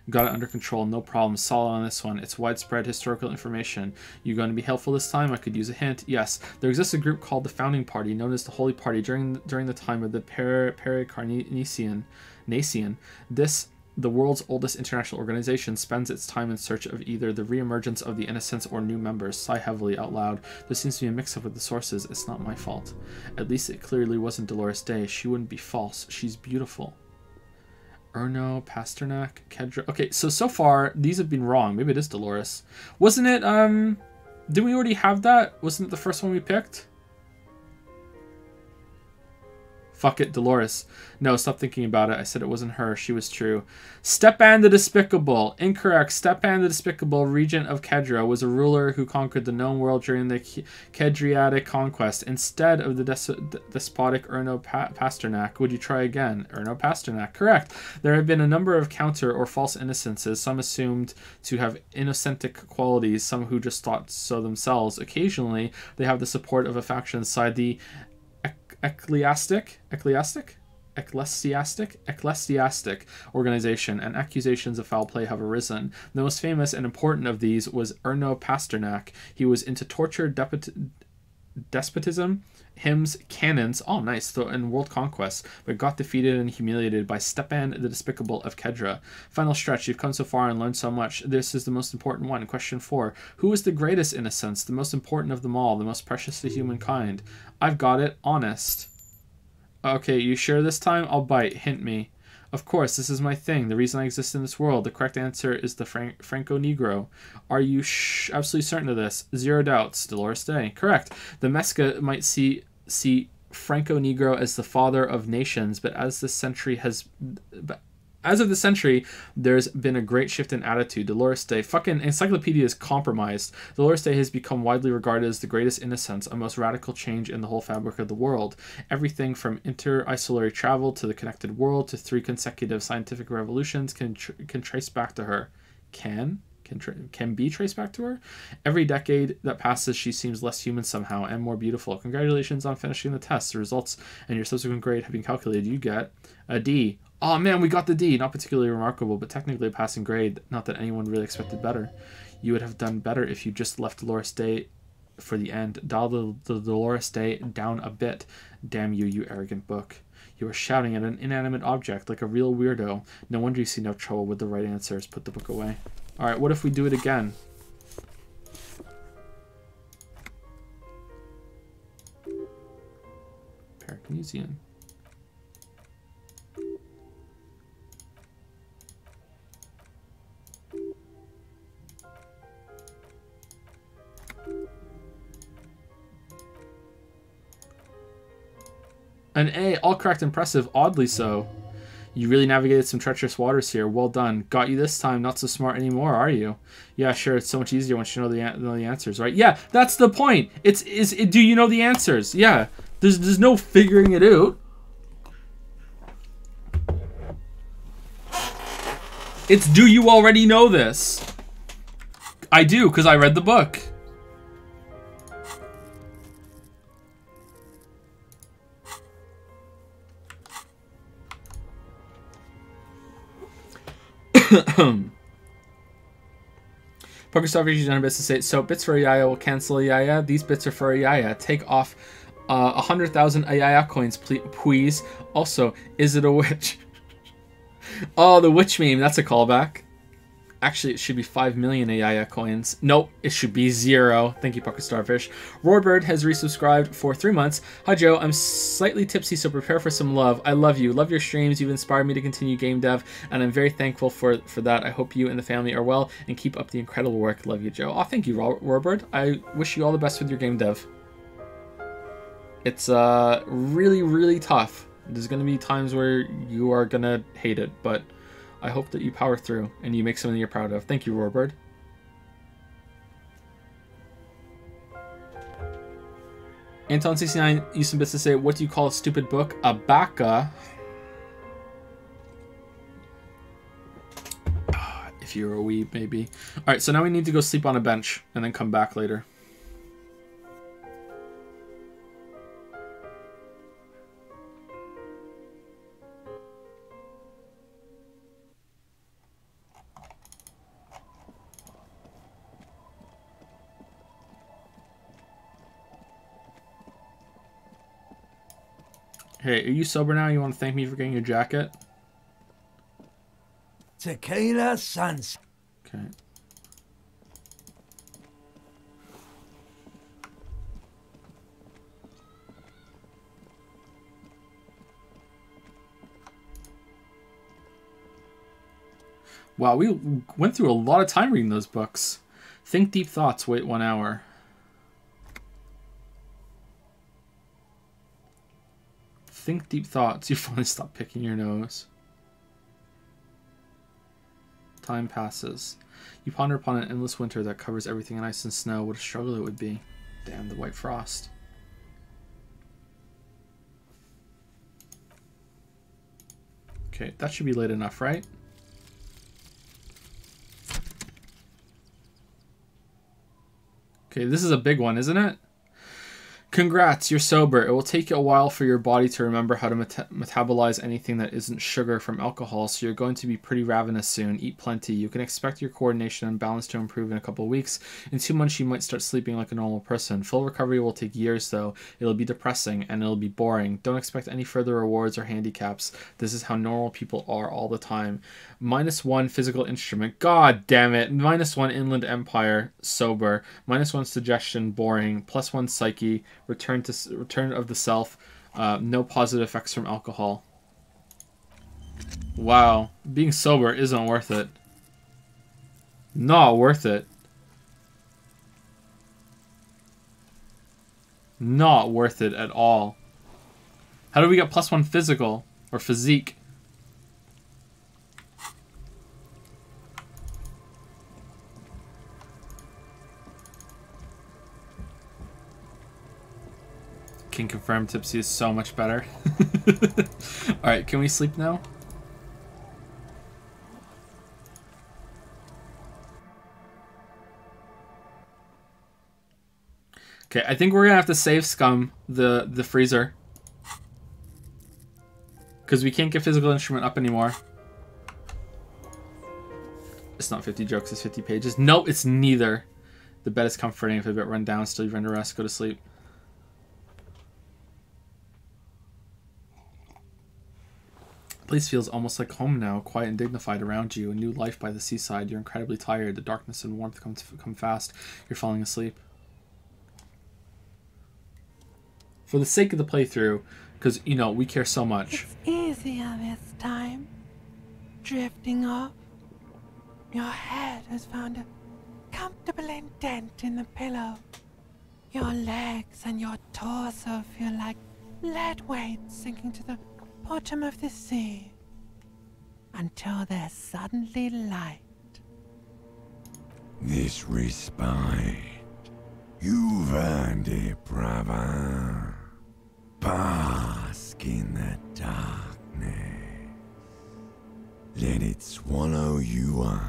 Got it under control, no problem. Solid on this one. It's widespread historical information. You going to be helpful this time? I could use a hint. Yes, there exists a group called the Founding Party, known as the Holy Party, during the time of the Pericarnasian. This, the world's oldest international organization, spends its time in search of either the re-emergence of the innocents or new members. Sigh heavily out loud. There seems to be a mix-up with the sources. It's not my fault. At least it clearly wasn't Dolores Day. She wouldn't be false. She's beautiful. Erno, Pasternak, Kedra. Okay, so far, these have been wrong. Maybe it is Dolores. Wasn't it, did we already have that? Wasn't it the first one we picked? Fuck it, Dolores. No, stop thinking about it. I said it wasn't her. She was true. Stepan the Despicable. Incorrect. Stepan the Despicable, regent of Kedra, was a ruler who conquered the known world during the Kedriatic conquest instead of the despotic Erno Pasternak. Would you try again? Erno Pasternak. Correct. There have been a number of counter or false innocences, some assumed to have innocentic qualities, some who just thought so themselves. Occasionally, they have the support of a faction inside the ecclesiastic organization, and accusations of foul play have arisen. The most famous and important of these was Erno Pasternak. He was into torture, despotism, hymns, cannons, and world conquests, but got defeated and humiliated by Stepan the Despicable of Kedra. Final stretch, you've come so far and learned so much. This is the most important one. Question 4. Who is the greatest innocence, the most important of them all, the most precious to humankind? I've got it. Honest. Okay, you sure this time? I'll bite. Hint me. Of course, this is my thing. The reason I exist in this world. The correct answer is the Franco-Negro. Are you absolutely certain of this? Zero doubts. Dolores Day. Correct. The Mesca might see Franco-Negro as the father of nations, but as of the century, there's been a great shift in attitude. Dolores Day. Fucking encyclopedia is compromised. Dolores Day has become widely regarded as the greatest innocence, a most radical change in the whole fabric of the world. Everything from inter-isolary travel to the connected world to 3 consecutive scientific revolutions can trace back to her. Can be traced back to her. Every decade that passes, she seems less human somehow and more beautiful. Congratulations on finishing the test. The results and your subsequent grade have been calculated. You get a D. Oh man, we got the D. Not particularly remarkable, but technically a passing grade. Not that anyone really expected better. You would have done better if you just left Dolores Day for the end. Dial the Dolores Day down a bit. Damn you, you arrogant book. You are shouting at an inanimate object like a real weirdo. No wonder you see no trouble with the right answers. Put the book away. Alright, what if we do it again? Parakinesian. An A, all correct, impressive, oddly so. You really navigated some treacherous waters here. Well done. Got you this time. Not so smart anymore, are you? Yeah, sure. It's so much easier once you know the answers, right? Yeah, that's the point. Do you know the answers? Yeah. There's no figuring it out. It's do you already know this? I do, because I read the book. Poker Starfish, you've done a bit to say. So bits for Ayaya will cancel Ayaya. These bits are for Ayaya. Take off 100,000 Ayaya coins, please. Also, is it a witch? Oh, the witch meme. That's a callback. Actually, it should be 5 million Ayaya coins. Nope, it should be 0. Thank you, Pocket Starfish. Roarbird has resubscribed for 3 months. Hi, Joe. I'm slightly tipsy, so prepare for some love. I love you. Love your streams. You've inspired me to continue game dev, and I'm very thankful for that. I hope you and the family are well, and keep up the incredible work. Love you, Joe. Oh, thank you, Roarbird. I wish you all the best with your game dev. It's really, really tough. There's going to be times where you are going to hate it, but I hope that you power through and you make something you're proud of. Thank you, Roarbird. Anton69 used some bits to say, what do you call a stupid book? A baka. If you're a weeb, maybe. Alright, so now we need to go sleep on a bench and then come back later. Hey, are you sober now? You want to thank me for getting your jacket? Tequila sunset. Okay. Wow, we went through a lot of time reading those books. Think Deep Thoughts, wait 1 hour. Think Deep Thoughts. You finally stop picking your nose. Time passes. You ponder upon an endless winter that covers everything in ice and snow. What a struggle it would be. Damn, the white frost. Okay, that should be late enough, right? Okay, this is a big one, isn't it? Congrats, you're sober. It will take a while for your body to remember how to metabolize anything that isn't sugar from alcohol, so you're going to be pretty ravenous soon. Eat plenty. You can expect your coordination and balance to improve in a couple of weeks. In 2 months, you might start sleeping like a normal person. Full recovery will take years, though. It'll be depressing, and it'll be boring. Don't expect any further rewards or handicaps. This is how normal people are all the time. -1 physical instrument. God damn it. -1 inland empire. Sober. -1 suggestion. Boring. +1 psyche. Return of the self. No positive effects from alcohol. Wow. Being sober isn't worth it. Not worth it. Not worth it at all. How do we get +1 physical? Or physique? Can confirm tipsy is so much better. Alright, can we sleep now? Okay, I think we're gonna have to save scum the freezer. Because we can't get physical instrument up anymore. It's not 50 jokes, it's 50 pages. No, it's neither. The bed is comforting. If a bit run down, still you run to rest. Go to sleep. The place feels almost like home now, quiet and dignified around you. A new life by the seaside. You're incredibly tired. The darkness and warmth come fast. You're falling asleep. For the sake of the playthrough, because, you know, we care so much. It's easier this time. Drifting off. Your head has found a comfortable indent in the pillow. Your legs and your torso feel like lead weights sinking to the bottom of the sea. Until there's suddenly light. This respite. You've earned it, brother. Bask in the darkness. Let it swallow you up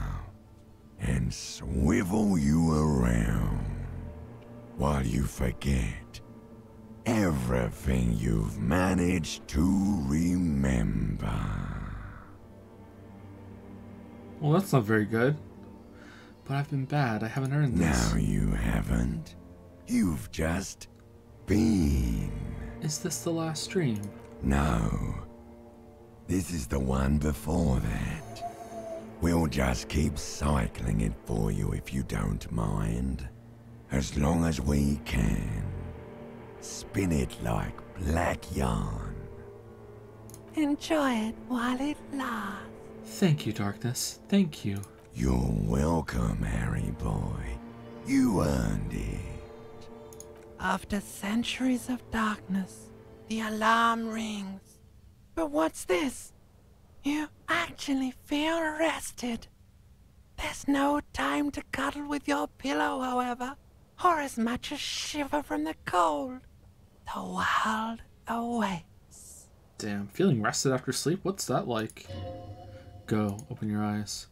and swivel you around while you forget everything you've managed to remember. Well, that's not very good. But I've been bad. I haven't earned this. No, you haven't. You've just been. Is this the last stream? No. This is the one before that. We'll just keep cycling it for you if you don't mind. As long as we can. Spin it like black yarn. Enjoy it while it lasts. Thank you, Darkness. Thank you. You're welcome, Harry boy. You earned it. After centuries of darkness, the alarm rings. But what's this? You actually feel rested. There's no time to cuddle with your pillow, however, or as much as shiver from the cold. The world awaits. Damn, feeling rested after sleep? What's that like? Go, open your eyes.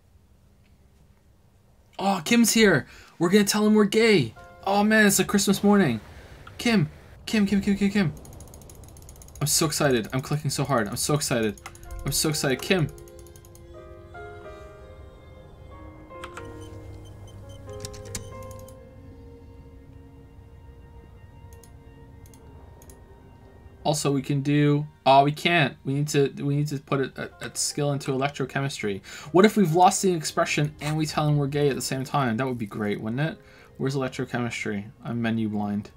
Oh, Kim's here! We're gonna tell him we're gay! Oh man, it's like Christmas morning. Kim! Kim. I'm so excited. I'm clicking so hard. I'm so excited. I'm so excited. Kim! Also, we can do... Oh, we can't. We need to put a skill into electrochemistry. What if we've lost the expression and we tell him we're gay at the same time? That would be great, wouldn't it? Where's electrochemistry? I'm menu blind.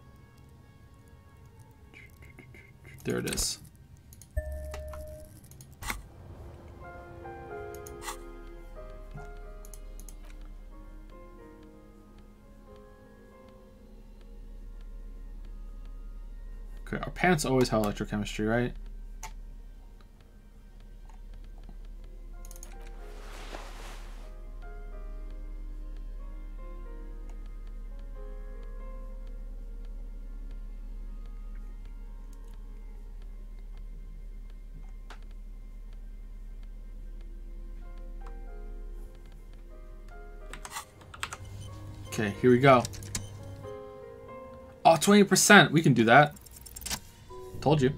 There it is. Okay, our parents always have electrochemistry, right? Okay, here we go. Oh, 20%. We can do that. Told you.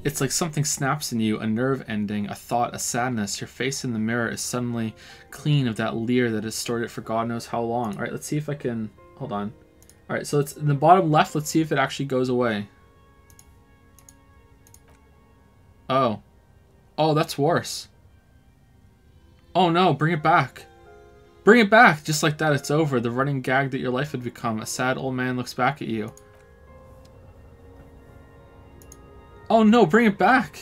It's like something snaps in you, a nerve ending, a thought, a sadness. Your face in the mirror is suddenly clean of that leer that has stored it for God knows how long. Alright, let's see if I can... Hold on. Alright, so it's in the bottom left. Let's see if it actually goes away. Oh. Oh, that's worse. Oh no, bring it back. Bring it back! Just like that, it's over. The running gag that your life had become. A sad old man looks back at you. Oh no, bring it back!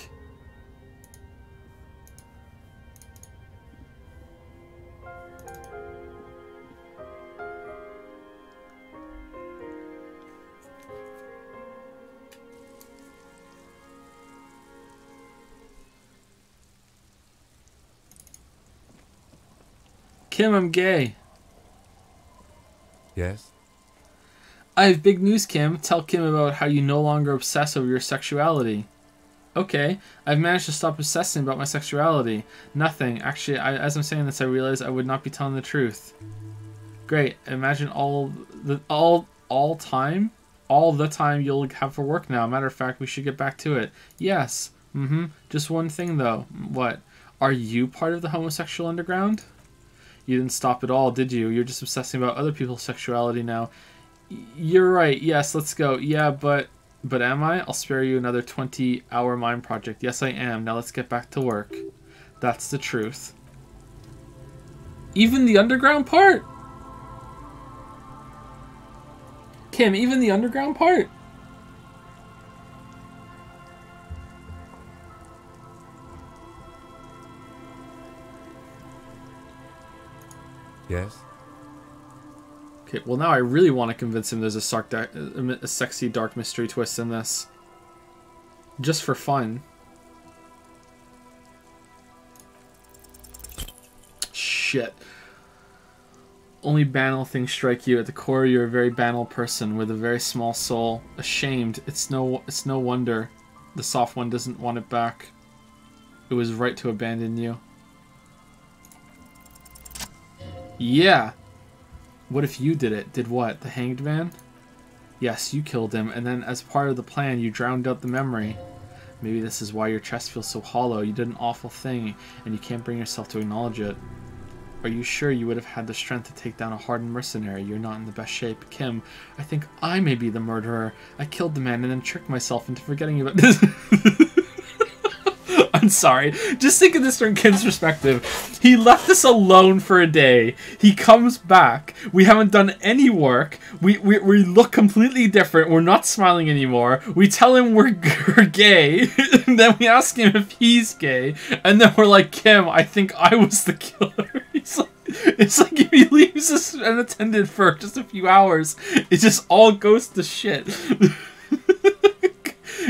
Kim, I'm gay. Yes? I have big news, Kim. Tell Kim about how you no longer obsess over your sexuality. Okay, I've managed to stop obsessing about my sexuality. Nothing. Actually, as I'm saying this, I realize I would not be telling the truth. Great. Imagine all the time you'll have for work now. Matter of fact, we should get back to it. Yes. Just one thing though. What? Are you part of the homosexual underground? You didn't stop at all, did you? You're just obsessing about other people's sexuality now. You're right. Yes, let's go. Yeah, but am I? I'll spare you another 20-hour mine project. Yes, I am. Now let's get back to work. That's the truth. Even the underground part? Kim, even the underground part? Yes? Okay, well now I really want to convince him there's a sexy dark mystery twist in this. Just for fun. Shit. Only banal things strike you. At the core, you're a very banal person with a very small soul. Ashamed. It's no wonder the soft one doesn't want it back. It was right to abandon you. Yeah. What if you did it? Did what? The hanged man? Yes, you killed him, and then as part of the plan, you drowned out the memory. Maybe this is why your chest feels so hollow. You did an awful thing, and you can't bring yourself to acknowledge it. Are you sure you would have had the strength to take down a hardened mercenary? You're not in the best shape. Kim, I think I may be the murderer. I killed the man and then tricked myself into forgetting about this. I'm sorry. Just think of this from Kim's perspective. He left us alone for a day. He comes back. We haven't done any work. We look completely different. We're not smiling anymore. We tell him we're gay. And then we ask him if he's gay. And then we're like, Kim, I think I was the killer. It's like if he leaves us unattended for just a few hours, it just all goes to shit.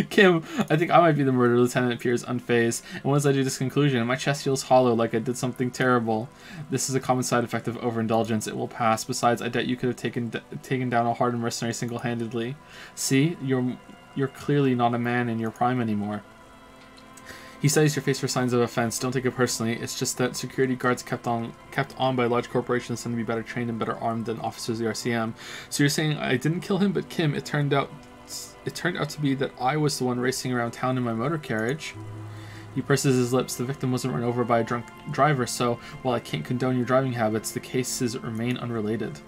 Kim, I think I might be the murderer. Lieutenant appears unfazed. And once I do this conclusion, my chest feels hollow, like I did something terrible. This is a common side effect of overindulgence. It will pass. Besides, I doubt you could have taken down a hardened mercenary single-handedly. See, you're clearly not a man in your prime anymore. He studies your face for signs of offense. Don't take it personally. It's just that security guards kept on by large corporations tend to be better trained and better armed than officers of the RCM. So you're saying I didn't kill him, but Kim, it turned out to be that I was the one racing around town in my motor carriage. He purses his lips. The victim wasn't run over by a drunk driver, so while I can't condone your driving habits, the cases remain unrelated.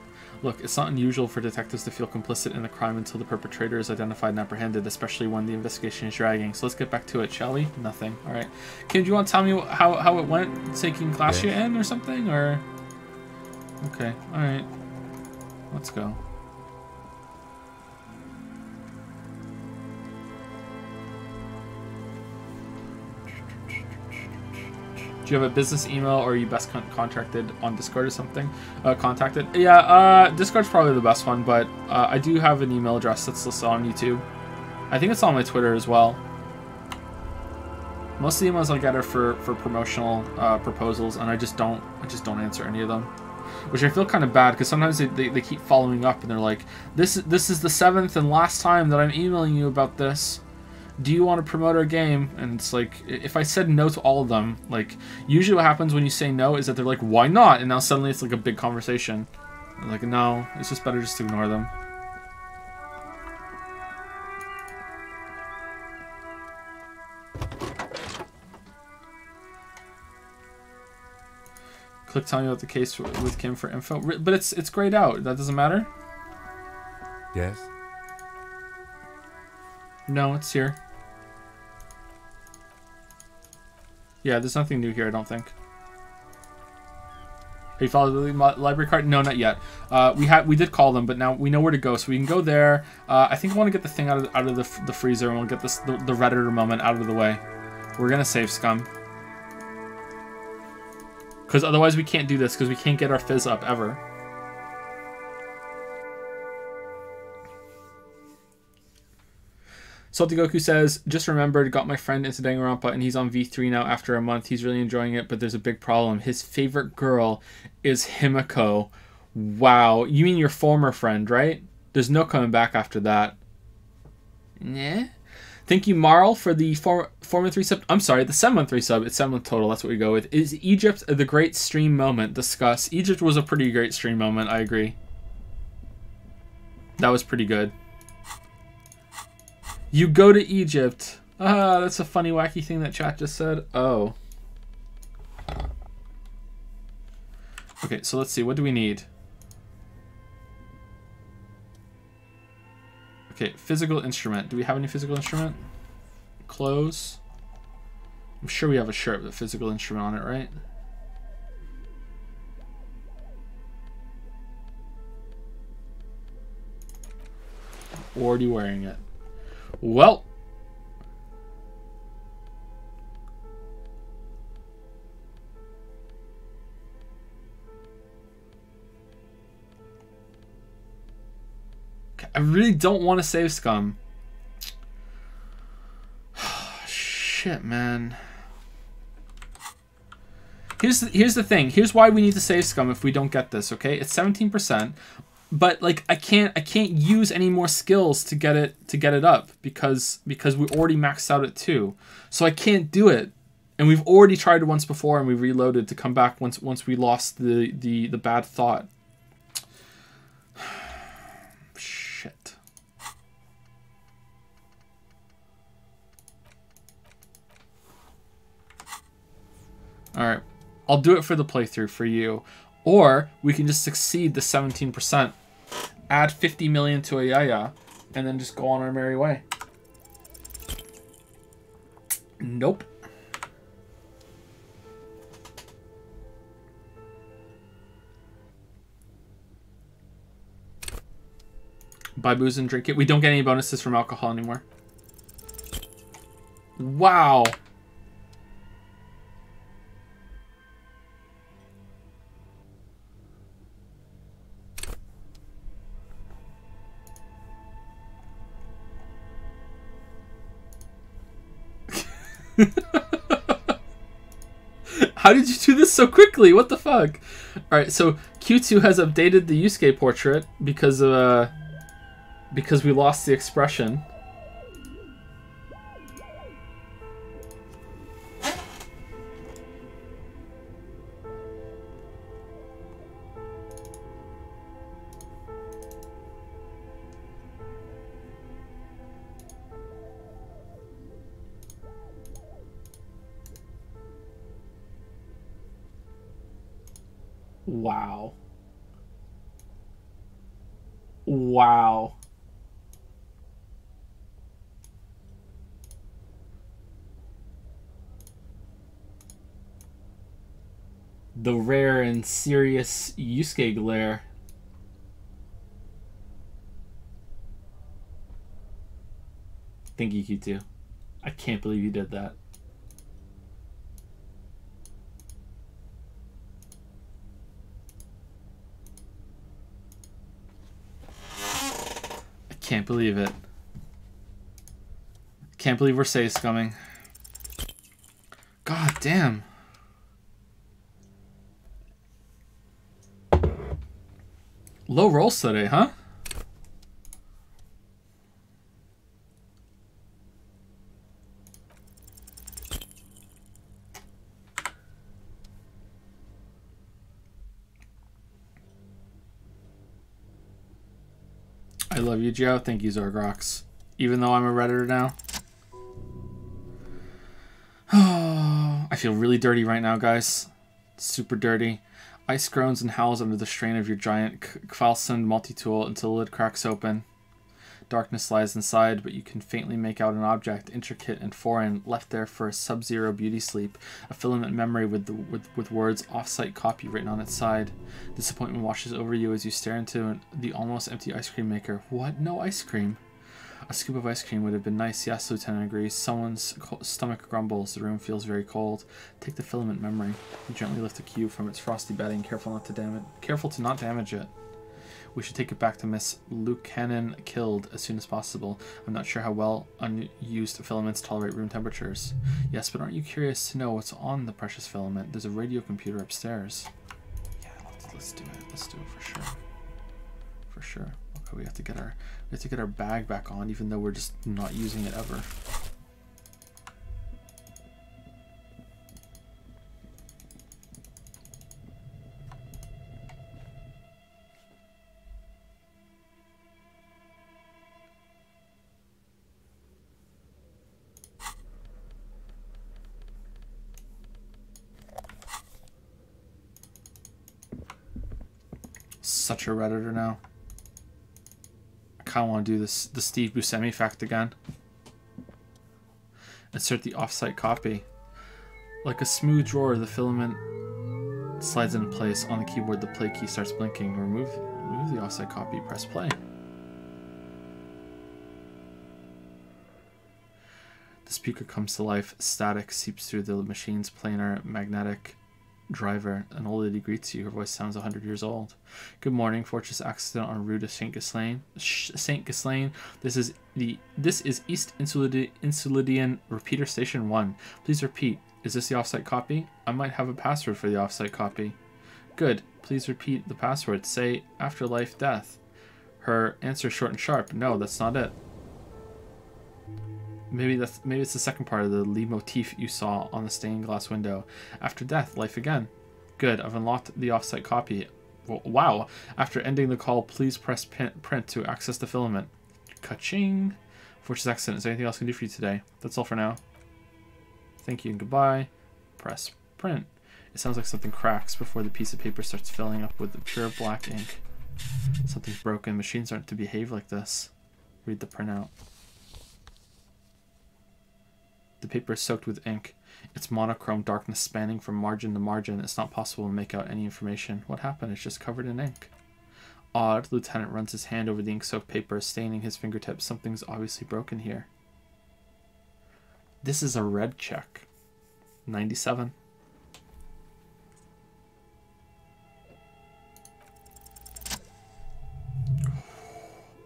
Look, it's not unusual for detectives to feel complicit in a crime until the perpetrator is identified and apprehended, especially when the investigation is dragging. So let's get back to it, shall we? Nothing. Alright. Kim, do you want to tell me how it went? Taking class you in or something? Or... Okay. Alright. Let's go. Do you have a business email, or are you best contacted on Discord or something? Contacted? Yeah, Discord's probably the best one, but I do have an email address that's listed on YouTube. I think it's on my Twitter as well. Most of the emails I get are for promotional proposals, and I just don't answer any of them. Which I feel kind of bad, because sometimes they keep following up, and they're like, this is the 7th and last time that I'm emailing you about this. Do you want to promote our game? And it's like, if I said no to all of them, like, usually what happens when you say no is that they're like, why not? And now suddenly it's like a big conversation. I'm like, no, it's just better just to ignore them. Click telling you about the case with Kim for info. But it's grayed out. That doesn't matter? Yes? No, it's here. Yeah, there's nothing new here, I don't think. Have you followed the library card? No, not yet. We did call them, but now we know where to go, so we can go there. I think I want to get the thing out of the freezer, and we'll get this the Redditor moment out of the way. We're gonna save scum. Because otherwise we can't do this, because we can't get our fizz up ever. Salty Goku says, just remembered, got my friend into Danganronpa and he's on V3 now after a month. He's really enjoying it, but there's a big problem. His favorite girl is Himiko. Wow. You mean your former friend, right? There's no coming back after that. Nah. Thank you, Marl, for the 4-month resub. I'm sorry, the 7-month resub. It's 7-month total. That's what we go with. Is Egypt the great stream moment? Discuss. Egypt was a pretty great stream moment. I agree. That was pretty good. You go to Egypt. Ah, that's a funny, wacky thing that chat just said. Oh. Okay, so let's see. What do we need? Okay, physical instrument. Do we have any physical instrument? Clothes. I'm sure we have a shirt with a physical instrument on it, right? Already wearing it. Well. I really don't want to save scum. Shit, man. Here's the thing. Here's why we need to save scum if we don't get this, okay? It's 17%, but like I can't use any more skills to get it up because we already maxed out at 2. So I can't do it. And we've already tried it once before and we reloaded to come back once we lost the bad thought. Shit. All right. I'll do it for the playthrough for you. Or we can just succeed the 17%. Add 50 million to Ayaya. And then just go on our merry way. Nope. Buy booze and drink it. We don't get any bonuses from alcohol anymore. Wow. How did you do this so quickly? What the fuck? Alright, so Q2 has updated the Yusuke portrait because we lost the expression. Wow. Wow. The rare and serious Yusuke glare. Thank you, Q2. I can't believe you did that. Can't believe it. Can't believe we're safe scumming. God damn. Low rolls today, huh? I love you, Joe. Thank you, Zorgrox. Even though I'm a Redditor now. Oh, I feel really dirty right now, guys. Super dirty. Ice groans and howls under the strain of your giant Kvalsund multi-tool until the lid cracks open. Darkness lies inside, but you can faintly make out an object, intricate and foreign, left there for a sub-zero beauty sleep, a filament memory with words "off-site copy" written on its side. Disappointment washes over you as you stare into the almost empty ice cream maker. What? No ice cream? A scoop of ice cream would have been nice. Yes, Lieutenant agrees. Someone's stomach grumbles. The room feels very cold. Take the filament memory. You gently lift the cube from its frosty bedding, careful to not damage it. We should take it back to Miss Lucanen killed as soon as possible. I'm not sure how well unused filaments tolerate room temperatures. Yes, but aren't you curious to know what's on the precious filament? There's a radio computer upstairs. Yeah, let's do it. Let's do it for sure. For sure. Okay, we have to get our bag back on, even though we're just not using it ever. Such a Redditor now. I kind of want to do this, the Steve Buscemi fact again. Insert the offsite copy. Like a smooth drawer, the filament slides into place. On the keyboard, the play key starts blinking. Remove the offsite copy, press play. The speaker comes to life. Static seeps through the machine's planar magnetic driver. An old lady greets you. Her voice sounds 100 years old. Good morning. Fortress accident on route to St. Ghislaine. This is East Insulidian Repeater Station 1. Please repeat. Is this the offsite copy? I might have a password for the offsite copy. Good. Please repeat the password. Say afterlife death. Her answer short and sharp. No, that's not it. Maybe it's the second part of the leitmotif you saw on the stained glass window. After death, life again. Good, I've unlocked the offsite copy. Wow. After ending the call, please press print to access the filament. Ka-ching. Fortress accident. Is there anything else I can do for you today? That's all for now. Thank you and goodbye. Press print. It sounds like something cracks before the piece of paper starts filling up with the pure black ink. Something's broken. Machines aren't to behave like this. Read the printout. The paper is soaked with ink. Its monochrome darkness spanning from margin to margin. It's not possible to make out any information. What happened? It's just covered in ink. Odd. Lieutenant runs his hand over the ink-soaked paper, staining his fingertips. Something's obviously broken here. This is a red check. 97.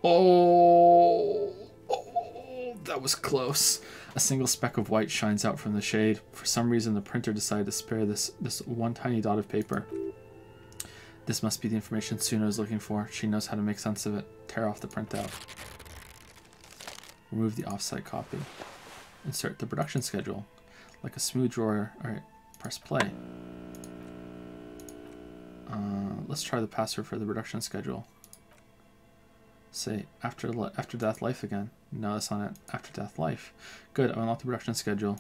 Oh, that was close. A single speck of white shines out from the shade. For some reason, the printer decided to spare this one tiny dot of paper. This must be the information Suna is looking for. She knows how to make sense of it. Tear off the printout. Remove the offsite copy. Insert the production schedule. Like a smooth drawer. Alright, press play. Let's try the password for the production schedule. Say, after death, life again. No, that's not it. After death, life. Good, I've unlocked the production schedule.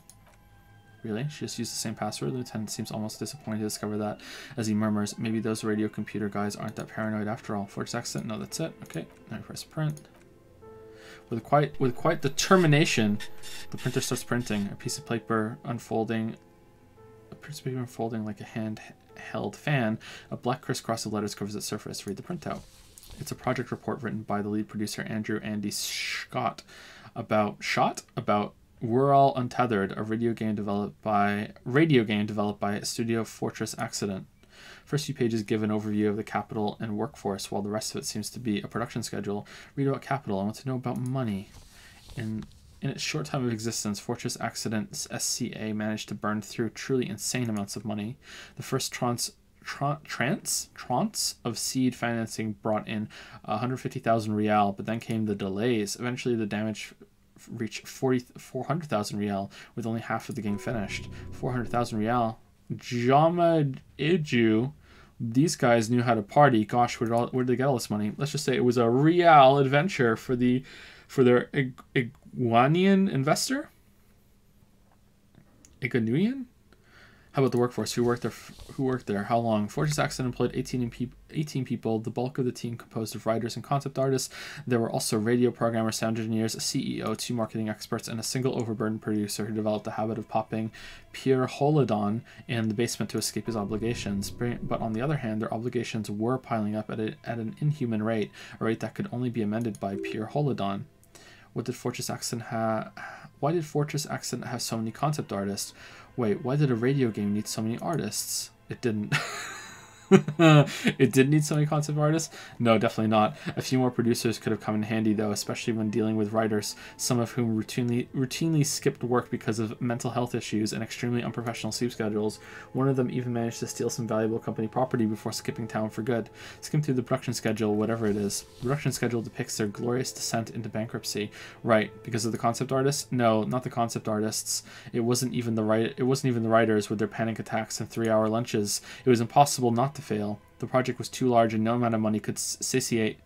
Really? She just used the same password? The lieutenant seems almost disappointed to discover that. As he murmurs, maybe those radio computer guys aren't that paranoid after all. Fortress accident? No, that's it. Okay, now I press print. With quite determination, the printer starts printing. A piece of paper unfolding like a hand-held fan. A black crisscross of letters covers its surface. Read the printout. It's a project report written by the lead producer Andy Scott about We're All Untethered, a radio game developed by Studio Fortress Accident. First few pages give an overview of the capital and workforce, while the rest of it seems to be a production schedule. Read about capital. I want to know about money. In its short time of existence, Fortress Accident's SCA managed to burn through truly insane amounts of money. The first tranche of seed financing brought in 150,000 real, but then came the delays. Eventually, the damage reached 400,000 real, with only half of the game finished. 400,000 real. Jama Iju, these guys knew how to party. Gosh, where did they get all this money? Let's just say it was a real adventure for their Iguanian investor. Iguanian? How about the workforce? Who worked there? How long? Fortress Accident employed 18 people. The bulk of the team composed of writers and concept artists. There were also radio programmers, sound engineers, a CEO, 2 marketing experts, and a single overburdened producer who developed the habit of popping pure holodon in the basement to escape his obligations. But on the other hand, their obligations were piling up at an inhuman rate, a rate that could only be amended by pure holodon. Why did Fortress Accident have so many concept artists? Wait, why did a radio game need so many artists? It didn't. It did need so many concept artists? No, definitely not. A few more producers could have come in handy, though, especially when dealing with writers, some of whom routinely skipped work because of mental health issues and extremely unprofessional sleep schedules. One of them even managed to steal some valuable company property before skipping town for good. Skim through the production schedule, whatever it is. The production schedule depicts their glorious descent into bankruptcy. Right, because of the concept artists? No, not the concept artists. It wasn't even the writers with their panic attacks and 3-hour lunches. It was impossible not to fail. The project was too large and no amount of money could satiate,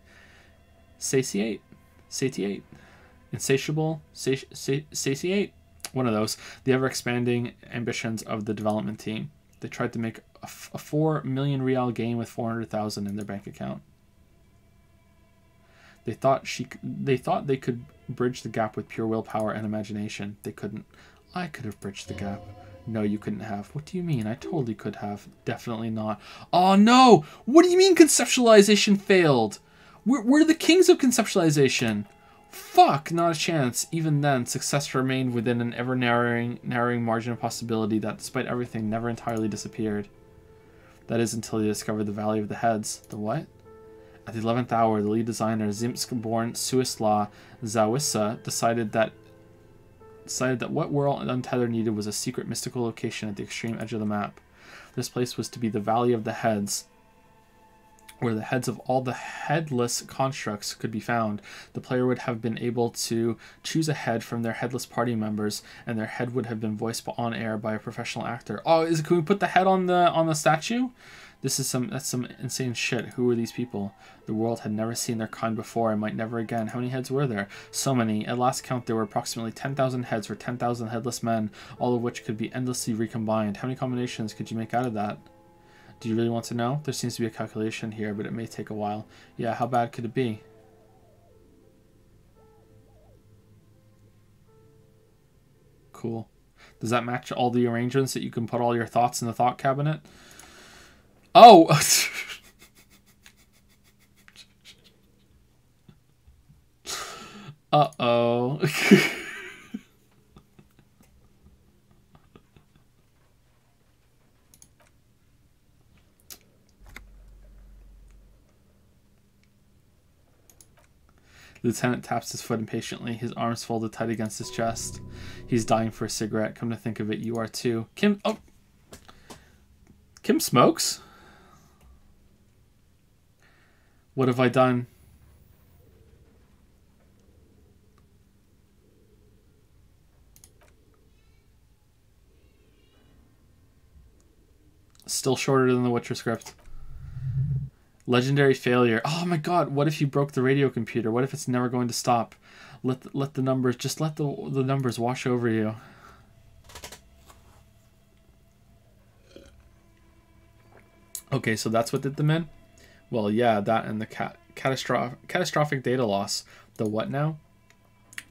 one of those, the ever-expanding ambitions of the development team. They tried to make a 4 million real game with 400,000 in their bank account. They thought they could bridge the gap with pure willpower and imagination. They couldn't. I could have bridged the gap. No, you couldn't have. What do you mean? I totally could have. Definitely not. Oh no! What do you mean conceptualization failed? We're the kings of conceptualization. Fuck, not a chance. Even then, success remained within an ever narrowing margin of possibility that, despite everything, never entirely disappeared. That is until they discovered the Valley of the Heads. The what? At the 11th hour, the lead designer, Zimsk-born Suisla Zawissa, decided that what World Untethered needed was a secret mystical location at the extreme edge of the map. This place was to be the Valley of the Heads, where the heads of all the headless constructs could be found. The player would have been able to choose a head from their headless party members, and their head would have been voiced on air by a professional actor. Oh, can we put the head on the statue? That's some insane shit. Who were these people? The world had never seen their kind before and might never again. How many heads were there? So many. At last count, there were approximately 10,000 heads for 10,000 headless men, all of which could be endlessly recombined. How many combinations could you make out of that? Do you really want to know? There seems to be a calculation here, but it may take a while. Yeah, how bad could it be? Cool. Does that match all the arrangements that you can put all your thoughts in the thought cabinet? Oh! Uh-oh. The lieutenant taps his foot impatiently, his arms folded tight against his chest. He's dying for a cigarette. Come to think of it, you are too. Kim smokes? What have I done? Still shorter than the Witcher script. Legendary failure. Oh my god, what if you broke the radio computer? What if it's never going to stop? Let the numbers, just let the numbers wash over you. Okay, so that's what did them in? Well, yeah, that and the catastrophic data loss. The what now?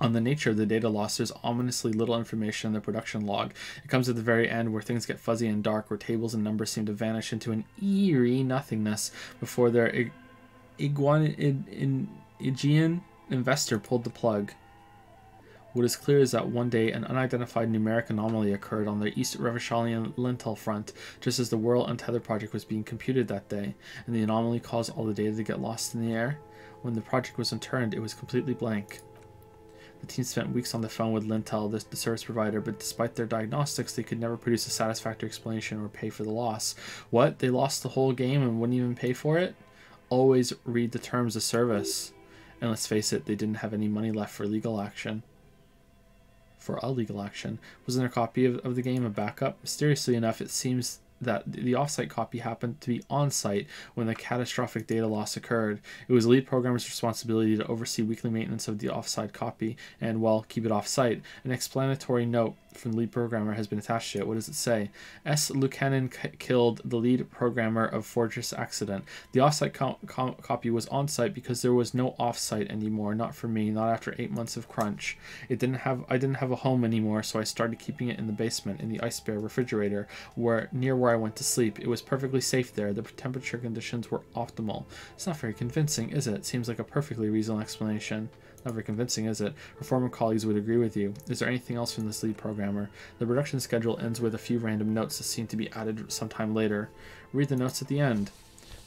On the nature of the data loss, there's ominously little information in the production log. It comes at the very end where things get fuzzy and dark, where tables and numbers seem to vanish into an eerie nothingness before their Aegean investor pulled the plug. What is clear is that one day an unidentified numeric anomaly occurred on the East Revacholian lintel front, just as the World Untethered project was being computed that day, and the anomaly caused all the data to get lost in the air. When the project was unturned, it was completely blank. The team spent weeks on the phone with Lintel, the service provider, but despite their diagnostics, they could never produce a satisfactory explanation or pay for the loss. What? They lost the whole game and wouldn't even pay for it? Always read the terms of service. And let's face it, they didn't have any money left for legal action. For a legal action. Wasn't there a copy of the game a backup? Mysteriously enough, it seems that the offsite copy happened to be on-site when the catastrophic data loss occurred. It was the lead programmer's responsibility to oversee weekly maintenance of the offsite copy and, well, keep it off-site. An explanatory note from the lead programmer has been attached to it. What does it say? S. Lucanen killed the lead programmer of Fortress accident. The offsite copy was on-site because there was no off-site anymore. Not for me, not after 8 months of crunch. I didn't have a home anymore, so I started keeping it in the basement, in the ice bear refrigerator, near where I went to sleep. It was perfectly safe there. The temperature conditions were optimal. It's not very convincing, is it? Seems like a perfectly reasonable explanation. Not very convincing, is it? Her former colleagues would agree with you. Is there anything else from this lead programmer? The production schedule ends with a few random notes that seem to be added sometime later. Read the notes at the end.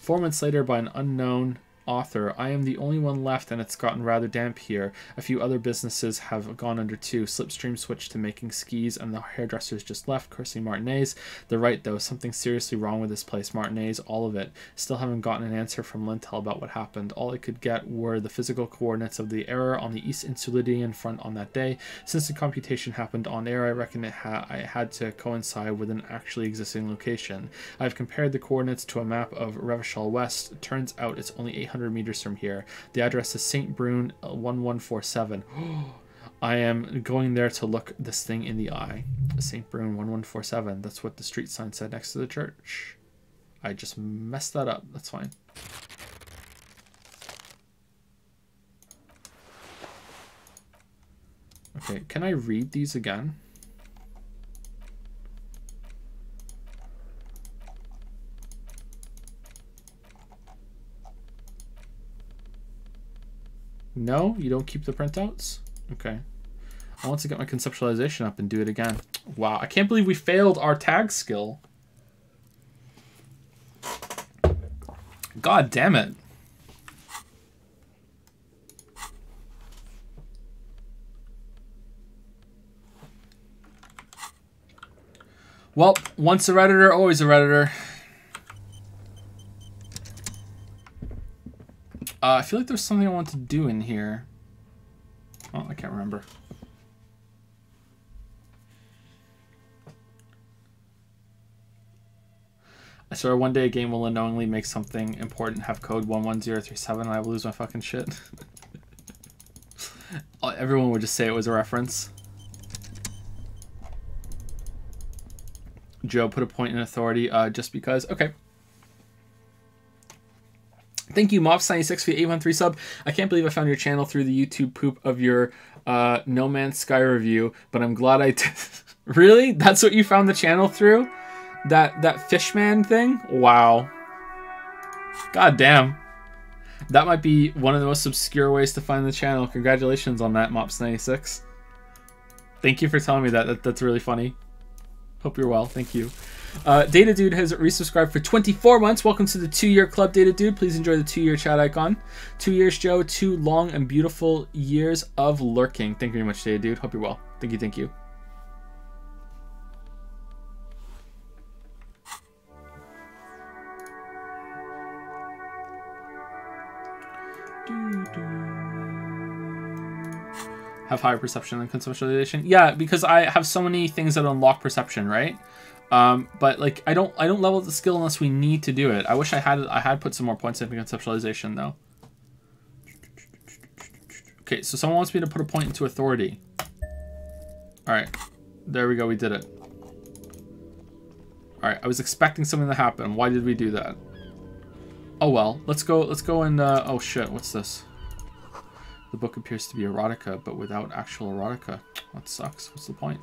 4 months later, by an unknown author, I am the only one left and it's gotten rather damp here. A few other businesses have gone under too. Slipstream switched to making skis and the hairdressers just left, cursing Martinez. They're right though, something's seriously wrong with this place. Martinez, all of it. Still haven't gotten an answer from Lintel about what happened. All I could get were the physical coordinates of the error on the East Insulidian front on that day. Since the computation happened on air, I reckon it had to coincide with an actually existing location. I've compared the coordinates to a map of Revachol West. It turns out it's only 800 meters from here. The address is St. Brune 1147. I am going there to look this thing in the eye. St. Brune 1147. That's what the street sign said next to the church. I just messed that up. That's fine. Okay, can I read these again? No, you don't keep the printouts? Okay. I want to get my conceptualization up and do it again. Wow, I can't believe we failed our tag skill. God damn it. Well, once a Redditor, always a Redditor. I feel like there's something I want to do in here. Oh, I can't remember. I swear one day a game will unknowingly make something important have code 11037 and I will lose my fucking shit. Everyone would just say it was a reference. Joe put a point in authority just because. Okay. Thank you, Mops96 for the 813 sub. I can't believe I found your channel through the YouTube poop of your No Man's Sky review, but I'm glad I did. Really? That's what you found the channel through? That Fishman thing? Wow. God damn. That might be one of the most obscure ways to find the channel. Congratulations on that, Mops96. Thank you for telling me that. That's really funny. Hope you're well. Thank you. Data Dude has resubscribed for 24 months. Welcome to the 2-year club, Data Dude. Please enjoy the 2-year chat icon. 2 years, Joe. 2 long and beautiful years of lurking. Thank you very much, Data Dude. Hope you're well. Thank you. Thank you. Have higher perception than conceptualization. Yeah, because I have so many things that unlock perception, right? But like I don't level up the skill unless we need to do it. I wish I had put some more points into conceptualization though. Okay, so someone wants me to put a point into authority. All right, there we go. We did it. All right, I was expecting something to happen. Why did we do that? Oh well, let's go and oh shit, what's this? The book appears to be erotica, but without actual erotica. That sucks. What's the point?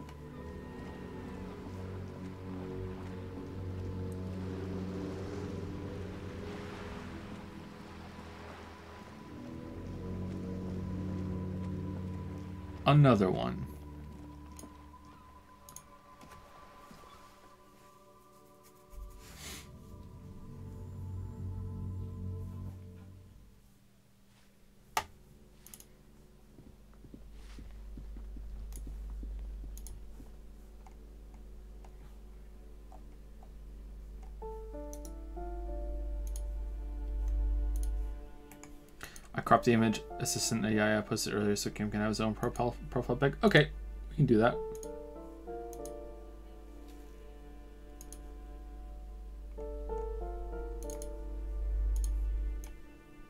Another one. I cropped the image assistant AI I posted earlier so Kim can have his own profile pic. Okay, we can do that.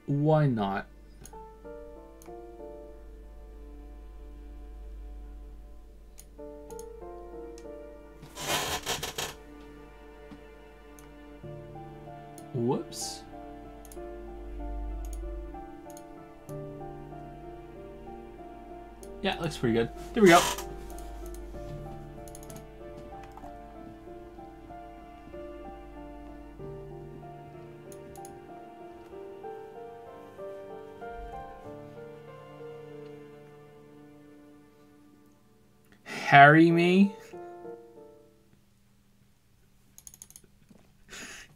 Why not? Whoops. Yeah, it looks pretty good. There we go. Harry me?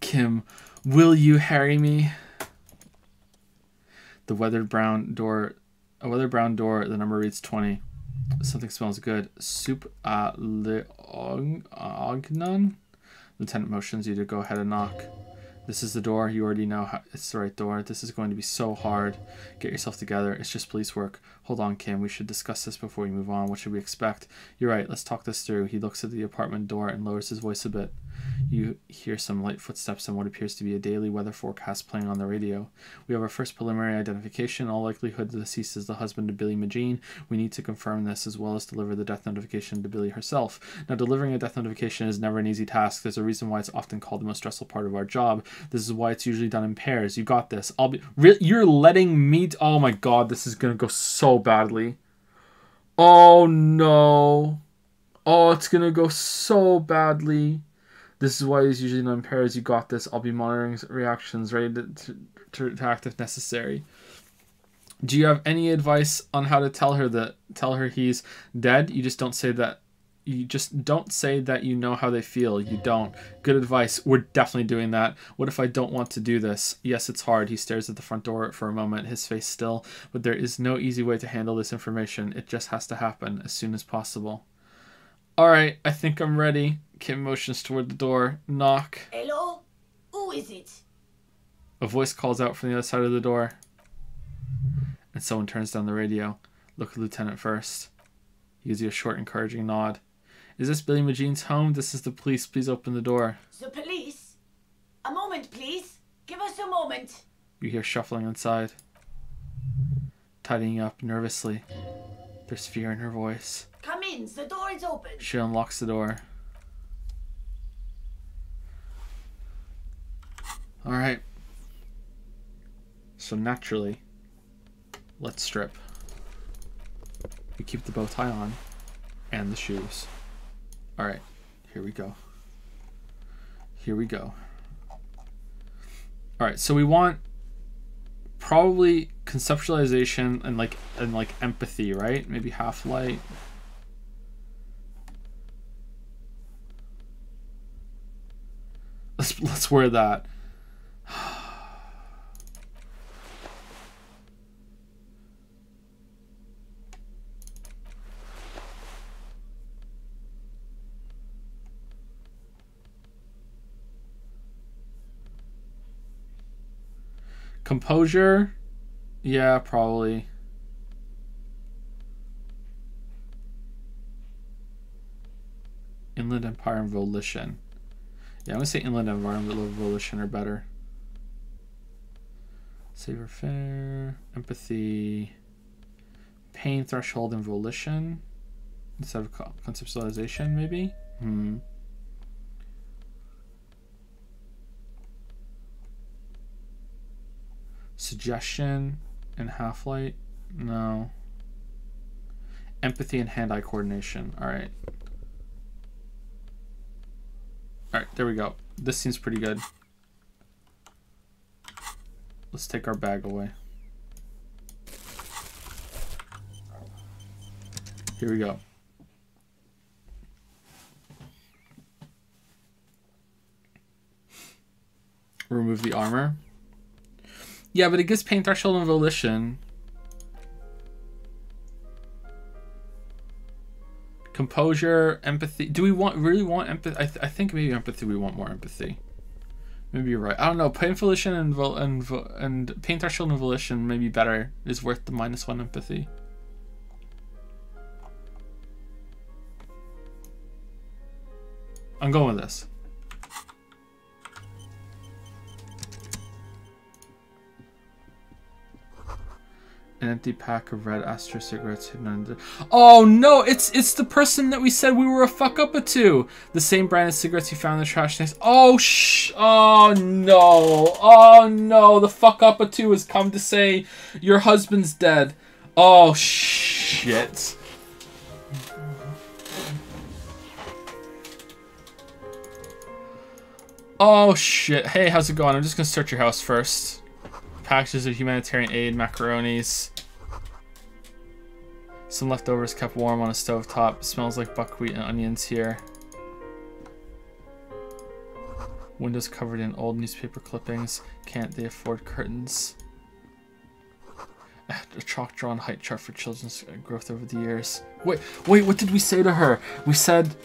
Kim, will you harry me? The weathered brown door. A weathered brown door, the number reads 20. Something smells good. Soup Leognon? Lieutenant motions you to go ahead and knock. This is the door. You already know it's the right door. This is going to be so hard. Get yourself together. It's just police work. Hold on, Kim. We should discuss this before we move on. What should we expect? You're right. Let's talk this through. He looks at the apartment door and lowers his voice a bit. You hear some light footsteps and what appears to be a daily weather forecast playing on the radio. We have our first preliminary identification. In all likelihood, the deceased is the husband of Billy Magine. We need to confirm this as well as deliver the death notification to Billy herself. Now, delivering a death notification is never an easy task. There's a reason why it's often called the most stressful part of our job. This is why it's usually done in pairs. You got this. You're letting me... Oh my god, this is gonna go so badly. Oh no. Oh, it's gonna go so badly. This is why he's usually not in pairs. You got this. I'll be monitoring reactions, ready to act if necessary. Do you have any advice on how to tell her he's dead? You just don't say that. You just don't say that you know how they feel. You don't. Good advice. We're definitely doing that. What if I don't want to do this? Yes, it's hard. He stares at the front door for a moment, his face still. But there is no easy way to handle this information. It just has to happen as soon as possible. Alright, I think I'm ready. Kim motions toward the door. Knock. Hello? Who is it? A voice calls out from the other side of the door. And someone turns down the radio. Look at the lieutenant first. He gives you a short, encouraging nod. Is this Billy Magene's home? This is the police. Please open the door. The police? A moment, please. Give us a moment. You hear shuffling inside. Tidying up nervously. There's fear in her voice. Come in. The door is open. She unlocks the door. Alright. So naturally, let's strip. We keep the bow tie on. And the shoes. Alright. Here we go. Here we go. Alright, so we want probably conceptualization and like empathy, right? Maybe half light. Let's wear that. Composure? Yeah, probably. Inland Empire and Volition. Yeah, I'm gonna say Inland Empire and Volition are better. Savor fair, empathy, pain threshold and volition instead of conceptualization, maybe. Suggestion and half light, no. Empathy and hand-eye coordination. All right. All right, there we go. This seems pretty good. Let's take our bag away. Here we go. Remove the armor. Yeah, but it gives pain threshold and volition. Composure, empathy. Do we really want empathy? I think maybe empathy. We want more empathy. Maybe you're right. I don't know. Pain volition and pain threshold and volition maybe better is worth the -1 empathy. I'm going with this. An empty pack of red Astra cigarettes hidden under. Oh no! It's the person that we said we were a fuck up to. The same brand of cigarettes you found in the trash next. Oh oh no! Oh no! The fuck up to has come to say your husband's dead. Oh shit! Oh shit! Hey, how's it going? I'm just gonna search your house first. Packages of humanitarian aid, macaronis. Some leftovers kept warm on a stovetop. Smells like buckwheat and onions here. Windows covered in old newspaper clippings. Can't they afford curtains? A chalk-drawn height chart for children's growth over the years. Wait, what did we say to her? We said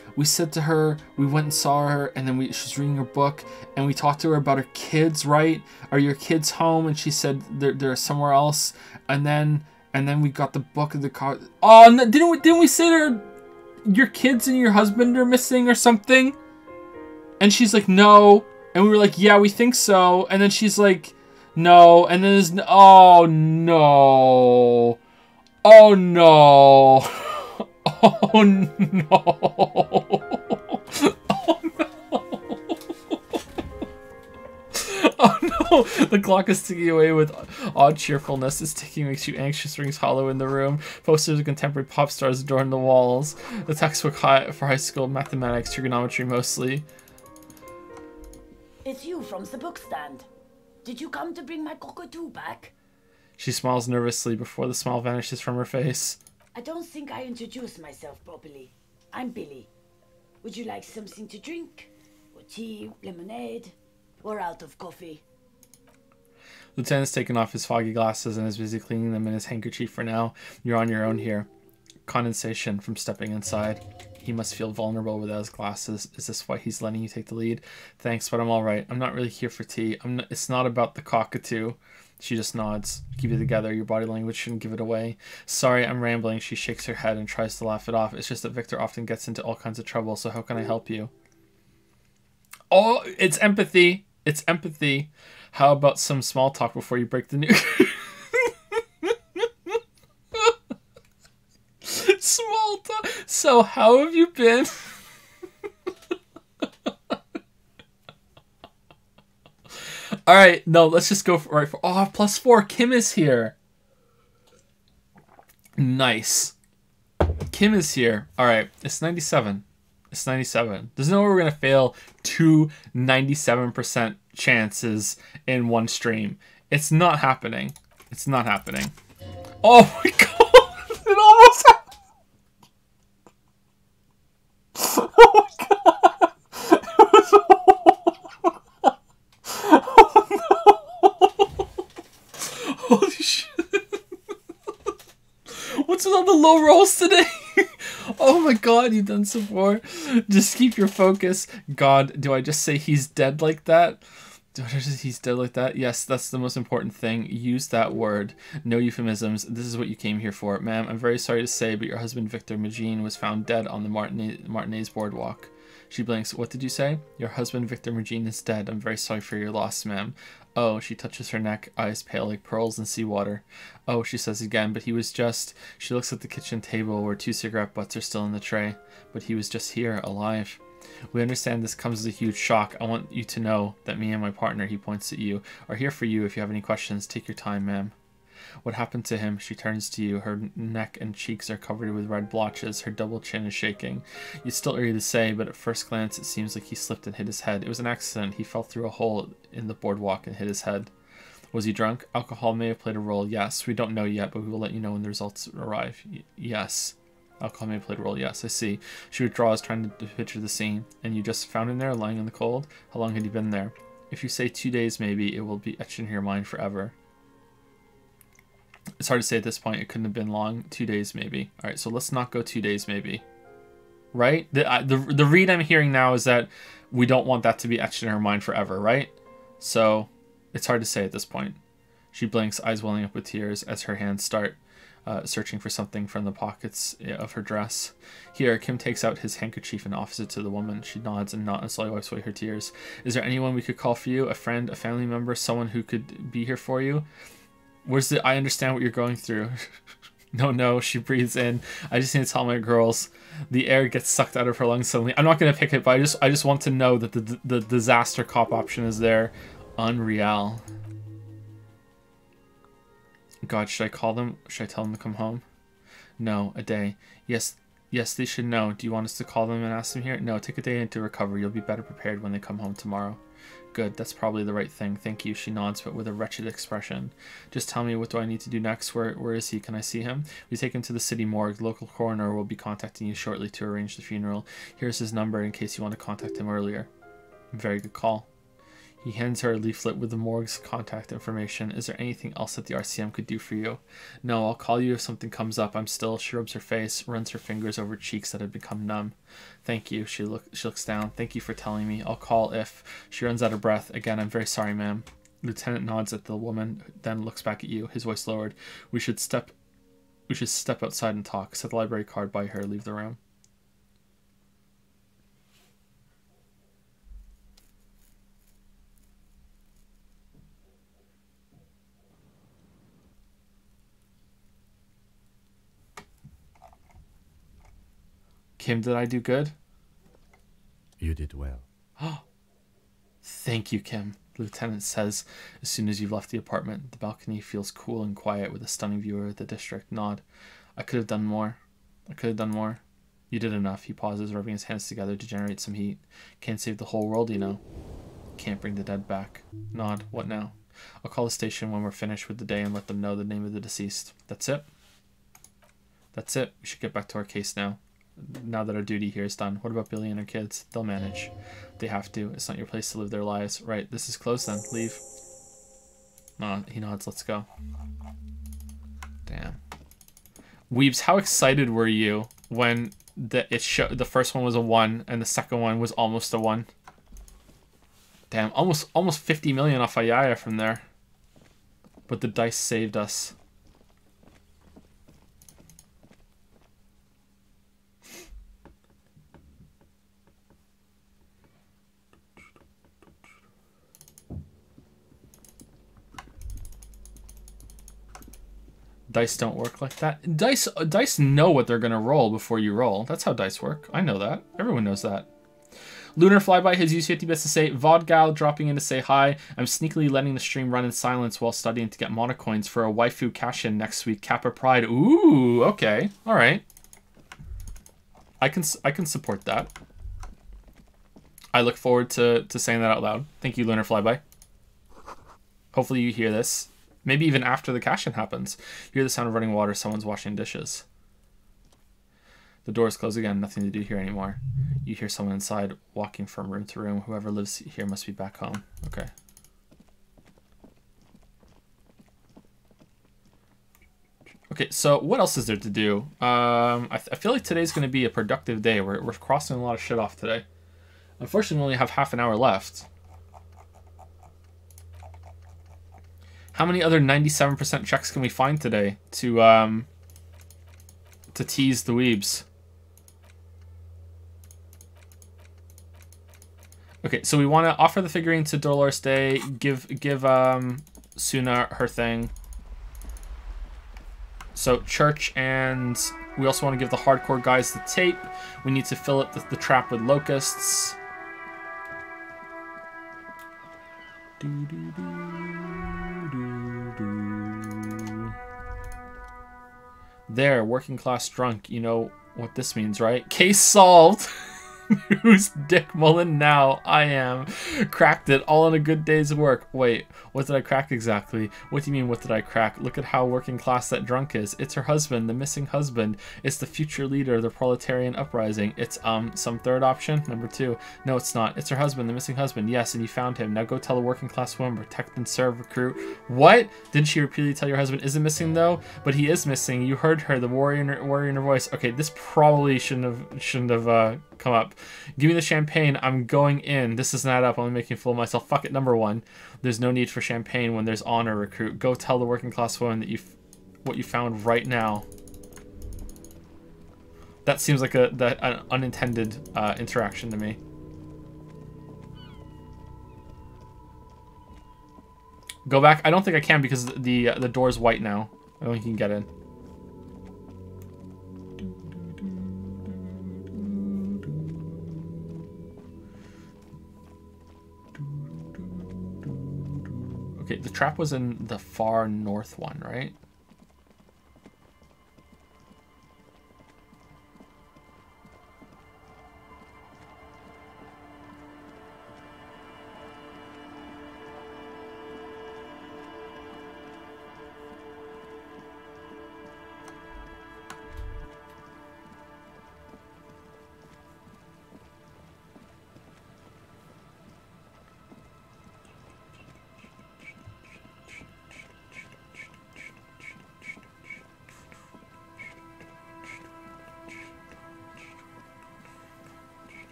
to her, we went and saw her, and then she was reading her book, and we talked to her about her kids, right? Are your kids home? And she said they're somewhere else. And then we got the book of the car. Oh, no, didn't we say to her, your kids and your husband are missing or something? And she's like, no. And we were like, yeah, we think so. And then she's like, no. And then there's oh no. Oh no. Oh no. Oh no. Oh no. The clock is ticking away with odd cheerfulness. Its ticking makes you anxious, rings hollow in the room. Posters of contemporary pop stars adorn the walls. The textbook for high school mathematics, trigonometry mostly. It's you from the book stand. Did you come to bring my cockatoo back? She smiles nervously before the smile vanishes from her face. I don't think I introduced myself properly. I'm Billy. Would you like something to drink? Or tea, lemonade? Or out of coffee? Lieutenant's taken off his foggy glasses and is busy cleaning them in his handkerchief for now. You're on your own here. Condensation from stepping inside. He must feel vulnerable without his glasses. Is this why he's letting you take the lead? Thanks, but I'm alright. I'm not really here for tea. It's not about the cockatoo. She just nods. Keep it together. Your body language shouldn't give it away. Sorry, I'm rambling. She shakes her head and tries to laugh it off. It's just that Victor often gets into all kinds of trouble, so how can I help you? Oh, it's empathy. It's empathy. How about some small talk before you break the news? Small talk. So, how have you been? All right, no, let's just go for +4. Kim is here. Nice. Kim is here. All right, it's 97. It's 97. There's no way we're gonna fail 2 97% chances in one stream. It's not happening. It's not happening. Oh my god! It almost happened. Oh my god! It was... Oh no! Holy shit! What's with all the low rolls today? Oh my god, you've done some more. Just keep your focus. God, do I just say he's dead like that? Do I just say he's dead like that? Yes, that's the most important thing. Use that word. No euphemisms. This is what you came here for. Ma'am, I'm very sorry to say, but your husband, Victor Magine, was found dead on the Martinez boardwalk. She blinks. What did you say? Your husband, Victor Magine, is dead. I'm very sorry for your loss, ma'am. Oh, she touches her neck, eyes pale like pearls in seawater. Oh, she says again, but he was just... She looks at the kitchen table where 2 cigarette butts are still in the tray. But he was just here, alive. We understand this comes as a huge shock. I want you to know that me and my partner, he points at you, are here for you if you have any questions. Take your time, ma'am. What happened to him? She turns to you. Her neck and cheeks are covered with red blotches. Her double chin is shaking. It's still early to say, but at first glance it seems like he slipped and hit his head. It was an accident. He fell through a hole in the boardwalk and hit his head. Was he drunk? Alcohol may have played a role, yes. We don't know yet, but we will let you know when the results arrive. Yes. Alcohol may have played a role, yes, I see. She withdraws, trying to picture the scene. And you just found him there, lying in the cold? How long had he been there? If you say 2 days, maybe, it will be etched in your mind forever. It's hard to say at this point. It couldn't have been long. 2 days, maybe. All right, so let's not go 2 days, maybe. Right? The read I'm hearing now is that we don't want that to be etched in her mind forever, right? So it's hard to say at this point. She blinks, eyes welling up with tears as her hands start searching for something from the pockets of her dress. Here, Kim takes out his handkerchief and offers it to the woman. She nods and slowly wipes away her tears. Is there anyone we could call for you? A friend, a family member, someone who could be here for you? Where's the... I understand what you're going through. No, she breathes in. I just need to tell my girls. The air gets sucked out of her lungs suddenly. I'm not going to pick it, but I just want to know that the disaster cop option is there. Unreal. God, should I call them? Should I tell them to come home? No, a day. Yes, they should know. Do you want us to call them and ask them here? No, take a day to recover. You'll be better prepared when they come home tomorrow. Good, that's probably the right thing. Thank you, she nods, but with a wretched expression. Just tell me, what do I need to do next? Where is he? Can I see him? We take him to the city morgue. The local coroner will be contacting you shortly to arrange the funeral. Here's his number in case you want to contact him earlier. Very good call. He hands her a leaflet with the morgue's contact information. Is there anything else that the RCM could do for you? No, I'll call you if something comes up. I'm still... She rubs her face, runs her fingers over cheeks that had become numb. Thank you. She looks down. Thank you for telling me. I'll call if... She runs out of breath. Again, I'm very sorry, ma'am. Lieutenant nods at the woman, then looks back at you, his voice lowered. We should step outside and talk. Set the library card by her. Leave the room. Kim, did I do good? You did well. Thank you, Kim. The lieutenant says as soon as you've left the apartment. The balcony feels cool and quiet with a stunning view of the district. Nod. I could have done more. I could have done more. You did enough. He pauses, rubbing his hands together to generate some heat. Can't save the whole world, you know. Can't bring the dead back. Nod. What now? I'll call the station when we're finished with the day and let them know the name of the deceased. That's it? That's it. We should get back to our case now. Now that our duty here is done. What about Billy and her kids? They'll manage. They have to. It's not your place to live their lives. Right. This is closed then. Leave. He nods. Let's go. Damn. Weebs, how excited were you when the first one was a 1 and the second one was almost a 1? Damn, almost 50 million off Ayaya from there. But the dice saved us. Dice don't work like that. Dice know what they're gonna roll before you roll. That's how dice work. I know that. Everyone knows that. Lunar Flyby has used 50 bits to say, Vodgal dropping in to say hi. I'm sneakily letting the stream run in silence while studying to get monocoins for a waifu cash-in next week. Kappa Pride. Ooh, okay. Alright. I can support that. I look forward to saying that out loud. Thank you, Lunar Flyby. Hopefully you hear this. Maybe even after the cash-in happens. You hear the sound of running water. Someone's washing dishes. The doors close again. Nothing to do here anymore. You hear someone inside walking from room to room. Whoever lives here must be back home. Okay. Okay, so what else is there to do? I feel like today's going to be a productive day. We're crossing a lot of shit off today. Unfortunately, we only have half an hour left. How many other 97% checks can we find today to tease the weebs? Okay, so we want to offer the figurine to Dolores Day, give Suna her thing. So church, and we also want to give the hardcore guys the tape. We need to fill up the trap with locusts. There, working class drunk. You know what this means, right? Case solved. Who's Dick Mullen now? I am. Cracked it all in a good day's work. Wait, what did I crack exactly? What do you mean, what did I crack? Look at how working class that drunk is. It's her husband, the missing husband. It's the future leader of the proletarian uprising. It's, some third option? Number 2. No, it's not. It's her husband, the missing husband. Yes, and you found him. Now go tell a working class woman, protect and serve, recruit. What? Didn't she repeatedly tell your husband isn't missing, though? But he is missing. You heard her, the warrior in her voice. Okay, this probably shouldn't have come up. Give me the champagne. I'm going in. This doesn't add up. I'm making a fool of myself. Fuck it. Number 1. There's no need for champagne when there's honor, recruit. Go tell the working class woman that what you found right now. That seems like an unintended interaction to me. Go back. I don't think I can because the door's white now. I don't think you can get in. Okay, the trap was in the far north one, right?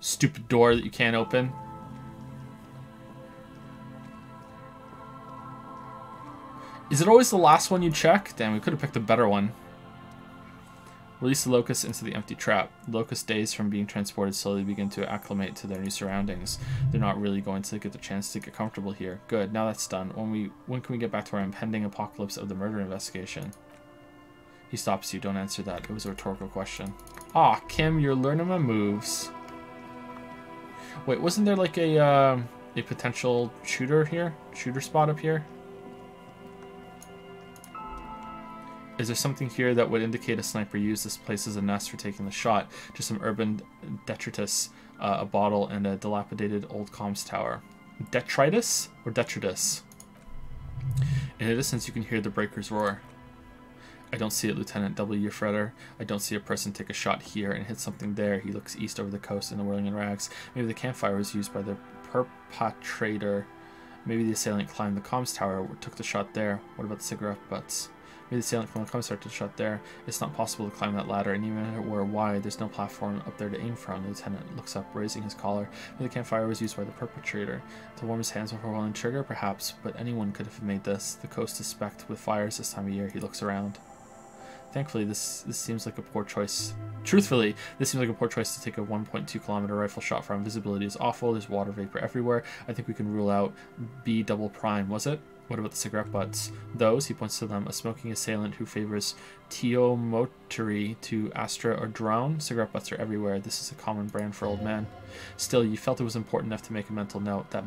Stupid door that you can't open. Is it always the last one you check? Damn, we could have picked a better one. Release the locusts into the empty trap. Locust days from being transported slowly begin to acclimate to their new surroundings. They're not really going to get the chance to get comfortable here. Good, now that's done. When can we get back to our impending apocalypse of the murder investigation? He stops you. Don't answer that. It was a rhetorical question. Aw, Kim, you're learning my moves. Wait, wasn't there like a potential shooter here? Shooter spot up here? Is there something here that would indicate a sniper used this place as a nest for taking the shot? Just some urban detritus, a bottle, and a dilapidated old comms tower. Detritus or detritus? In the distance, you can hear the breakers roar. I don't see it, Lieutenant W. Fredder. I don't see a person take a shot here and hit something there. He looks east over the coast in the whirling in rags. Maybe the campfire was used by the perpetrator. Maybe the assailant climbed the comms tower or took the shot there. What about the cigarette butts? Maybe the assailant from the comms tower took the shot there. It's not possible to climb that ladder, and even if it were wide, there's no platform up there to aim from. The lieutenant looks up, raising his collar. Maybe the campfire was used by the perpetrator. To warm his hands before pulling the trigger, perhaps, but anyone could have made this. The coast is specked with fires this time of year. He looks around. Thankfully, this seems like a poor choice. Truthfully, this seems like a poor choice to take a 1.2 kilometer rifle shot from. Visibility is awful. There's water vapor everywhere. I think we can rule out B double prime, was it? What about the cigarette butts? Those, he points to them, a smoking assailant who favors Teomotori to Astra or Drone. Cigarette butts are everywhere. This is a common brand for old men. Still, you felt it was important enough to make a mental note. That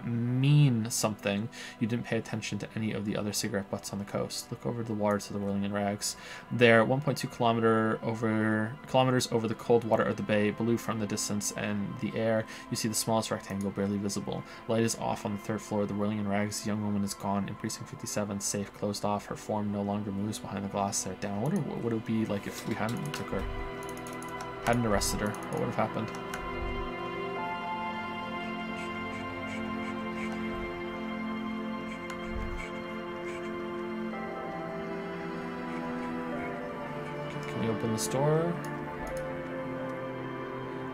means something. You didn't pay attention to any of the other cigarette butts on the coast. Look over the water to the whirling in rags. There, 1.2 kilometers over the cold water of the bay, blue from the distance and the air. You see the smallest rectangle barely visible. Light is off on the third floor of the whirling in rags. The young woman is gone. In precinct 57, safe closed off. Her form no longer moves behind the glass there. Down. I wonder what it would be like if we hadn't took her, hadn't arrested her. What would have happened? Can we open the store?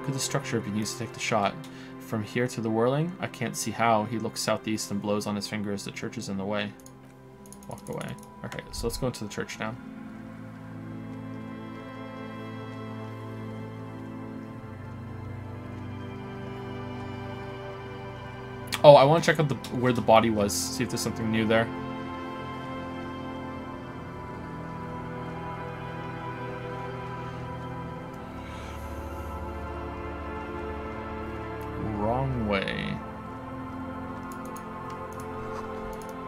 Could the structure be used to take the shot? From here to the whirling? I can't see how. He looks southeast and blows on his fingers. The church is in the way. Walk away. Okay, so let's go into the church now. Oh, I want to check out where the body was. See if there's something new there. Wrong way.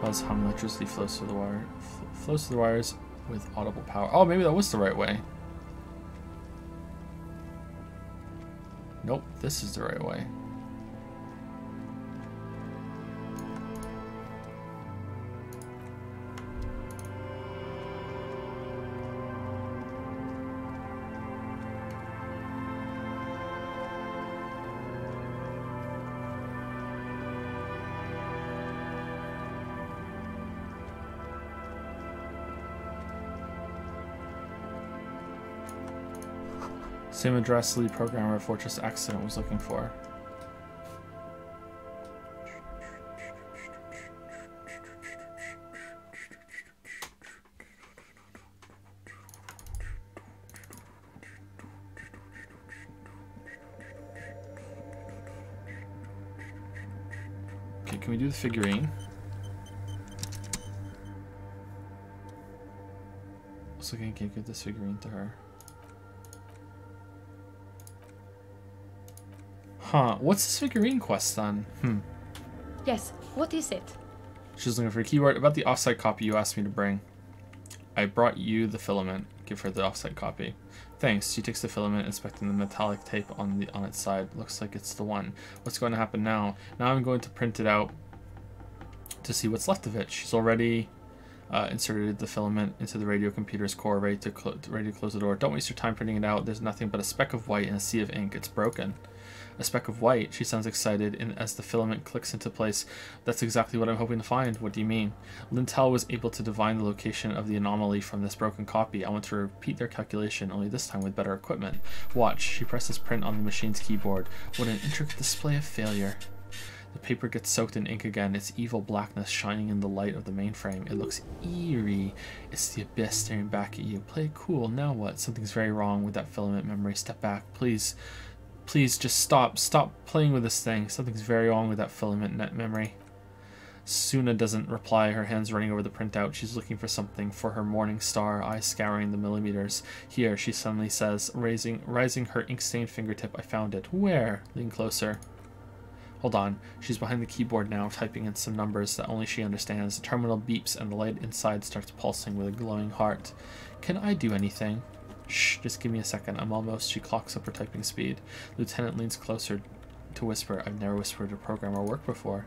Buzz hum, electricity flows through the wire. Flows through the wires with audible power. Oh, maybe that was the right way. Nope, this is the right way. Same address lead programmer at Fortress Accident was looking for. Okay, can we do the figurine? Looks like I can't give this figurine to her. Huh, what's this figurine quest then? Yes, what is it? She's looking for a keyword about the offsite copy you asked me to bring. I brought you the filament. Give her the offsite copy. Thanks. She takes the filament, inspecting the metallic tape on its side. Looks like it's the one. What's going to happen now? Now I'm going to print it out to see what's left of it. She's already inserted the filament into the radio computer's core, ready to close the door. Don't waste your time printing it out. There's nothing but a speck of white and a sea of ink. It's broken. A speck of white, she sounds excited, and as the filament clicks into place, that's exactly what I'm hoping to find. What do you mean? Lintel was able to divine the location of the anomaly from this broken copy. I want to repeat their calculation, only this time with better equipment. Watch. She presses print on the machine's keyboard. What an intricate display of failure. The paper gets soaked in ink again, its evil blackness shining in the light of the mainframe. It looks eerie. It's the abyss staring back at you. Play it cool. Now what? Something's very wrong with that filament memory. Step back, please. Please, just stop. Stop playing with this thing. Something's very wrong with that filament net memory. Suna doesn't reply, her hands running over the printout. She's looking for something for her morning star, eyes scouring the millimeters. Here, she suddenly says, rising her ink-stained fingertip. I found it. Where? Lean closer. Hold on. She's behind the keyboard now, typing in some numbers that only she understands. The terminal beeps and the light inside starts pulsing with a glowing heart. Can I do anything? Shh, just give me a second. I'm almost. She clocks up her typing speed. Lieutenant leans closer to whisper. I've never whispered a program or work before.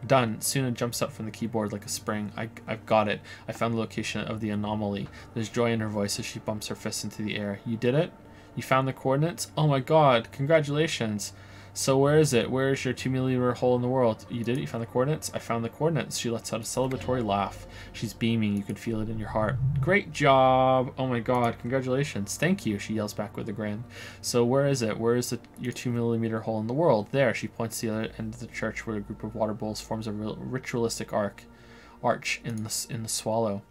Done. Suna jumps up from the keyboard like a spring. I've got it. I found the location of the anomaly. There's joy in her voice as she bumps her fist into the air. You did it? You found the coordinates? Oh my god, congratulations. So where is it? Where is your 2 millimeter hole in the world? You did it? You found the coordinates? I found the coordinates. She lets out a celebratory laugh. She's beaming. You can feel it in your heart. Great job. Oh my god, congratulations. Thank you, she yells back with a grin. So where is it? Where is your 2 millimeter hole in the world? There, she points to the other end of the church where a group of water bowls forms a ritualistic arch in the swallow.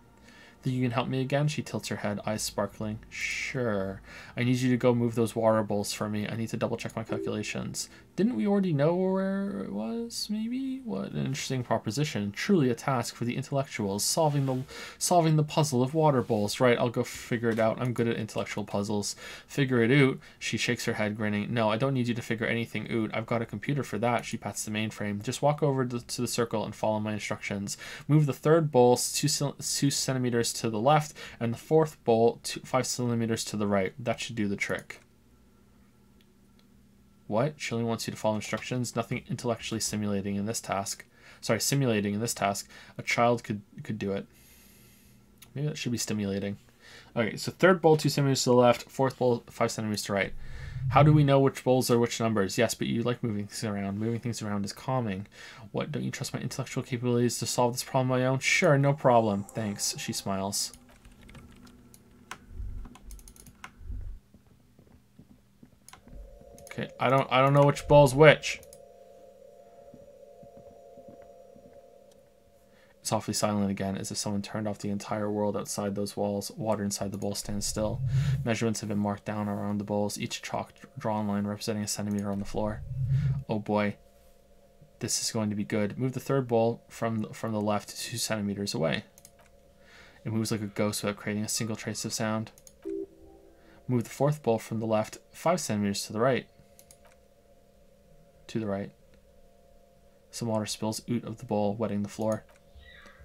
Think you can help me again? She tilts her head, eyes sparkling. Sure. I need you to go move those water bowls for me. I need to double check my calculations. Didn't we already know where it was, maybe? What an interesting proposition. Truly a task for the intellectuals. Solving the puzzle of water bowls. Right, I'll go figure it out. I'm good at intellectual puzzles. Figure it out. She shakes her head, grinning. No, I don't need you to figure anything out. I've got a computer for that. She pats the mainframe. Just walk over to the circle and follow my instructions. Move the third bowl 2 centimeters to the left and the fourth bowl 5 centimeters to the right. That should do the trick. What? She only wants you to follow instructions? Nothing intellectually simulating in this task. Simulating in this task. A child could do it. Maybe that should be stimulating. Okay, so third bowl 2 centimeters to the left, fourth bowl 5 centimeters to the right. How do we know which bowls are which numbers? Yes, but you like moving things around. Moving things around is calming. What, don't you trust my intellectual capabilities to solve this problem on my own? Sure, no problem. Thanks, she smiles. Okay, I don't know which bowl's which. It's awfully silent again, as if someone turned off the entire world outside those walls. Water inside the bowl stands still. Measurements have been marked down around the bowls, each chalk drawn line representing a centimeter on the floor. Oh boy. This is going to be good. Move the third bowl from the left 2 centimeters away. It moves like a ghost without creating a single trace of sound. Move the fourth bowl from the left 5 centimeters to the right. To the right. Some water spills out of the bowl, wetting the floor.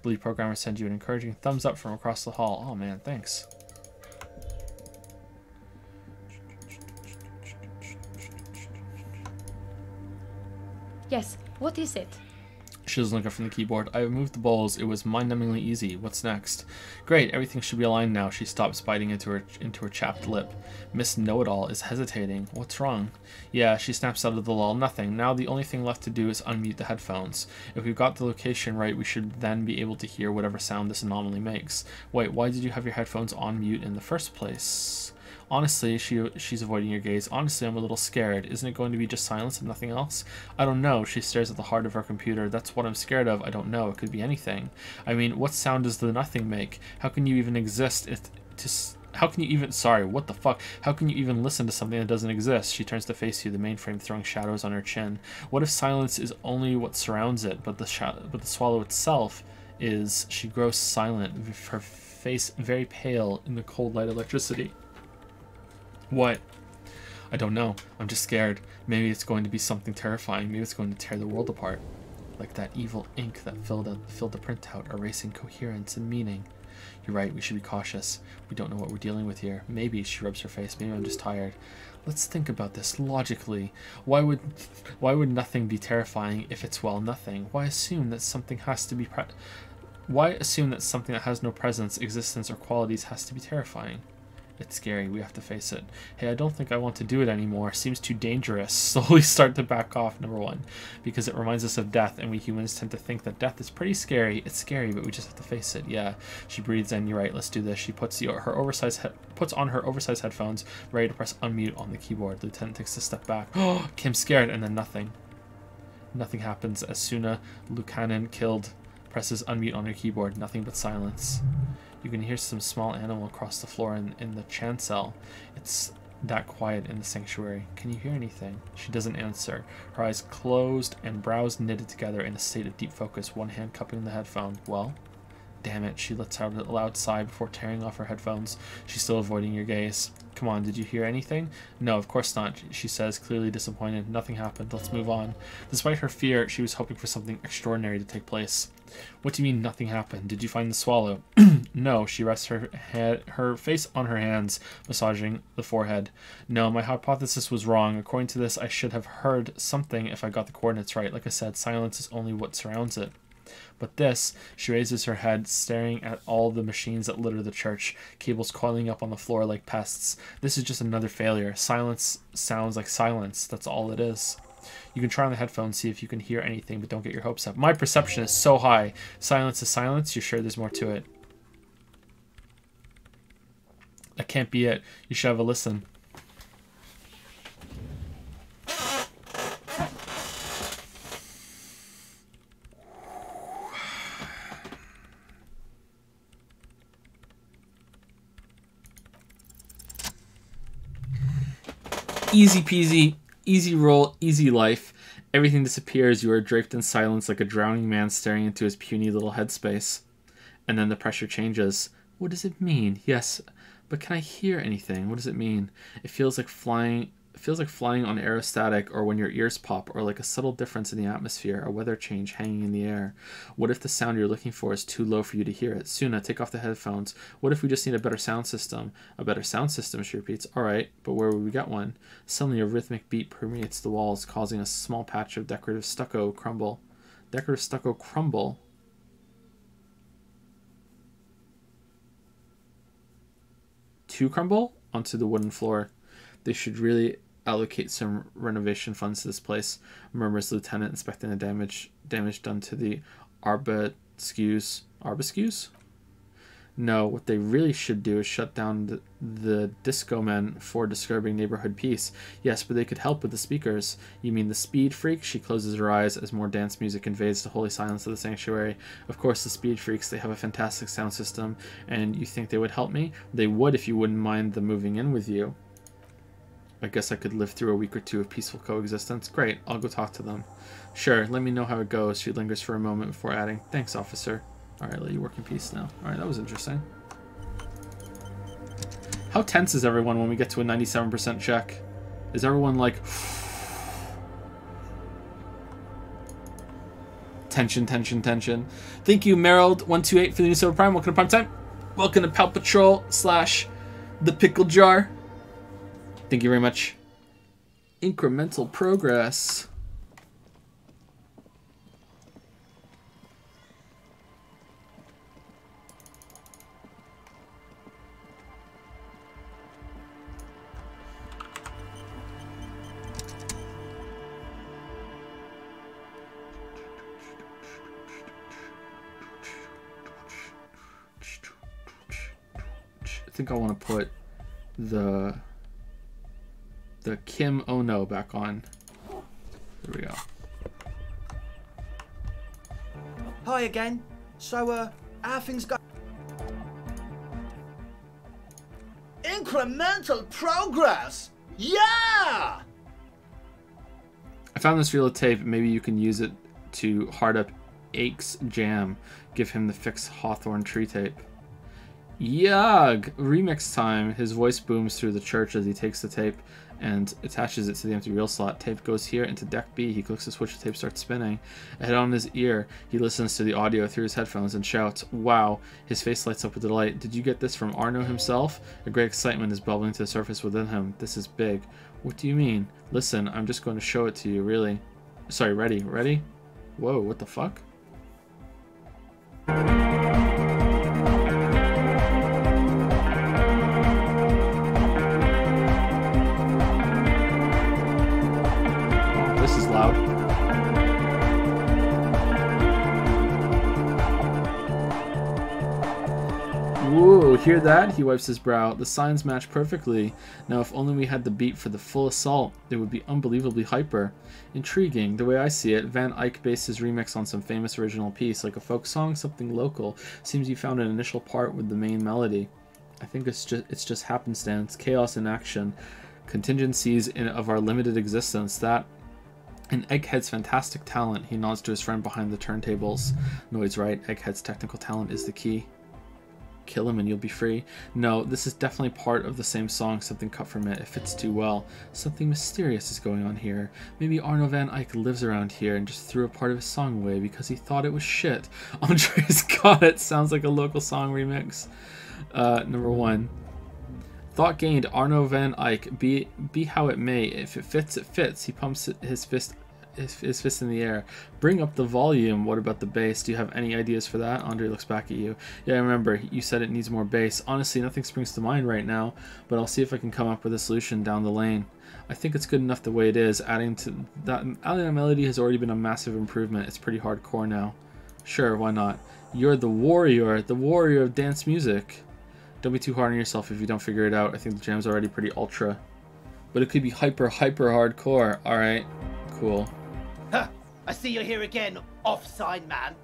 The lead programmer sends you an encouraging thumbs up from across the hall. Oh man, thanks. Yes, what is it? She doesn't look up from the keyboard. I moved the bowls. It was mind-numbingly easy. What's next? Great, everything should be aligned now. She stops, biting into her chapped lip. Miss Know-It-All is hesitating. What's wrong? Yeah, she snaps out of the lull. Nothing. Now the only thing left to do is unmute the headphones. If we've got the location right, we should then be able to hear whatever sound this anomaly makes. Wait, why did you have your headphones on mute in the first place? Honestly, she's avoiding your gaze. Honestly, I'm a little scared. Isn't it going to be just silence and nothing else? I don't know. She stares at the heart of her computer. That's what I'm scared of. I don't know. It could be anything. I mean, what sound does the nothing make? How can you even exist how can you even... Sorry, what the fuck? How can you even listen to something that doesn't exist? She turns to face you, the mainframe throwing shadows on her chin. What if silence is only what surrounds it, but the swallow itself is... She grows silent, her face very pale in the cold light electricity. What? I don't know. I'm just scared. Maybe it's going to be something terrifying. Maybe it's going to tear the world apart. Like that evil ink that filled the printout, erasing coherence and meaning. You're right, we should be cautious. We don't know what we're dealing with here. Maybe, she rubs her face, maybe I'm just tired. Let's think about this logically. Why would nothing be terrifying if it's, well, nothing? Why assume that something has to be Why assume that something that has no presence, existence, or qualities has to be terrifying? It's scary. We have to face it. Hey, I don't think I want to do it anymore. Seems too dangerous. Slowly start to back off, number one. Because it reminds us of death, and we humans tend to think that death is pretty scary. It's scary, but we just have to face it. Yeah. She breathes in. You're right. Let's do this. She puts on her oversized headphones, ready to press unmute on the keyboard. The lieutenant takes a step back. Oh, Kim's scared, and then nothing. Nothing happens. As Suna, Lucanen killed, presses unmute on her keyboard. Nothing but silence. You can hear some small animal across the floor in the chancel. It's that quiet in the sanctuary. Can you hear anything? She doesn't answer. Her eyes closed and brows knitted together in a state of deep focus, one hand cupping the headphone. Well? Damn it, she lets out a loud sigh before tearing off her headphones. She's still avoiding your gaze. Come on, did you hear anything? No, of course not, she says, clearly disappointed. Nothing happened. Let's move on. Despite her fear, she was hoping for something extraordinary to take place. What do you mean nothing happened? Did you find the swallow? No, she rests her face on her hands, massaging the forehead. No, my hypothesis was wrong. According to this, I should have heard something if I got the coordinates right. Like I said, silence is only what surrounds it. But this, she raises her head, staring at all the machines that litter the church, cables coiling up on the floor like pests. This is just another failure. Silence sounds like silence. That's all it is. You can try on the headphones, see if you can hear anything, but don't get your hopes up. My perception is so high. Silence is silence. You're sure there's more to it? That can't be it. You should have a listen. Easy peasy, easy roll, easy life. Everything disappears. You are draped in silence like a drowning man staring into his puny little headspace. And then the pressure changes. What does it mean? Yes, but can I hear anything? What does it mean? It feels like flying on aerostatic, or when your ears pop, or like a subtle difference in the atmosphere, a weather change hanging in the air. What if the sound you're looking for is too low for you to hear it? Suna, take off the headphones. What if we just need a better sound system? A better sound system, she repeats. Alright, but where would we get one? Suddenly a rhythmic beat permeates the walls, causing a small patch of decorative stucco crumble. Decorative stucco crumble? To crumble? Onto the wooden floor. They should really allocate some renovation funds to this place, murmurs the lieutenant, inspecting the damage done to the arbuscues. Arbuscues? No, what they really should do is shut down the disco men for disturbing neighborhood peace. Yes, but they could help with the speakers. You mean the speed freak? She closes her eyes as more dance music invades the holy silence of the sanctuary. Of course, the speed freaks, they have a fantastic sound system, and you think they would help me? They would if you wouldn't mind them moving in with you. I guess I could live through a week or two of peaceful coexistence. Great, I'll go talk to them. Sure, let me know how it goes. She lingers for a moment before adding, thanks, officer. Alright, let you work in peace now. Alright, that was interesting. How tense is everyone when we get to a 97% check? Is everyone like... Tension, tension, tension. Thank you, Merrild128 for the new Silver Prime. Welcome to Prime Time. Welcome to Pal Patrol / The Pickle Jar. Thank you very much. Incremental progress. I think I want to put the Kim Ono back on. There we go. Hi again. So, how things go? Incremental progress! Yeah! I found this reel of tape. Maybe you can use it to hard up Ake's jam. Give him the fixed Hawthorne tree tape. Yug! Remix time. His voice booms through the church as he takes the tape and attaches it to the empty reel slot. Tape goes here into deck B. He clicks the switch, the tape starts spinning. A head on his ear, he listens to the audio through his headphones and shouts, wow! His face lights up with delight. Did you get this from Arno himself? A great excitement is bubbling to the surface within him. This is big. What do you mean? Listen, I'm just going to show it to you, really. Sorry, ready? Ready? Whoa, what the fuck? This is loud. Whoa, hear that? He wipes his brow. The signs match perfectly. Now, if only we had the beat for the full assault, it would be unbelievably hyper. Intriguing. The way I see it, Van Eyck based his remix on some famous original piece, like a folk song, something local. Seems you found an initial part with the main melody. I think it's just happenstance, chaos in action. contingencies of our limited existence. That and Egghead's fantastic talent. He nods to his friend behind the turntables. No, he's right. Egghead's technical talent is the key. Kill him and you'll be free. No, this is definitely part of the same song, something cut from it. It fits too well. Something mysterious is going on here. Maybe Arno van Eyck lives around here and just threw a part of his song away because he thought it was shit. Andre's got it. Sounds like a local song remix. Number 1. Thought gained. Arno van Eyck. Be how it may. If it fits, it fits. He pumps his fist in the air. Bring up the volume. What about the bass? Do you have any ideas for that? Andre looks back at you. Yeah, I remember. You said it needs more bass. Honestly, nothing springs to mind right now, but I'll see if I can come up with a solution down the lane. I think it's good enough the way it is. Adding a melody has already been a massive improvement. It's pretty hardcore now. Sure, why not? You're the warrior of dance music. Don't be too hard on yourself if you don't figure it out. I think the jam's already pretty ultra. But it could be hyper hardcore. Alright, cool. Huh, I see you're here again, off-sign man.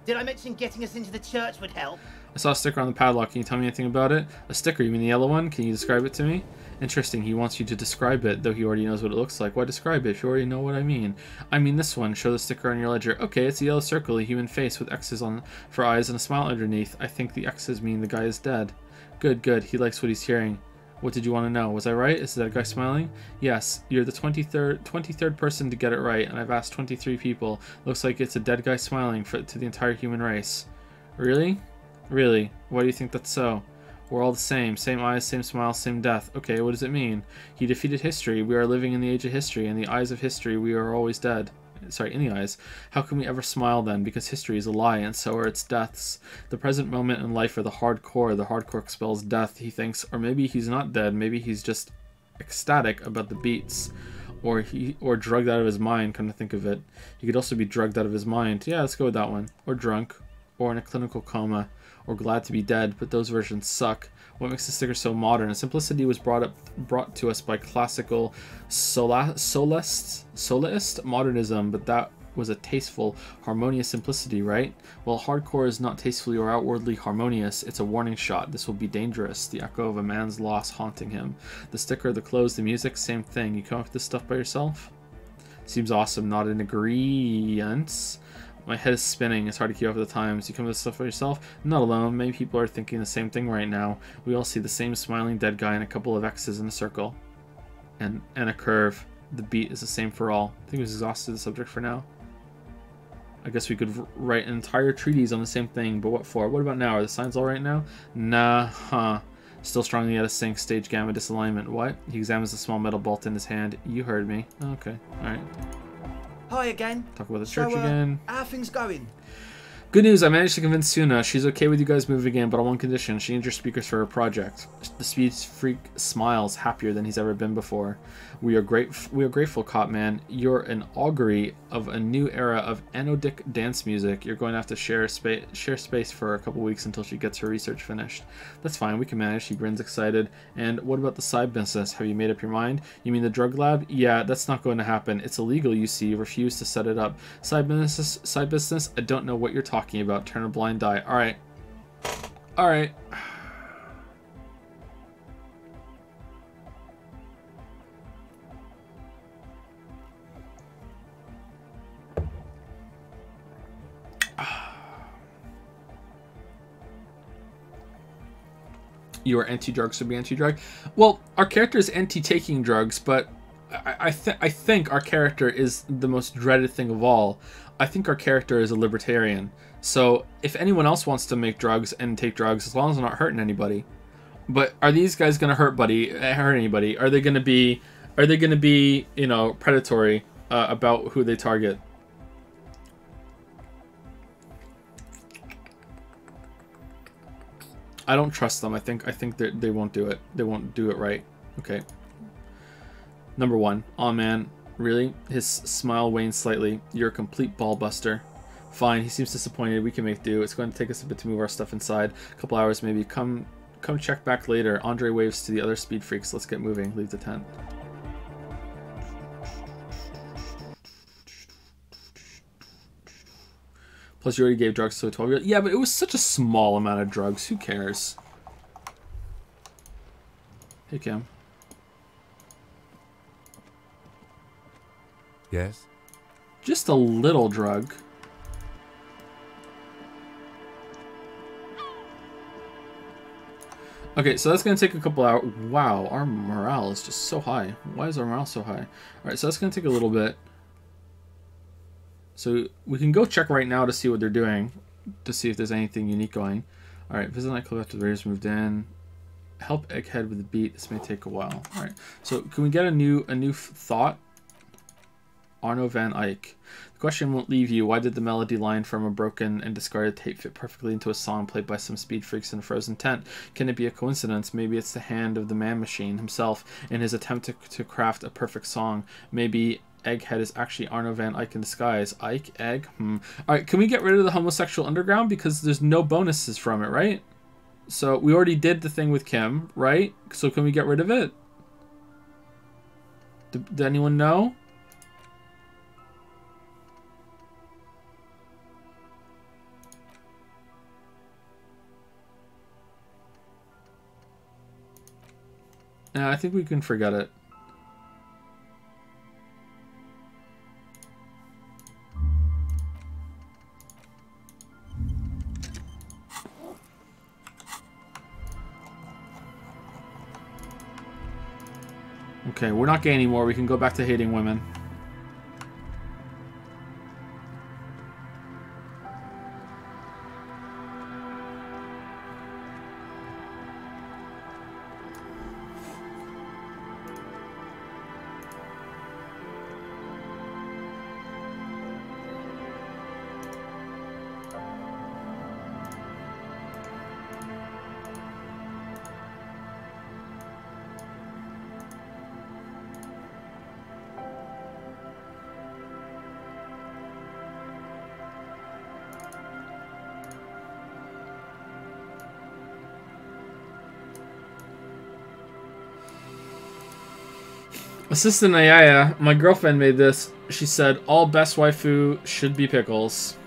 Did I mention getting us into the church would help? I saw a sticker on the padlock. Can you tell me anything about it? A sticker? You mean the yellow one? Can you describe it to me? Interesting. He wants you to describe it, though he already knows what it looks like. Why describe it if you already know what I mean? I mean this one. Show the sticker on your ledger. Okay, it's a yellow circle, a human face with X's for eyes and a smile underneath. I think the X's mean the guy is dead. Good. He likes what he's hearing. What did you want to know? Was I right? Is that guy smiling? Yes. You're the 23rd person to get it right, and I've asked 23 people. Looks like it's a dead guy smiling to the entire human race. Really? Really? Why do you think that's so? We're all the same. Same eyes, same smile, same death. Okay, what does it mean? He defeated history. We are living in the age of history. In the eyes of history, we are always dead. Sorry, in the eyes. How can we ever smile then? Because history is a lie, and so are its deaths. The present moment in life are the hardcore. The hardcore expels death, he thinks. Or maybe he's not dead. Maybe he's just ecstatic about the beats. Or drugged out of his mind, come to think of it. He could also be drugged out of his mind. Yeah, let's go with that one. Or drunk. Or in a clinical coma. Or glad to be dead, but those versions suck. What makes the sticker so modern? Simplicity was brought to us by classical soloist modernism, but that was a tasteful, harmonious simplicity, right? Well, hardcore is not tastefully or outwardly harmonious. It's a warning shot. This will be dangerous. The echo of a man's loss haunting him. The sticker, the clothes, the music, same thing. You come up with this stuff by yourself? Seems awesome. Not in agreeance. My head is spinning. It's hard to keep up with the times. You come up with this stuff by yourself? Not alone. Many people are thinking the same thing right now. We all see the same smiling dead guy and a couple of X's in a circle. And a curve. The beat is the same for all. I think we've exhausted the subject for now. I guess we could write an entire treatise on the same thing, but what for? What about now? Are the signs all right now? Nah, huh. Still strongly out of sync. Stage gamma disalignment. What? He examines the small metal bolt in his hand. You heard me. Okay, alright. Hi again. Talk about the church again. How are things going? Good news, I managed to convince Suna. She's okay with you guys moving in, but on one condition. She needs your speakers for her project. The speed freak smiles, happier than he's ever been before. We are grateful, Copman. You're an augury of a new era of anodic dance music. You're going to have to share space for a couple weeks until she gets her research finished. That's fine, we can manage. He grins excited. And what about the side business? Have you made up your mind? You mean the drug lab? Yeah, that's not going to happen. It's illegal, you see. Refuse to set it up. Side business? I don't know what you're talking about. Turn a blind eye. Alright. Alright. You are anti-drug, so be anti-drug. Well, our character is anti-taking drugs, but I think our character is the most dreaded thing of all. I think our character is a libertarian. So if anyone else wants to make drugs and take drugs, as long as they're not hurting anybody. But are these guys gonna hurt anybody? Are they gonna be, you know, predatory about who they target? I don't trust them. I think they won't do it. They won't do it right. Okay. Number 1. Aw, man. Really? His smile wanes slightly. You're a complete ballbuster. Fine. He seems disappointed. We can make do. It's going to take us a bit to move our stuff inside. A couple hours maybe. Come check back later. Andre waves to the other speed freaks. Let's get moving. Leave the tent. Plus, you already gave drugs to a 12-year-old. Yeah, but it was such a small amount of drugs. Who cares? Hey, Cam. Yes? Just a little drug. Okay, so that's going to take a couple hours. Wow, our morale is just so high. Why is our morale so high? Alright, so that's going to take a little bit. So we can go check right now to see what they're doing. To see if there's anything unique going. Alright, visit nightclub after the raiders moved in. Help Egghead with the beat. This may take a while. Alright, so can we get a new thought? Arno van Eyck. The question won't leave you. Why did the melody line from a broken and discarded tape fit perfectly into a song played by some speed freaks in a frozen tent? Can it be a coincidence? Maybe it's the hand of the man machine himself in his attempt to craft a perfect song. Maybe Egghead is actually Arno van Eyck in disguise. Ike, Egg, Alright, can we get rid of the homosexual underground? Because there's no bonuses from it, right? So we already did the thing with Kim, right? So can we get rid of it? Did anyone know? I think we can forget it. Okay, we're not gay anymore. We can go back to hating women. Assistant Ayaya, my girlfriend made this. She said, all best waifu should be pickles.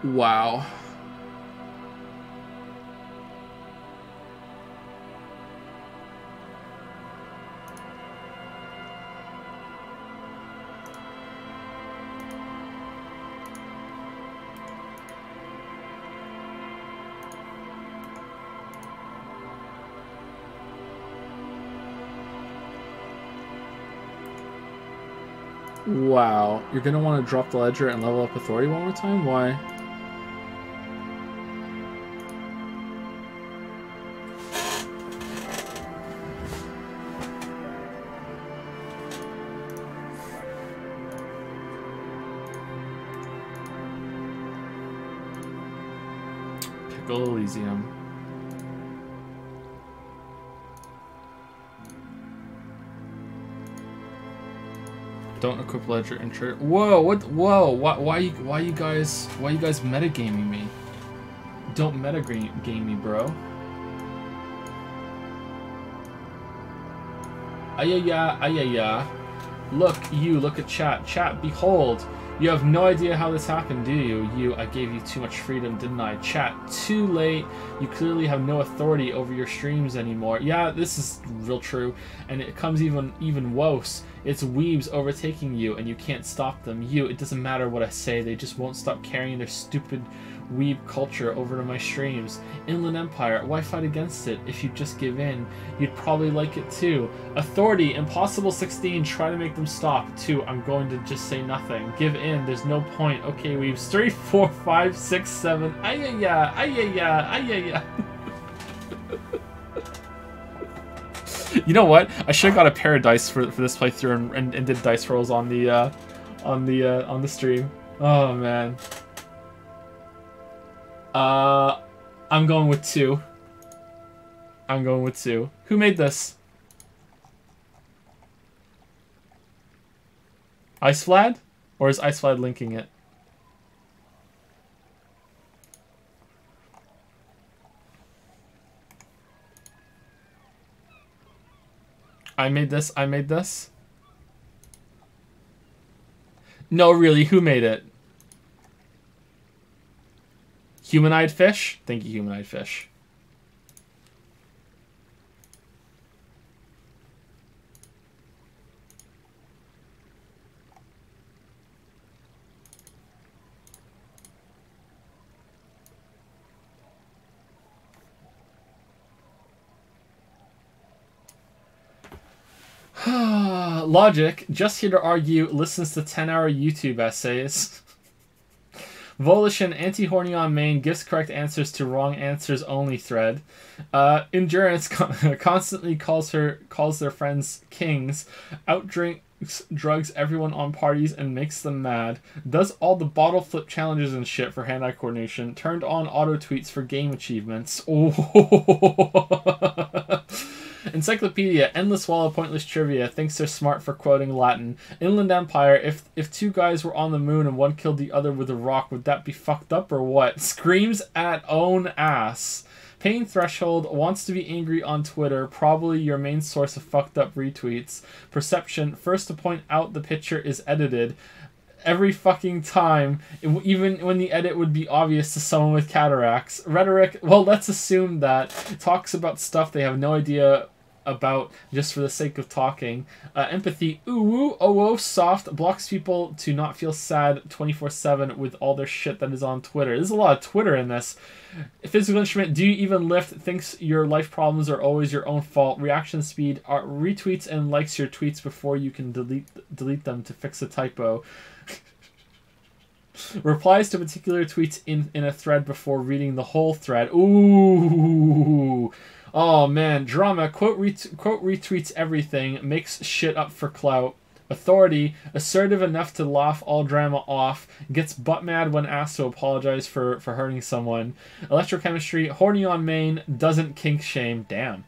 Wow. Wow. You're gonna want to drop the ledger and level up authority one more time? Why? Pickle Elysium. Don't equip ledger intro. Whoa, what? Whoa, why you guys metagaming me? Don't metagame me, bro. Ayaya, ayaya. Look at chat. Chat, behold. You have no idea how this happened, do you? I gave you too much freedom, didn't I? Chat, too late. You clearly have no authority over your streams anymore. Yeah, this is real true. And it comes even worse. It's weebs overtaking you, and you can't stop them. It doesn't matter what I say, they just won't stop carrying their stupid weeb culture over to my streams. Inland Empire, why fight against it? If you just give in, you'd probably like it too. Authority, Impossible 16, try to make them stop. 2, I'm going to just say nothing. Give in, there's no point. Okay, weebs. 3, 4, 5, 6, 7. Ayaya, ayaya, ayaya. You know what? I should have got a pair of dice for this playthrough and did dice rolls on the stream. Oh man. I'm going with 2. I'm going with 2. Who made this? Iceflad? Or is Iceflad linking it? I made this. No, really, who made it? Human-eyed fish? Thank you, human-eyed fish. Logic, just here to argue, listens to 10-hour YouTube essays. Volition, anti-horny on main, gives correct answers to wrong answers only thread. Endurance constantly calls their friends kings. Outdrinks drugs everyone on parties and makes them mad. Does all the bottle flip challenges and shit for hand-eye coordination. Turned on auto tweets for game achievements. Oh. Encyclopedia, endless wall of pointless trivia, thinks they're smart for quoting Latin. Inland Empire, if two guys were on the moon and one killed the other with a rock, would that be fucked up or what? Screams at own ass. Pain Threshold, wants to be angry on Twitter, probably your main source of fucked up retweets. Perception, first to point out the picture is edited. Every fucking time, even when the edit would be obvious to someone with cataracts. Rhetoric, well, let's assume that. Talks about stuff they have no idea about just for the sake of talking. Empathy, ooh, oh, soft, blocks people to not feel sad 24/7 with all their shit that is on Twitter. There's a lot of Twitter in this. Physical instrument, do you even lift? Thinks your life problems are always your own fault. Reaction speed, retweets and likes your tweets before you can delete them to fix a typo. Replies to particular tweets in a thread before reading the whole thread. Ooh. Oh man, drama, quote retweets everything, makes shit up for clout. Authority, assertive enough to laugh all drama off, gets butt mad when asked to apologize for hurting someone. Electrochemistry, horny on main, doesn't kink shame. Damn.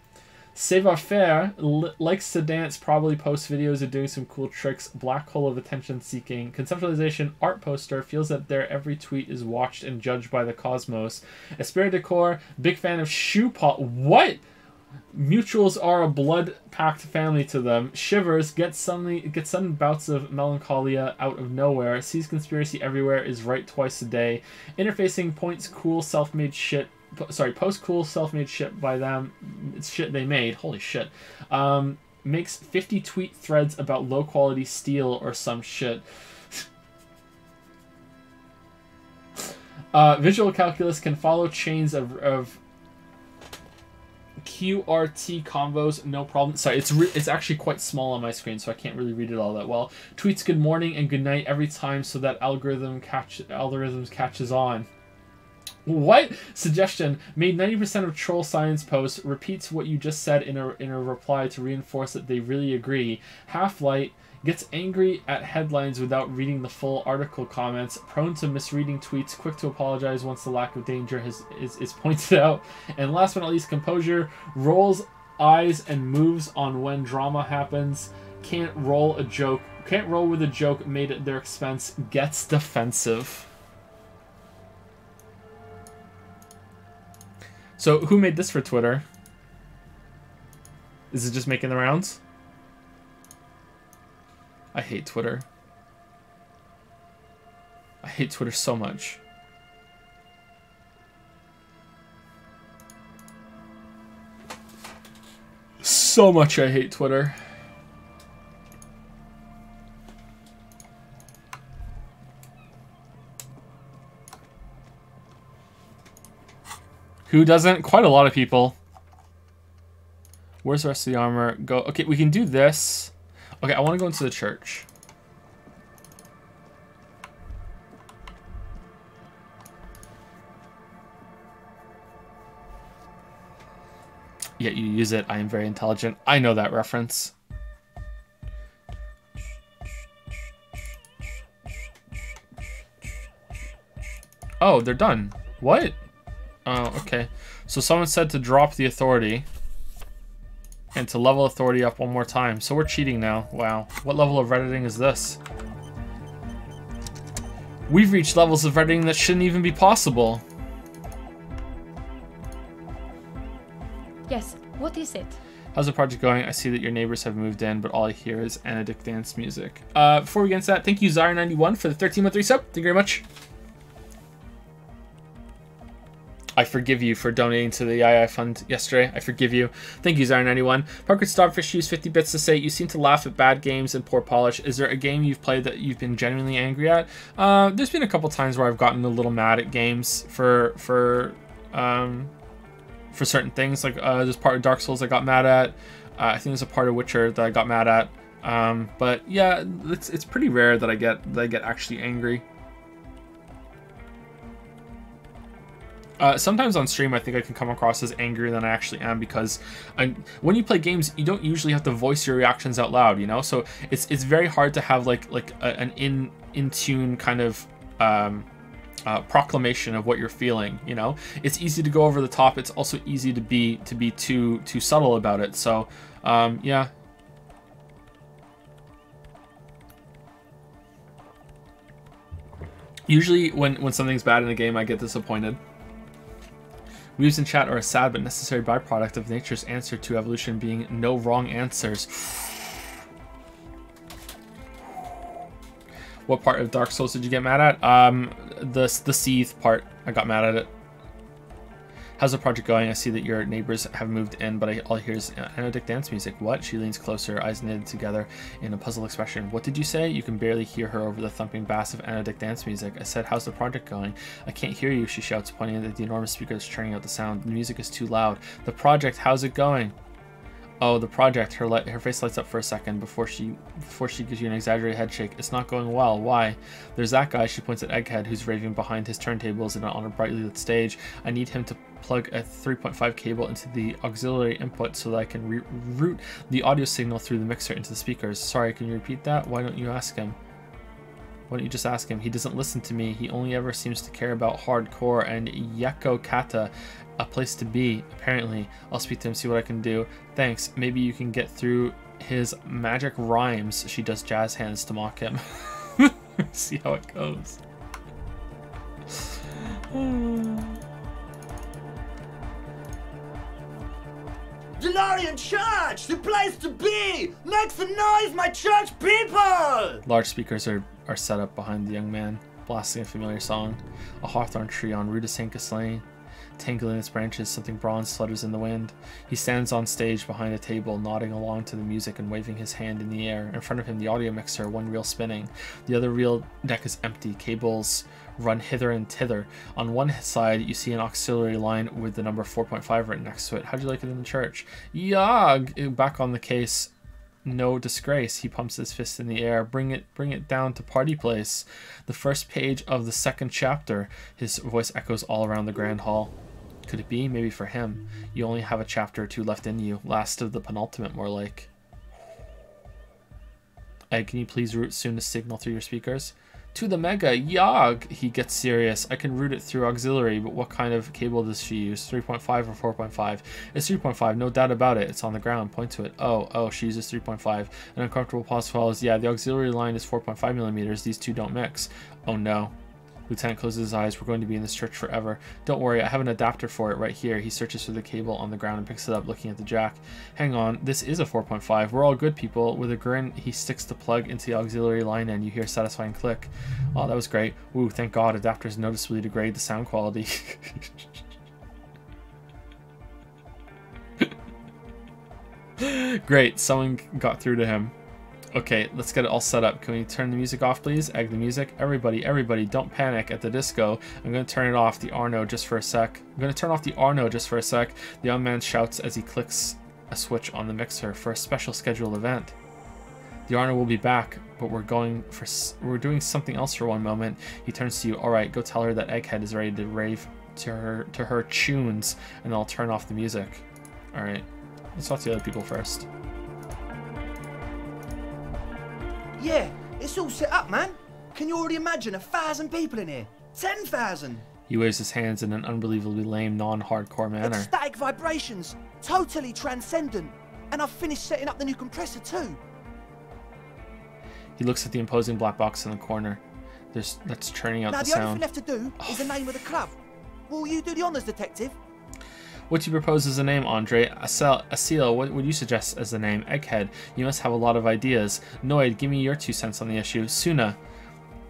Savoir-faire, likes to dance, probably posts videos of doing some cool tricks. Black hole of attention seeking. Conceptualization, art poster, feels that their every tweet is watched and judged by the cosmos. Esprit decor, big fan of shoe What? Mutuals are a blood-packed family to them. Shivers, gets sudden bouts of melancholia out of nowhere. Sees conspiracy everywhere, is right twice a day. Interfacing, points cool self-made shit. Post cool self-made shit by them. It's shit they made. Holy shit. Makes 50 tweet threads about low-quality steel or some shit. Visual calculus, can follow chains of QRT combos, no problem. Sorry, it's actually quite small on my screen, so I can't really read it all that well. Tweets good morning and good night every time so that algorithms catches on. What? Suggestion, made 90% of troll science posts, repeats what you just said in a reply to reinforce that they really agree. Half-light, gets angry at headlines without reading the full article comments, prone to misreading tweets, quick to apologize once the lack of danger is pointed out. And last but not least, composure, rolls eyes and moves on when drama happens, can't roll with a joke made at their expense, gets defensive. So, who made this for Twitter? Is it just making the rounds? I hate Twitter. I hate Twitter so much. So much I hate Twitter. Who doesn't? Quite a lot of people. Where's the rest of the armor? Go. Okay, we can do this. Okay, I want to go into the church. Yet you use it. I am very intelligent. I know that reference. Oh, they're done. What? Oh, okay. So someone said to drop the authority and to level authority up one more time. So we're cheating now. Wow. What level of redditing is this? We've reached levels of redditing that shouldn't even be possible. Yes, what is it? How's the project going? I see that your neighbors have moved in, but all I hear is Anadic dance music. Before we get into that, thank you Zyre91 for the 13-month resub. Thank you very much. I forgive you for donating to the II fund yesterday. I forgive you. Thank you, Zyre91. Parker Starfish used 50 bits to say, you seem to laugh at bad games and poor polish. Is there a game you've played that you've been genuinely angry at? There's been a couple times where I've gotten a little mad at games for for certain things. Like there's part of Dark Souls I got mad at. I think there's a part of Witcher that I got mad at. But yeah, it's pretty rare that I get actually angry. Sometimes on stream I think I can come across as angrier than I actually am, because when you play games you don't usually have to voice your reactions out loud, you know, so it's very hard to have an in tune kind of proclamation of what you're feeling, you know. It's easy to go over the top, it's also easy to be too subtle about it. So yeah. Usually when something's bad in a game I get disappointed. Weaves in chat are a sad but necessary byproduct of nature's answer to evolution being no wrong answers. What part of Dark Souls did you get mad at? The seethe part. I got mad at it. How's the project going? I see that your neighbors have moved in, but all I hear is anodic dance music. What? She leans closer, eyes knitted together in a puzzled expression. What did you say? You can barely hear her over the thumping bass of anodic dance music. I said, how's the project going? I can't hear you, she shouts, pointing at the enormous speakers churning out the sound. The music is too loud. The project, how's it going? Oh, the project. Her face lights up for a second before she gives you an exaggerated head shake. It's not going well. Why? There's that guy, she points at Egghead, who's raving behind his turntables on a brightly lit stage. I need him to plug a 3.5 cable into the auxiliary input so that I can route the audio signal through the mixer into the speakers. Sorry, can you repeat that? Why don't you ask him? Why don't you just ask him? He doesn't listen to me. He only ever seems to care about hardcore and Yeko Kata. A place to be, apparently. I'll speak to him, see what I can do. Thanks. Maybe you can get through his magic rhymes. She does jazz hands to mock him. See how it goes. Delorian Church! The place to be! Make some noise, my church people! Large speakers are set up behind the young man, blasting a familiar song. A hawthorn tree on Rudasankus Lane. Tangling its branches, something bronze flutters in the wind. He stands on stage behind a table, nodding along to the music and waving his hand in the air. In front of him, the audio mixer, one reel spinning. The other reel deck is empty. Cables run hither and thither. On one side, you see an auxiliary line with the number 4.5 written next to it. How'd you like it in the church? Yag! Back on the case. No disgrace. He pumps his fist in the air. Bring it down to party place. The first page of the second chapter. His voice echoes all around the grand hall. Could it be? Maybe for him. You only have a chapter or two left in you. Last of the penultimate, more like. Ed, can you please route soon to signal through your speakers? To the Mega, Yog! He gets serious. I can route it through auxiliary, but what kind of cable does she use? 3.5 or 4.5? It's 3.5, no doubt about it. It's on the ground. Point to it. Oh, she uses 3.5. An uncomfortable pause follows. Yeah, the auxiliary line is 4.5 millimeters. These two don't mix. Oh no. Lieutenant closes his eyes. We're going to be in this church forever. Don't worry, I have an adapter for it right here. He searches for the cable on the ground and picks it up, looking at the jack. Hang on, this is a 4.5. We're all good people. With a grin, he sticks the plug into the auxiliary line and you hear a satisfying click. Oh, that was great. Ooh, thank God, adapters noticeably degrade the sound quality. Great, someone got through to him. Okay, let's get it all set up. Can we turn the music off, please? Egg the music. Everybody, don't panic at the disco. I'm going to turn it off, the Arno, just for a sec. The young man shouts as he clicks a switch on the mixer for a special scheduled event. The Arno will be back, but we're doing something else for one moment. He turns to you. All right, go tell her that Egghead is ready to rave to her tunes, and I'll turn off the music. All right, let's talk to the other people first. Yeah, it's all set up, man. Can you already imagine 1,000 people in here? 10,000. He waves his hands in an unbelievably lame, non-hardcore manner. Ecstatic vibrations, totally transcendent. And I've finished setting up the new compressor too. He looks at the imposing black box in the corner. That's churning out the sound. Now the only thing left to do is the name of the club. Will you do the honours, detective? What do you propose as a name, Andre? Asil, what would you suggest as the name? Egghead, you must have a lot of ideas. Noid, give me your 2 cents on the issue. Suna,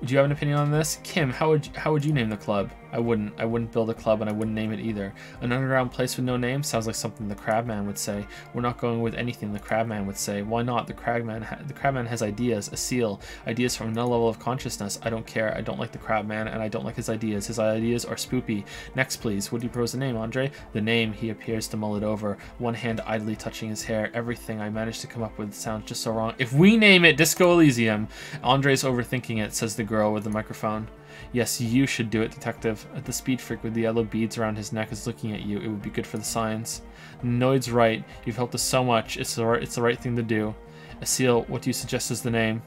do you have an opinion on this? Kim, how would you name the club? I wouldn't build a club, and I wouldn't name it either. An underground place with no name sounds like something the Crabman would say. We're not going with anything the Crabman would say. Why not? The Crabman has ideas, a seal, ideas from another level of consciousness. I don't care. I don't like the Crabman, and I don't like his ideas. His ideas are spoopy. Next, please. Would you propose a name, Andre? The name. He appears to mull it over, one hand idly touching his hair. Everything I managed to come up with sounds just so wrong. If we name it Disco Elysium. Andre's overthinking it, says the girl with the microphone. Yes, you should do it, detective. The speed freak with the yellow beads around his neck is looking at you. It would be good for the signs. Noid's right. You've helped us so much. It's the right thing to do. Asil, what do you suggest is the name?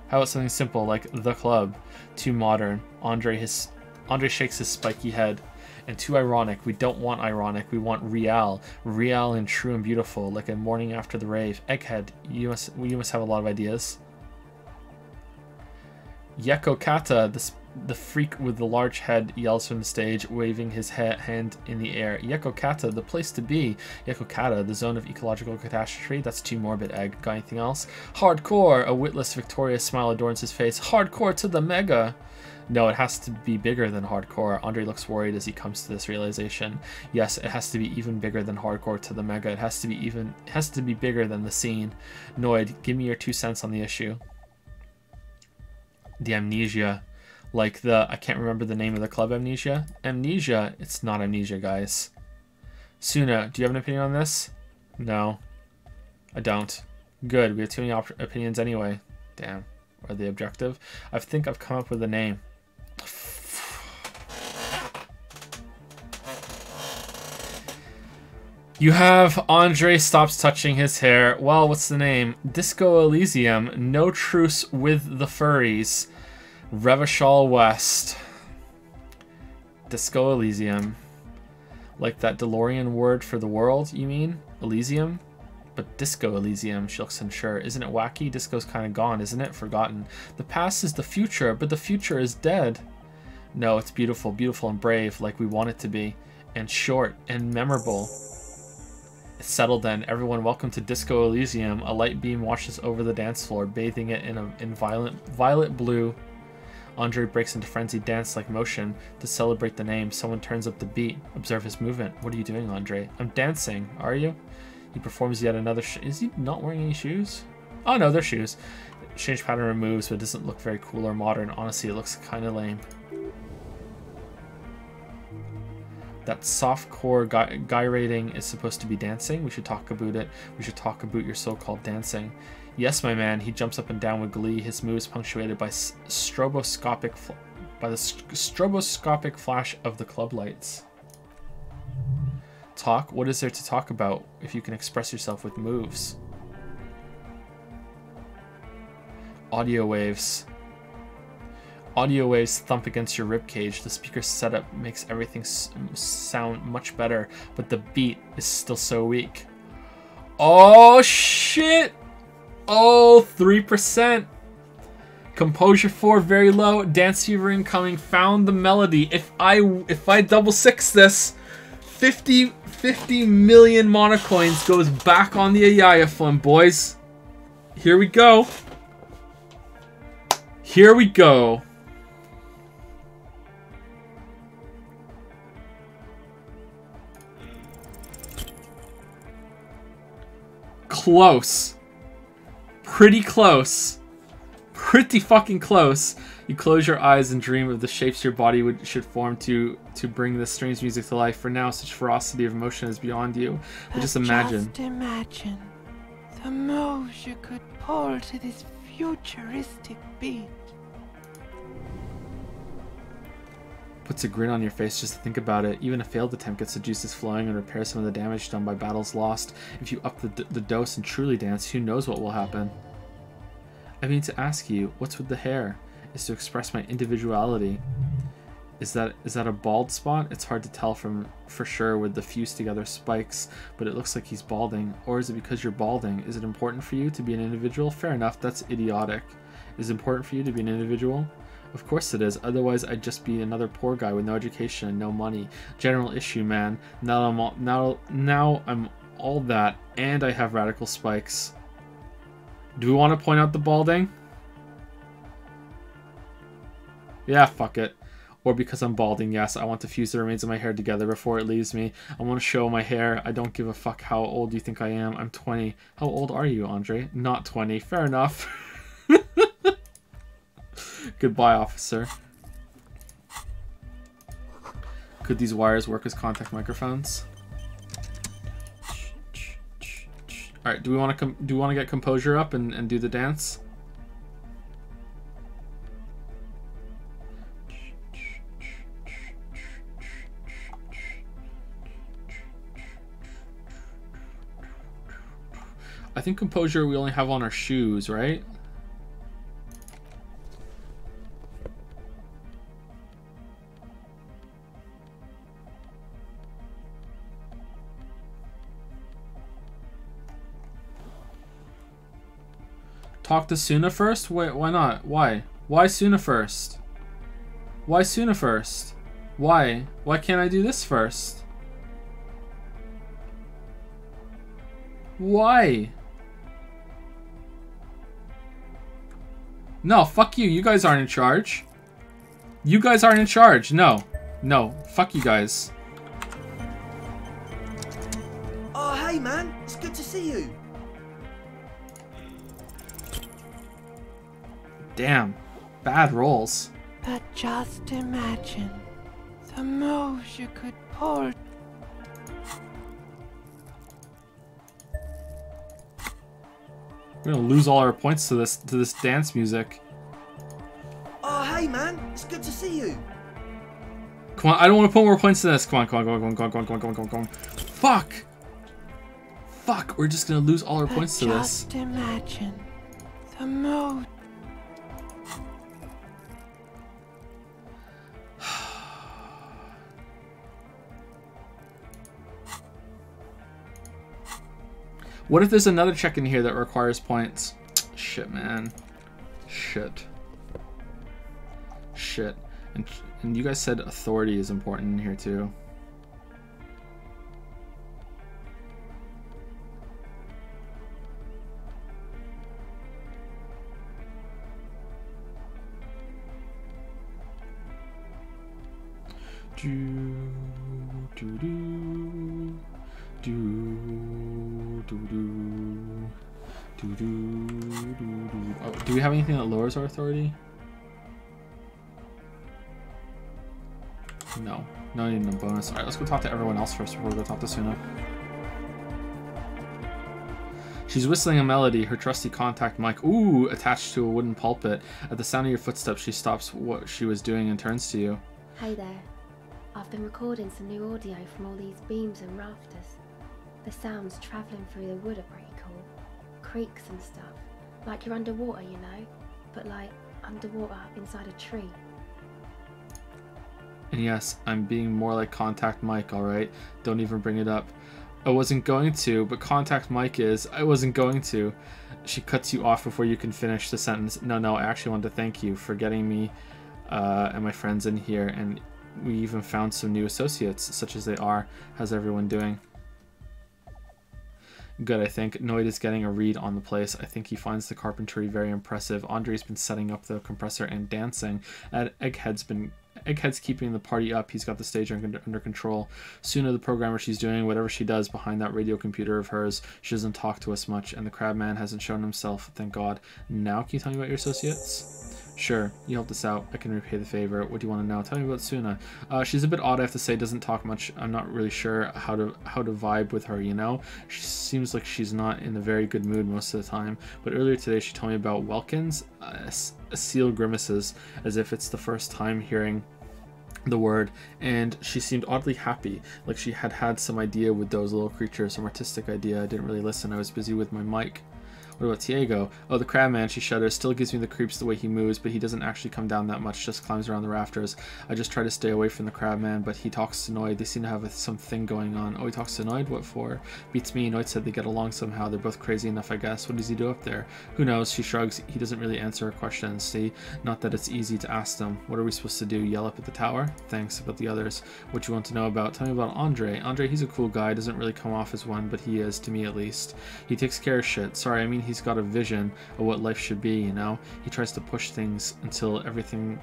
How about something simple like The Club? Too modern. Andre shakes his spiky head. And too ironic. We don't want ironic. We want real. Real and true and beautiful, like a morning after the rave. Egghead, you must have a lot of ideas. Yekokata, the freak with the large head, yells from the stage, waving his hand in the air. Yekokata, the place to be. Yekokata, the zone of ecological catastrophe. That's too morbid, Egg. Got anything else? Hardcore! A witless, victorious smile adorns his face. Hardcore to the mega! No, it has to be bigger than hardcore. Andre looks worried as he comes to this realization. Yes, it has to be even bigger than hardcore to the mega. It has to be bigger than the scene. Noid, give me your 2 cents on the issue. The amnesia. Like I can't remember the name of the club, Amnesia? Amnesia? It's not Amnesia, guys. Suna, do you have an opinion on this? No. I don't. Good, we have too many opinions anyway. Damn. Or the objective. I think I've come up with a name. You have Andre stops touching his hair. Well, what's the name? Disco Elysium. No truce with the furries. Revachol West. Disco Elysium. Like that DeLorean word for the world, you mean? Elysium? But Disco Elysium, she looks unsure. Isn't it wacky? Disco's kind of gone, isn't it? Forgotten. The past is the future, but the future is dead. No, it's beautiful, beautiful and brave, like we want it to be. And short and memorable. It's settled then. Everyone, welcome to Disco Elysium. A light beam washes over the dance floor, bathing it in violet blue. Andre breaks into frenzied dance-like motion. To celebrate the name, someone turns up the beat. Observe his movement. What are you doing, Andre? I'm dancing. Are you? He performs yet another is he not wearing any shoes? Oh no, they're shoes. Change pattern removes, but it doesn't look very cool or modern. Honestly, it looks kind of lame. That softcore guy rating is supposed to be dancing. We should talk about it. We should talk about your so-called dancing. Yes, my man. He jumps up and down with glee. His moves punctuated by the stroboscopic flash of the club lights. Talk? What is there to talk about if you can express yourself with moves? Audio waves. Audio waves thump against your ribcage. The speaker setup makes everything sound much better, but the beat is still so weak. Oh shit! Oh, 3%. Composure 4 very low. Dance fever incoming. Found the melody. If I double six this, 50 million monocoins goes back on the Ayaya Flim, boys. Here we go. Here we go. Close. Pretty close. Pretty fucking close. You close your eyes and dream of the shapes your body should form to bring this strange music to life. For now, such ferocity of emotion is beyond you. But just imagine. Just imagine the moves you could pull to this futuristic beat. Puts a grin on your face just to think about it. Even a failed attempt gets the juices flowing and repairs some of the damage done by battles lost. If you up the dose and truly dance, who knows what will happen? I mean to ask you, what's with the hair? Is to express my individuality. Is that a bald spot? It's hard to tell for sure with the fused together spikes, but it looks like he's balding. Or is it because you're balding? Is it important for you to be an individual? Fair enough, that's idiotic. Is it important for you to be an individual? Of course it is, otherwise I'd just be another poor guy with no education and no money. General issue, man. Now I'm all that, and I have radical spikes. Do we want to point out the balding? Yeah, fuck it. Or because I'm balding, yes, I want to fuse the remains of my hair together before it leaves me. I want to show my hair. I don't give a fuck how old you think I am. I'm 20. How old are you, Andre? Not 20. Fair enough. Goodbye, officer. Could these wires work as contact microphones? All right. Do we want to get composure up and do the dance? I think composure we only have on our shoes, right? Talk to Suna first? Wait, why not? Why? Why Suna first? Why Suna first? Why? Why can't I do this first? Why? No, fuck you. You guys aren't in charge. You guys aren't in charge. No. No. Fuck you guys. Oh, hey, man. It's good to see you. Damn. Bad rolls. But just imagine the moves you could pull. We're gonna lose all our points to this dance music. Oh, hey, man. It's good to see you. Come on, I don't want to put more points to this. Come on, come on, come on, come on, come on, come on, come on, come on, come on. Fuck! Fuck, we're just gonna lose all our points to this. Just imagine the move. What if there's another check in here that requires points? Shit, man. Shit. Shit. And you guys said authority is important in here too. Oh, do we have anything that lowers our authority? No. No need no bonus. Alright, let's go talk to everyone else first before we go talk to Suna. She's whistling a melody, her trusty contact mic, ooh, attached to a wooden pulpit. At the sound of your footsteps, she stops what she was doing and turns to you. Hey there. I've been recording some new audio from all these beams and rafters. The sounds travelling through the wood are pretty cool. Creaks and stuff. Like you're underwater, you know? But like, underwater inside a tree. And yes, I'm being more like Contact Mike, alright? Don't even bring it up. I wasn't going to, but Contact Mike is. I wasn't going to. She cuts you off before you can finish the sentence. No, I actually wanted to thank you for getting me and my friends in here, and we even found some new associates, such as they are. How's everyone doing? Good, I think. Noid is getting a read on the place. I think he finds the carpentry very impressive. Andre's been setting up the compressor and dancing. Egghead's keeping the party up. He's got the stage under control. Suna, the programmer, she's doing whatever she does behind that radio computer of hers. She doesn't talk to us much, and the Crabman hasn't shown himself, thank God. Now, can you tell me about your associates? Sure, you helped us out. I can repay the favor. What do you want to know? Tell me about Suna. She's a bit odd, I have to say. Doesn't talk much. I'm not really sure how to vibe with her, you know? She seems like she's not in a very good mood most of the time. But earlier today, she told me about Welkins. Seal grimaces, as if it's the first time hearing the word, and she seemed oddly happy, like she had some idea with those little creatures, some artistic idea. I didn't really listen. I was busy with my mic. What about Tiago? Oh, the Crabman, she shudders. Still gives me the creeps the way he moves, but he doesn't actually come down that much, just climbs around the rafters. I just try to stay away from the Crabman, but he talks to Noid. They seem to have something going on. Oh, he talks to Noid? What for? Beats me. Noid said they get along somehow. They're both crazy enough, I guess. What does he do up there? Who knows? She shrugs. He doesn't really answer her questions. See? Not that it's easy to ask them. What are we supposed to do? Yell up at the tower? Thanks. About the others. What you want to know about? Tell me about Andre. Andre, he's a cool guy. Doesn't really come off as one, but he is, to me at least. He takes care of shit. Sorry, I mean he's got a vision of what life should be, you know? He tries to push things until everything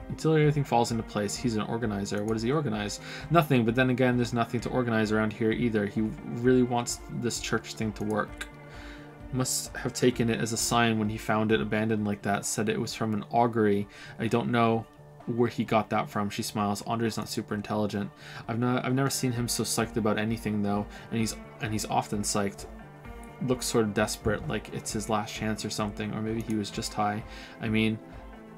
Until everything falls into place, he's an organizer. What does he organize? Nothing, but then again, there's nothing to organize around here either. He really wants this church thing to work. Must have taken it as a sign when he found it abandoned like that, said it was from an augury. I don't know where he got that from. She smiles. Andre's not super intelligent. I've never seen him so psyched about anything though, and he's often psyched. Looks sort of desperate, like it's his last chance or something, or maybe he was just high. I mean,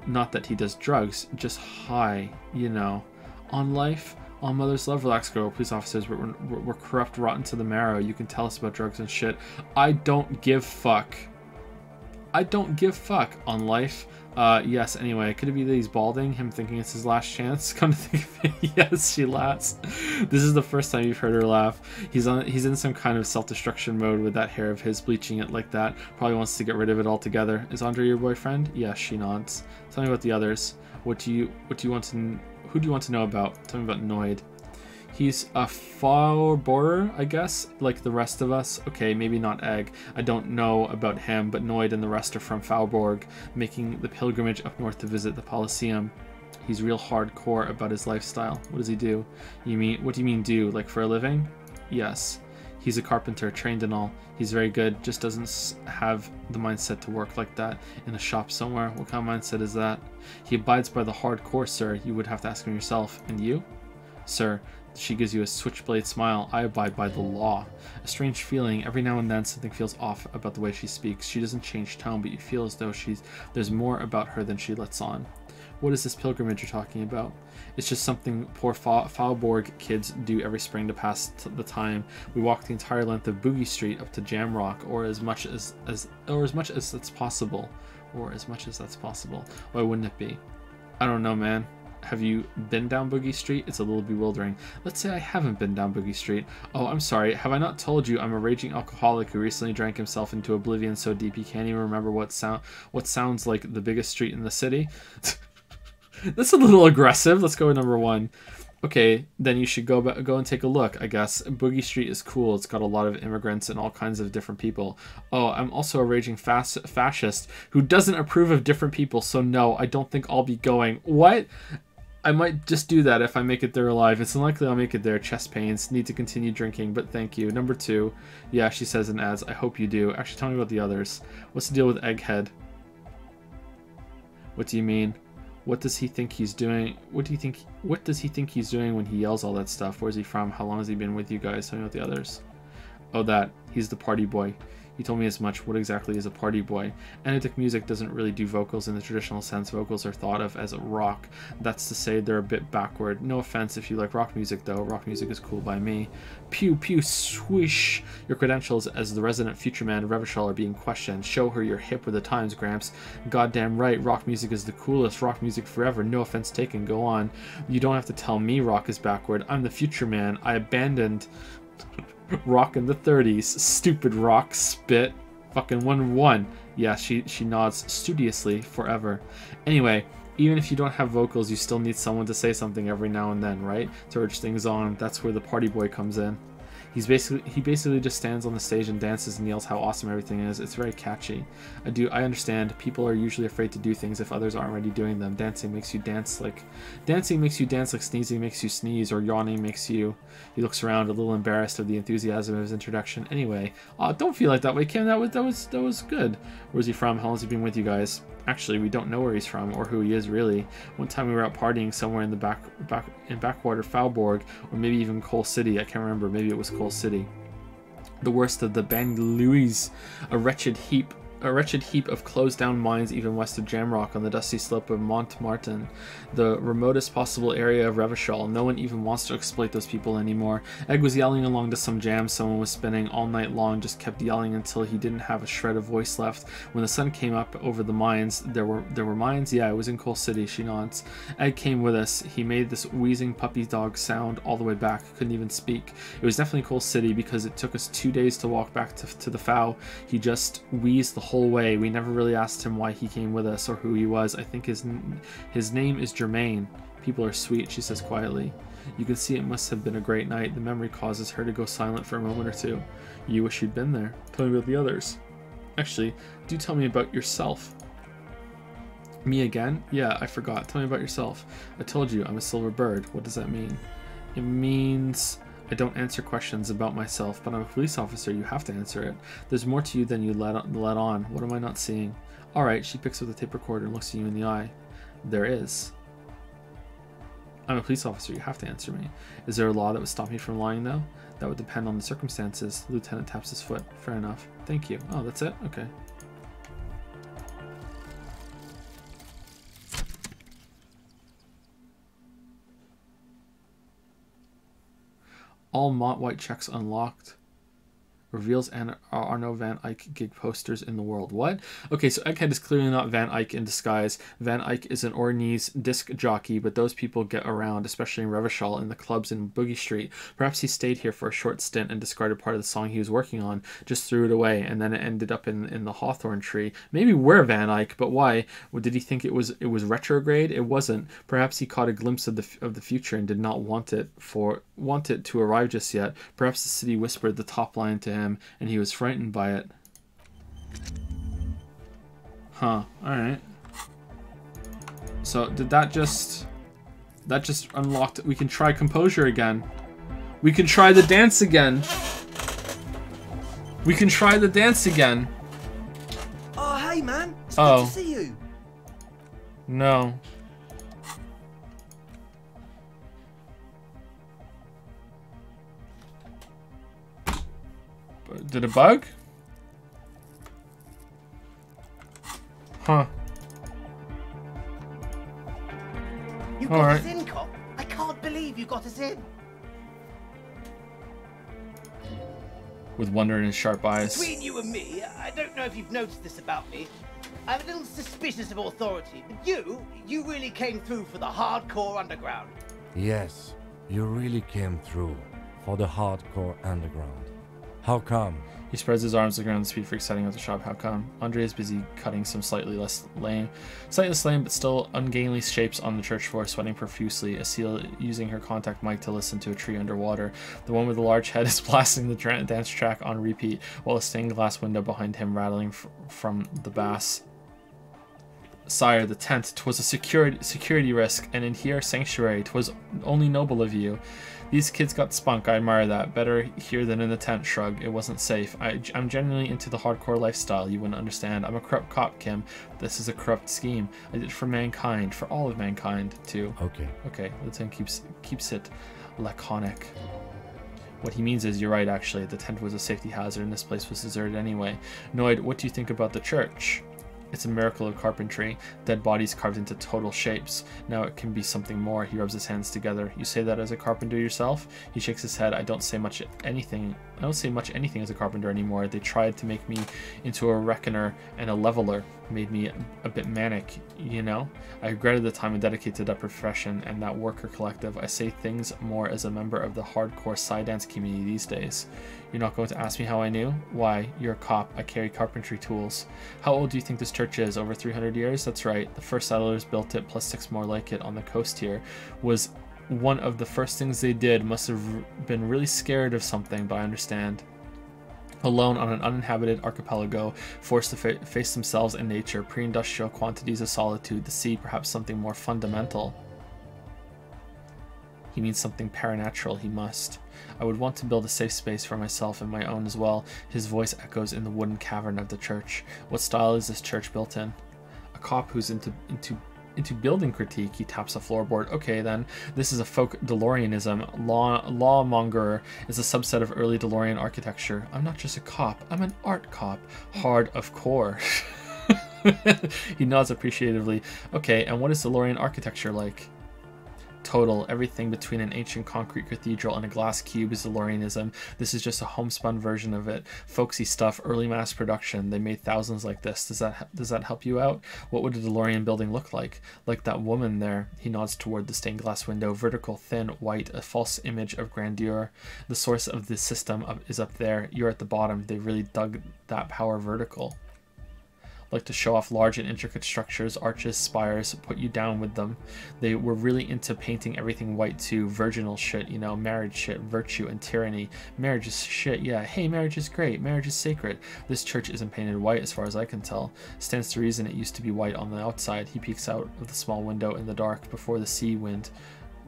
not that he does drugs, just high, you know. On life, on mother's love. Relax, girl. Police officers, we're corrupt, rotten to the marrow. You can tell us about drugs and shit. I don't give fuck. I don't give fuck. On life. Yes, anyway, could it be that he's balding? Him thinking it's his last chance? Come to think of it, yes, she laughs. This is the first time you've heard her laugh. He's in some kind of self-destruction mode with that hair of his, bleaching it like that. Probably wants to get rid of it altogether. Is Andre your boyfriend? Yes, she nods. Tell me about the others. Who do you want to know about? Tell me about Noid. He's a Faubourg, I guess, like the rest of us. Okay, maybe not Egg. I don't know about him, but Noid and the rest are from Faubourg, making the pilgrimage up north to visit the Elysium. He's real hardcore about his lifestyle. What does he do? What do you mean do? Like for a living? Yes. He's a carpenter, trained and all. He's very good, just doesn't have the mindset to work like that in a shop somewhere. What kind of mindset is that? He abides by the hardcore, sir. You would have to ask him yourself. And you? Sir, she gives you a switchblade smile. I abide by the law. A strange feeling. Every now and then something feels off about the way she speaks. She doesn't change tone, but you feel as though there's more about her than she lets on. What is this pilgrimage you're talking about? It's just something poor Faubourg kids do every spring to pass the time. We walk the entire length of Boogie Street up to Jamrock, or as much as that's possible. Or as much as that's possible. Why wouldn't it be? I don't know, man. Have you been down Boogie Street? It's a little bewildering. Let's say I haven't been down Boogie Street. Oh, I'm sorry. Have I not told you I'm a raging alcoholic who recently drank himself into oblivion so deep he can't even remember what sounds like the biggest street in the city? That's a little aggressive. Let's go with number 1. Okay, then you should go and take a look, I guess. Boogie Street is cool. It's got a lot of immigrants and all kinds of different people. Oh, I'm also a raging fascist who doesn't approve of different people, so no, I don't think I'll be going. What? I might just do that if I make it there alive. It's unlikely I'll make it there. Chest pains. Need to continue drinking, but thank you. Number 2. Yeah, she says and adds, I hope you do. Actually, tell me about the others. What's the deal with Egghead? What do you mean? What does he think he's doing? What does he think he's doing when he yells all that stuff? Where's he from? How long has he been with you guys? Tell me about the others. Oh, that. He's the party boy. He told me as much. What exactly is a party boy? Analytic music doesn't really do vocals in the traditional sense. Vocals are thought of as rock. That's to say they're a bit backward. No offense if you like rock music, though. Rock music is cool by me. Pew, pew, swish. Your credentials as the resident future man of Revachol are being questioned. Show her you're hip with the times, Gramps. Goddamn right. Rock music is the coolest. Rock music forever. No offense taken. Go on. You don't have to tell me rock is backward. I'm the future man. I abandoned rock in the 30s. Stupid rock. Spit. Fucking 1-1. Yeah, she nods studiously. Forever. Anyway, even if you don't have vocals, you still need someone to say something every now and then, right? To urge things on. That's where the party boy comes in. He basically just stands on the stage and dances and yells how awesome everything is. It's very catchy. I understand. People are usually afraid to do things if others aren't already doing them. Dancing makes you dance like sneezing makes you sneeze, or yawning makes you. He looks around a little embarrassed of the enthusiasm of his introduction. Anyway, don't feel like that way, Kim. That was good. Where's he from? How long has he been with you guys? Actually, we don't know where he's from or who he is really. One time we were out partying somewhere in the backwater Faubourg, or maybe even Coal City. I can't remember. Maybe it was Coal City. The worst of the Banlieues, a wretched heap of closed-down mines even west of Jamrock on the dusty slope of Montmartin, the remotest possible area of Revachol. No one even wants to exploit those people anymore. Egg was yelling along to some jam someone was spinning all night long, just kept yelling until he didn't have a shred of voice left. When the sun came up over the mines, there were mines? Yeah, it was in Coal City, she nods. Egg came with us. He made this wheezing puppy dog sound all the way back, couldn't even speak. It was definitely Coal City because it took us 2 days to walk back to the Fau. He just wheezed the whole way. We never really asked him why he came with us or who he was. I think his name is Germain. People are sweet, she says quietly. You can see it must have been a great night. The memory causes her to go silent for a moment or two. You wish you'd been there. Tell me about the others. Actually, do tell me about yourself. Me again? Yeah, I forgot. Tell me about yourself. I told you, I'm a silver bird. What does that mean? It means I don't answer questions about myself, but I'm a police officer. You have to answer it. There's more to you than you let on. What am I not seeing? Alright, she picks up the tape recorder and looks at you in the eye. There is. I'm a police officer. You have to answer me. Is there a law that would stop me from lying, though? That would depend on the circumstances. The lieutenant taps his foot. Fair enough. Thank you. Oh, that's it? Okay. All Mott White checks unlocked. Reveals Arno Van Eyck gig posters in the world. What? Okay, so Egghead is clearly not Van Eyck in disguise. Van Eyck is an Ornese disc jockey, but those people get around, especially in Revachol, in the clubs in Boogie Street. Perhaps he stayed here for a short stint and discarded part of the song he was working on, just threw it away, and then it ended up in the hawthorn tree. Maybe we're Van Eyck, but why? Did he think it was retrograde? It wasn't. Perhaps he caught a glimpse of the future and did not want it to arrive just yet. Perhaps the city whispered the top line to him, and he was frightened by it. Huh, alright. So did that just unlocked? We can try composure again. We can try the dance again. We can try the dance again. Oh, hey man, it's good to see you. No. Did it bug? Huh. You got us in, cop. I can't believe you got us in. With wonder in his sharp eyes. Between you and me, I don't know if you've noticed this about me. I'm a little suspicious of authority, but you really came through for the hardcore underground. Yes, you really came through for the hardcore underground. How come? He spreads his arms around the speed freak setting of the shop. How come? Andre is busy cutting some slightly less lame but still ungainly shapes on the church floor, sweating profusely. A seal using her contact mic to listen to a tree underwater. The one with the large head is blasting the dance track on repeat, while a stained glass window behind him rattling from the bass. Sire, the tent, 'twas a security risk, and in here sanctuary, 'twas only noble of you. These kids got spunk, I admire that. Better here than in the tent, shrug. It wasn't safe. I'm genuinely into the hardcore lifestyle, you wouldn't understand. I'm a corrupt cop, Kim. This is a corrupt scheme. I did it for mankind, for all of mankind, too. Okay, Lieutenant keeps it laconic. What he means is, you're right, actually. The tent was a safety hazard, and this place was deserted anyway. Noid, what do you think about the church? It's a miracle of carpentry. Dead bodies carved into total shapes. Now it can be something more. He rubs his hands together. You say that as a carpenter yourself? He shakes his head. I don't say much anything as a carpenter anymore. They tried to make me into a reckoner and a leveler. Made me a bit manic, you know? I regretted the time I dedicated to that profession and that worker collective. I say things more as a member of the hardcore Psydance community these days. You're not going to ask me how I knew? Why? You're a cop. I carry carpentry tools. How old do you think this church is? Over 300 years? That's right. The first settlers built it, plus 6 more like it on the coast here. Was one of the first things they did. Must have been really scared of something, but I understand. Alone on an uninhabited archipelago, forced to face themselves and nature, pre-industrial quantities of solitude, the sea, perhaps something more fundamental. He means something paranatural, he must. I would want to build a safe space for myself and my own as well. His voice echoes in the wooden cavern of the church. What style is this church built in? A cop who's into building critique. He taps a floorboard. Okay, then. This is a folk DeLoreanism. Lawmonger is a subset of early DeLorean architecture. I'm not just a cop. I'm an art cop. Hard of core. He nods appreciatively. Okay, and what is DeLorean architecture like? Total. Everything between an ancient concrete cathedral and a glass cube is DeLoreanism. This is just a homespun version of it. Folksy stuff, early mass production. They made thousands like this. Does that help you out? What would a DeLorean building look like? Like that woman there. He nods toward the stained glass window. Vertical, thin, white, a false image of grandeur. The source of the system is up there. You're at the bottom. They really dug that power vertical. like to show off large and intricate structures, arches, spires, put you down with them. They were really into painting everything white too, virginal shit, you know, marriage shit, virtue and tyranny. Marriage is shit, yeah, hey, marriage is great, marriage is sacred. This church isn't painted white as far as I can tell. Stands to reason it used to be white on the outside. He peeks out of the small window in the dark before the sea wind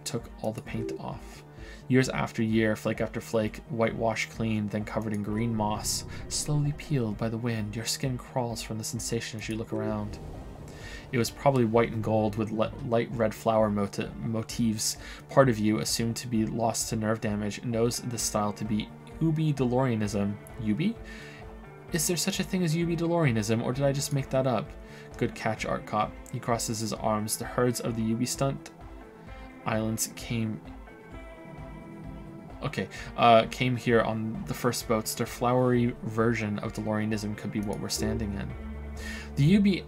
took all the paint off. Years after year, flake after flake, whitewashed clean, then covered in green moss. Slowly peeled by the wind, your skin crawls from the sensation as you look around. It was probably white and gold with light red flower motifs. Part of you, assumed to be lost to nerve damage, knows this style to be Ubi Delorianism. Ubi? Is there such a thing as Ubi Delorianism, or did I just make that up? Good catch, Art Cop. He crosses his arms. The herds of the Ubi stunt islands came here on the first boats. Their flowery version of DeLoreanism could be what we're standing in. The Ubi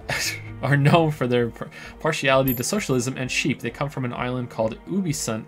are known for their partiality to socialism and sheep. They come from an island called Ubisunt,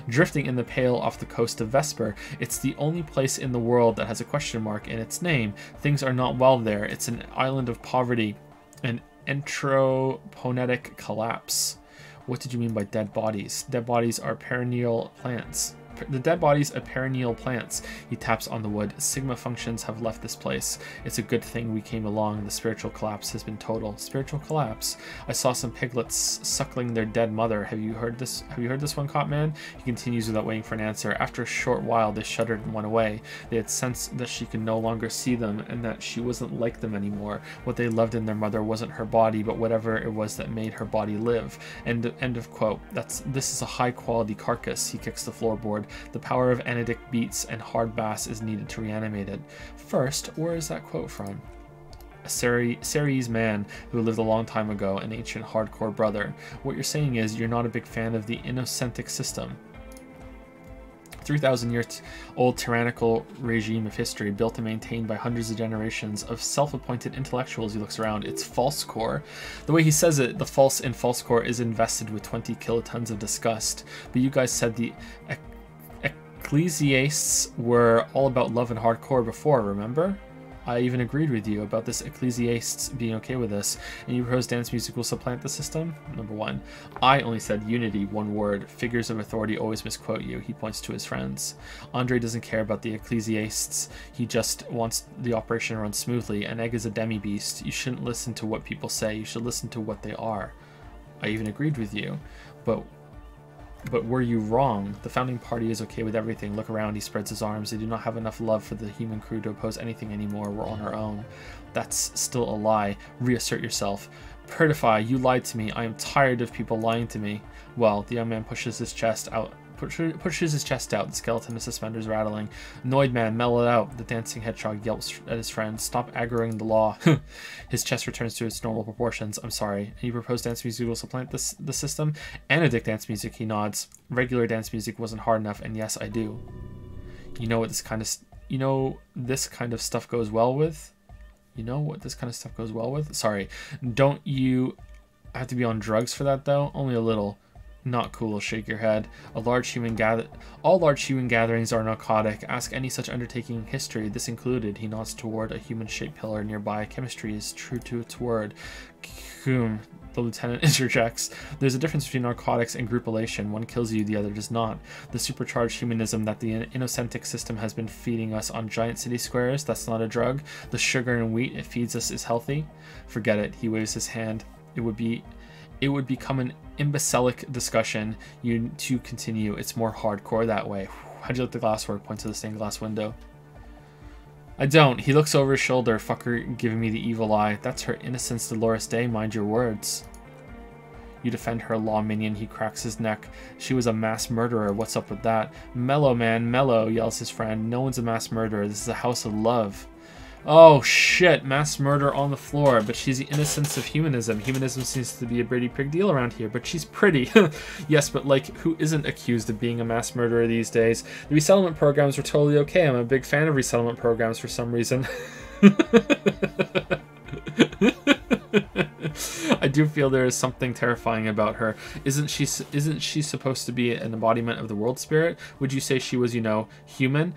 drifting in the pale off the coast of Vesper. It's the only place in the world that has a question mark in its name. Things are not well there. It's an island of poverty, an anthroponetic collapse. What did you mean by dead bodies? Dead bodies are perennial plants. The dead bodies are perennial plants. He taps on the wood. Sigma functions have left this place. It's a good thing we came along. The spiritual collapse has been total. Spiritual collapse? I saw some piglets suckling their dead mother. Have you heard this? Have you heard this one, Cop Man? He continues without waiting for an answer. After a short while, they shuddered and went away. They had sensed that she could no longer see them and that she wasn't like them anymore. What they loved in their mother wasn't her body, but whatever it was that made her body live. End of quote. This is a high quality carcass. He kicks the floorboard. The power of anodic beats and hard bass is needed to reanimate it. First, where is that quote from? A Ceres man who lived a long time ago, an ancient hardcore brother. What you're saying is you're not a big fan of the inocentic system. 3,000-year-old tyrannical regime of history, built and maintained by hundreds of generations of self-appointed intellectuals. He looks around. It's false core. The way he says it, the false in false core is invested with 20 kilotons of disgust. But you guys said the Ecclesiasts were all about love and hardcore before, remember? I even agreed with you about this Ecclesiasts being okay with this. And you propose dance music will supplant the system? Number one. I only said unity, one word. Figures of authority always misquote you. He points to his friends. Andre doesn't care about the Ecclesiasts. He just wants the operation to run smoothly. An egg is a demi-beast. You shouldn't listen to what people say. You should listen to what they are. I even agreed with you. But were you wrong? The founding party is okay with everything. Look around, he spreads his arms. They do not have enough love for the human crew to oppose anything anymore. We're on our own. That's still a lie. Reassert yourself. Pertify, you lied to me. I am tired of people lying to me. Well, the young man pushes his chest out. Pushes his chest out, the skeleton of suspenders rattling. Annoyed man, mellow it out. The dancing hedgehog yelps at his friend. Stop aggroing the law. His chest returns to its normal proportions. I'm sorry. And you propose dance music will supplant the system? Anodic dance music, he nods. Regular dance music wasn't hard enough, and yes, I do. You know what this kind of stuff goes well with? You know what this kind of stuff goes well with? Sorry. Don't you have to be on drugs for that, though? Only a little. Not cool, shake your head. All large human gatherings are narcotic. Ask any such undertaking in history, this included. He nods toward a human-shaped pillar nearby. Chemistry is true to its word. The lieutenant interjects. There's a difference between narcotics and group elation. One kills you, the other does not. The supercharged humanism that the inocentic system has been feeding us on giant city squares, that's not a drug. The sugar and wheat it feeds us is healthy. Forget it. He waves his hand. It would become an imbecilic discussion. You to continue. It's more hardcore that way. How'd you like the glasswork? Point to the stained glass window. I don't. He looks over his shoulder. Fucker giving me the evil eye. That's her innocence, Dolores Day. Mind your words. You defend her, law minion. He cracks his neck. She was a mass murderer. What's up with that? Mellow, man. Mellow, yells his friend. No one's a mass murderer. This is a house of love. Oh shit, mass murder on the floor, but she's the innocence of humanism. Humanism seems to be a pretty big deal around here, but she's pretty. Yes, but like, who isn't accused of being a mass murderer these days? The resettlement programs were totally okay. I'm a big fan of resettlement programs for some reason. I do feel there is something terrifying about her. Isn't she supposed to be an embodiment of the world spirit? Would you say she was, you know, human?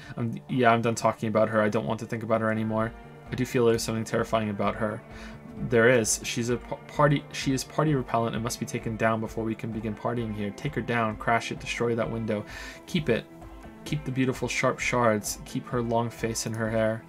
Yeah, I'm done talking about her. I don't want to think about her anymore. I do feel there's something terrifying about her. There is. She is party repellent and must be taken down before we can begin partying here. Take her down, crash it, destroy that window. Keep it. Keep the beautiful sharp shards. Keep her long face and her hair.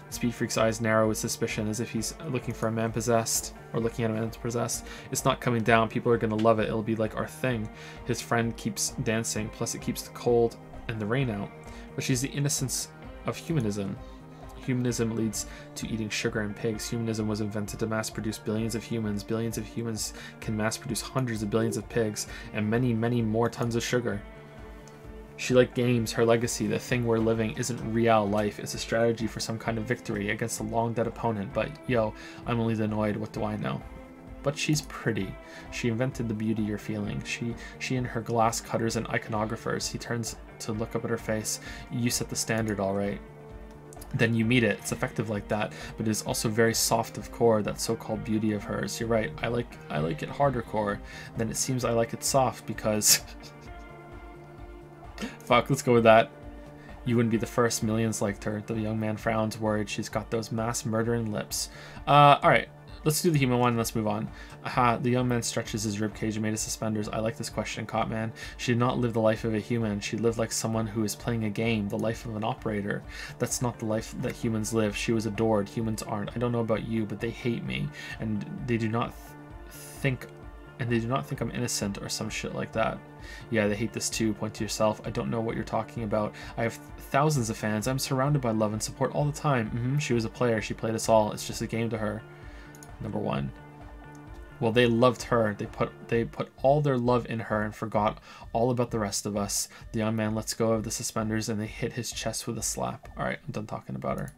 The speed freak's eyes narrow with suspicion, as if he's looking for a man possessed, or looking at a man possessed. It's not coming down. People are gonna love it. It'll be like our thing. His friend keeps dancing, plus it keeps the cold and the rain out. But she's the innocence of humanism. Humanism leads to eating sugar and pigs. Humanism was invented to mass produce billions of humans. Billions of humans can mass produce hundreds of billions of pigs, and many, many more tons of sugar. She liked games. Her legacy, the thing we're living, isn't real life. It's a strategy for some kind of victory against a long dead opponent. But yo, I'm only the annoyed. What do I know? But she's pretty. She invented the beauty you're feeling. She and her glass cutters and iconographers. He turns to look up at her face. You set the standard, all right. Then you meet it. It's effective like that, but it is also very soft of core, that so-called beauty of hers. You're right. I like it harder core. Then it seems I like it soft because fuck, let's go with that. You wouldn't be the first. Millions liked her. The young man frowns, worried. She's got those mass murdering lips. Alright. Let's do the human one and let's move on. Aha, the young man stretches his ribcage and made his suspenders. I like this question, Copman. She did not live the life of a human. She lived like someone who is playing a game, the life of an operator. That's not the life that humans live. She was adored. Humans aren't. I don't know about you, but they hate me. And they do not think I'm innocent or some shit like that. Yeah, they hate this too. Point to yourself. I don't know what you're talking about. I have thousands of fans. I'm surrounded by love and support all the time. She was a player. She played us all. It's just a game to her. Number one. Well, they loved her. They put all their love in her and forgot all about the rest of us. The young man lets go of the suspenders and they hit his chest with a slap. Alright, I'm done talking about her.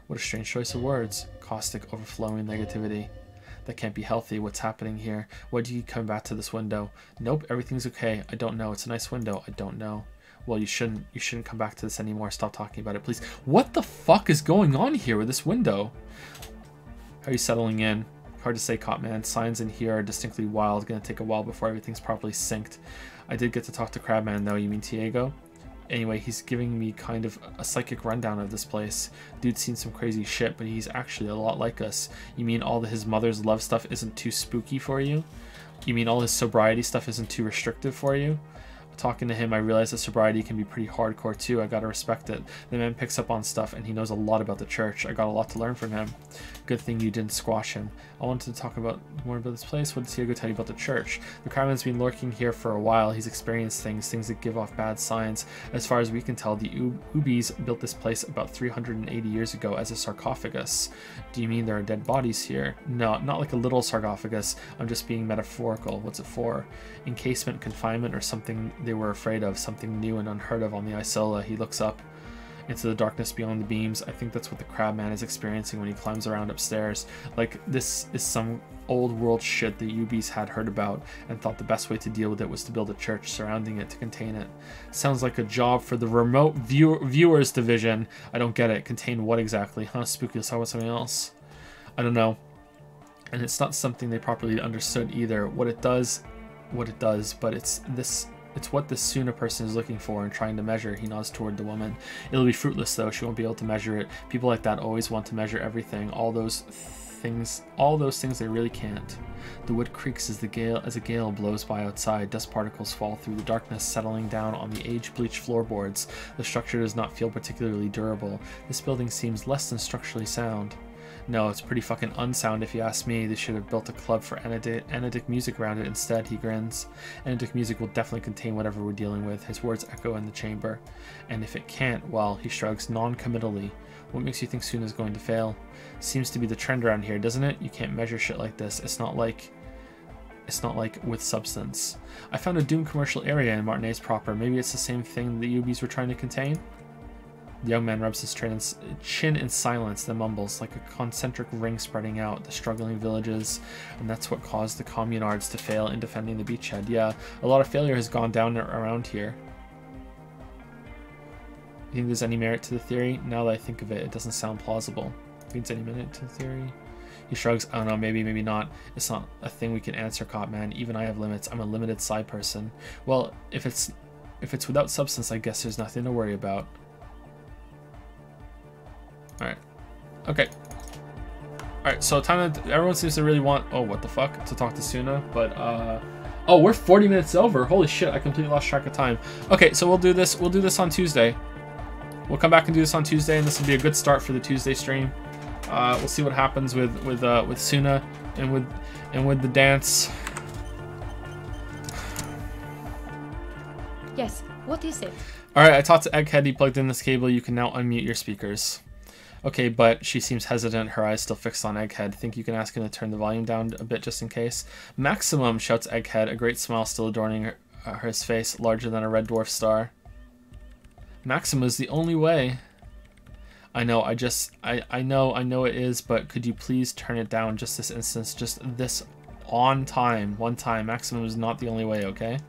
What a strange choice of words. Caustic, overflowing negativity. That can't be healthy. What's happening here? Why do you come back to this window? Nope, everything's okay. I don't know. It's a nice window. I don't know. Well, you shouldn't come back to this anymore. Stop talking about it, please. What the fuck is going on here with this window? How are you settling in? Hard to say, Copman. Signs in here are distinctly wild. Gonna take a while before everything's properly synced. I did get to talk to Crabman though. You mean Tiago? Anyway, he's giving me kind of a psychic rundown of this place. Dude's seen some crazy shit, but he's actually a lot like us. You mean all his mother's love stuff isn't too spooky for you? You mean all his sobriety stuff isn't too restrictive for you? Talking to him, I realized that sobriety can be pretty hardcore too. I gotta respect it. The man picks up on stuff and he knows a lot about the church. I got a lot to learn from him. Good thing you didn't squash him. I wanted to talk more about this place. What did Tiago tell you about the church? The crowdman's been lurking here for a while. He's experienced things that give off bad signs. As far as we can tell, the Ubis built this place about 380 years ago as a sarcophagus. Do you mean there are dead bodies here? No, not like a little sarcophagus. I'm just being metaphorical. What's it for? Encasement, confinement, or something they were afraid of, something new and unheard of on the Isola. He looks up into the darkness beyond the beams. I think that's what the crabman is experiencing when he climbs around upstairs. Like, this is some old world shit that Ubis had heard about and thought the best way to deal with it was to build a church surrounding it to contain it. Sounds like a job for the remote viewers division. I don't get it. Contain what exactly? Huh? Spooky. Let's talk about something else. I don't know. And it's not something they properly understood either. What it does, but it's what this Suna person is looking for and trying to measure. He nods toward the woman. It'll be fruitless though. She won't be able to measure it. People like that always want to measure everything. All those things they really can't. The wood creaks as a gale blows by outside. Dust particles fall through the darkness, settling down on the age-bleached floorboards. The structure does not feel particularly durable. This building seems less than structurally sound. No, it's pretty fucking unsound if you ask me. They should have built a club for Enidic music around it instead, he grins. Enidic music will definitely contain whatever we're dealing with. His words echo in the chamber. And if it can't, well, he shrugs non-committally. What makes you think Suna's going to fail? Seems to be the trend around here, doesn't it? You can't measure shit like this. It's not like with substance. I found a Doom commercial area in Martinez proper. Maybe it's the same thing the Ubis were trying to contain? The young man rubs his chin in silence, then mumbles, like a concentric ring spreading out, the struggling villages, and that's what caused the communards to fail in defending the beachhead. Yeah, a lot of failure has gone down around here. You think there's any merit to the theory? Now that I think of it, it doesn't sound plausible. Think there's any merit to the theory? He shrugs. I don't know, maybe not. It's not a thing we can answer, Copman. Even I have limits. I'm a limited side person. Well, if it's without substance, I guess there's nothing to worry about. Alright. Okay. Alright, so everyone seems to really want, oh, what the fuck, to talk to Suna, but, oh, we're 40 minutes over. Holy shit, I completely lost track of time. Okay, so we'll do this on Tuesday. We'll come back and do this on Tuesday, and this will be a good start for the Tuesday stream. We'll see what happens with Suna and with the dance. Yes, what is it? Alright, I talked to Egghead, he plugged in this cable, you can now unmute your speakers. Okay, but she seems hesitant, her eyes still fixed on Egghead. Think you can ask him to turn the volume down a bit just in case? Maximum, shouts Egghead, a great smile still adorning his face, larger than a red dwarf star. Maximum is the only way. I know, I know it is, but could you please turn it down just this instance, just this one time. Maximum is not the only way, okay?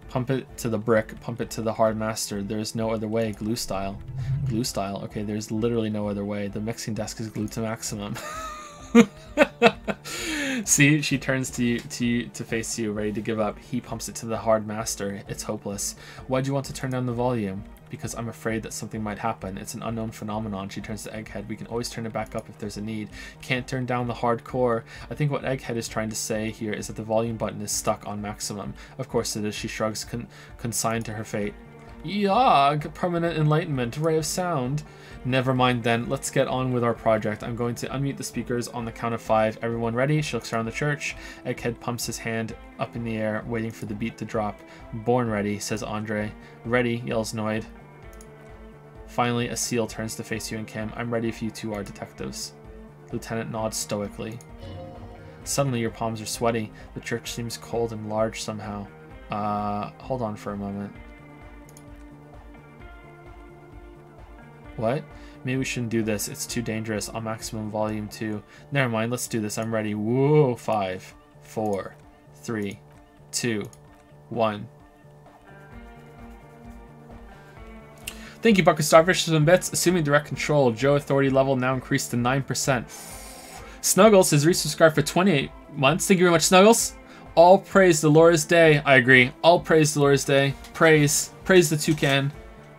Pump it to the brick, pump it to the hard master. There's no other way, glue style. Glue style, okay, there's literally no other way. The mixing desk is glued to maximum. See, she turns to face you, ready to give up. He pumps it to the hard master. It's hopeless. Why'd you want to turn down the volume? Because I'm afraid that something might happen. It's an unknown phenomenon. She turns to Egghead. We can always turn it back up if there's a need. Can't turn down the hardcore. I think what Egghead is trying to say here is that the volume button is stuck on maximum. Of course it is. She shrugs, consigned to her fate. Yogg! Permanent enlightenment. Ray of sound. Never mind then. Let's get on with our project. I'm going to unmute the speakers on the count of 5. Everyone ready? She looks around the church. Egghead pumps his hand up in the air, waiting for the beat to drop. Born ready, says Andre. Ready, yells Noid. Finally, a seal turns to face you and Kim. I'm ready if you two are detectives. Lieutenant nods stoically. Suddenly, your palms are sweaty. The church seems cold and large somehow. Hold on for a moment. What? Maybe we shouldn't do this. It's too dangerous. On maximum volume 2. Never mind, let's do this. I'm ready. Whoa, 5, 4, 3, 2, 1. Thank you, Bucket Starfish, and bits. Assuming direct control. Joe authority level now increased to 9%. Snuggles has resubscribed for 28 months. Thank you very much, Snuggles. All praise Dolores Day. I agree. All praise Dolores Day. Praise the toucan.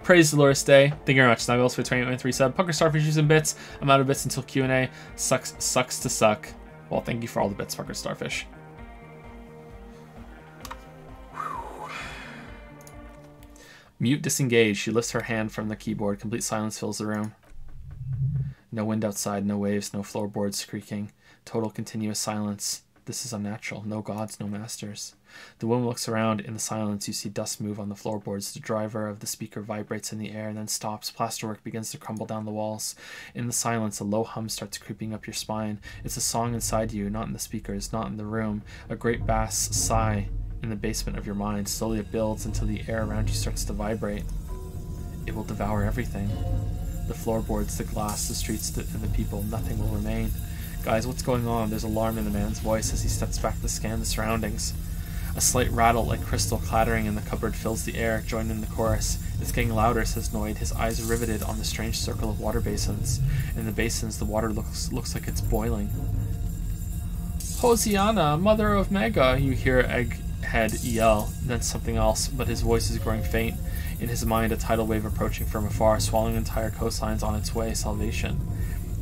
Praise Dolores Day. Thank you very much, Snuggles, for 28 resub. Pucker Starfish and bits. I'm out of bits until Q&A. Sucks to suck. Well, thank you for all the bits, Pucker Starfish. Mute disengaged. She lifts her hand from the keyboard. Complete silence fills the room. No wind outside, no waves, no floorboards creaking. Total continuous silence. This is unnatural. No gods, no masters. The woman looks around. In the silence, you see dust move on the floorboards. The driver of the speaker vibrates in the air and then stops. Plasterwork begins to crumble down the walls. In the silence, a low hum starts creeping up your spine. It's a song inside you, not in the speakers, not in the room. A great bass sigh in the basement of your mind. Slowly it builds until the air around you starts to vibrate. It will devour everything. The floorboards, the glass, the streets, and the people. Nothing will remain. Guys, what's going on? There's alarm in the man's voice as he steps back to scan the surroundings. A slight rattle like crystal clattering in the cupboard fills the air, joined in the chorus. It's getting louder, says Noid, his eyes riveted on the strange circle of water basins. In the basins, the water looks like it's boiling. Hosiana, mother of Mega, you hear Egghead yell, then something else, but his voice is growing faint. In his mind, a tidal wave approaching from afar, swallowing entire coastlines on its way, salvation.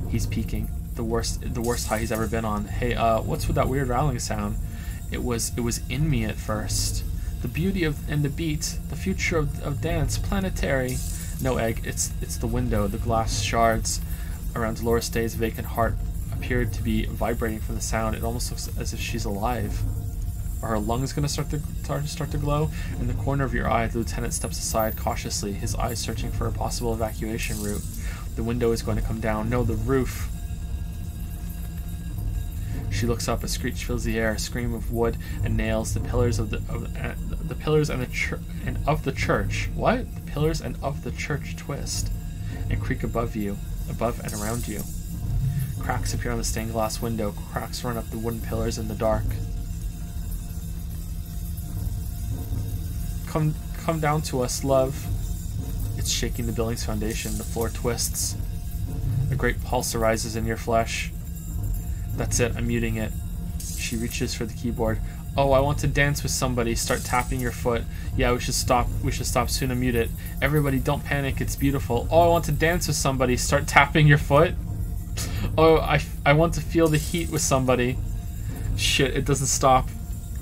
He's peaking. The worst high he's ever been on. Hey, what's with that weird rattling sound? It was in me at first. The beauty of and the beat, the future of dance, planetary. No, Egg, it's the window. The glass shards around Dolores Day's vacant heart appeared to be vibrating from the sound. It almost looks as if she's alive. Are her lungs going to start to glow? In the corner of your eye, the lieutenant steps aside cautiously, his eyes searching for a possible evacuation route. The window is going to come down. No, the roof. She looks up. A screech fills the air. A scream of wood and nails. The pillars of the pillars and the church. What? The pillars and of the church twist and creak above you, above and around you. Cracks appear on the stained glass window. Cracks run up the wooden pillars in the dark. Come down to us, love. It's shaking the building's foundation. The floor twists. A great pulse arises in your flesh. That's it, I'm muting it. She reaches for the keyboard. Oh, I want to dance with somebody. Start tapping your foot. Yeah, we should stop soon and mute it. Everybody, don't panic, it's beautiful. Oh, I want to dance with somebody. Start tapping your foot. Oh, I want to feel the heat with somebody. Shit, it doesn't stop.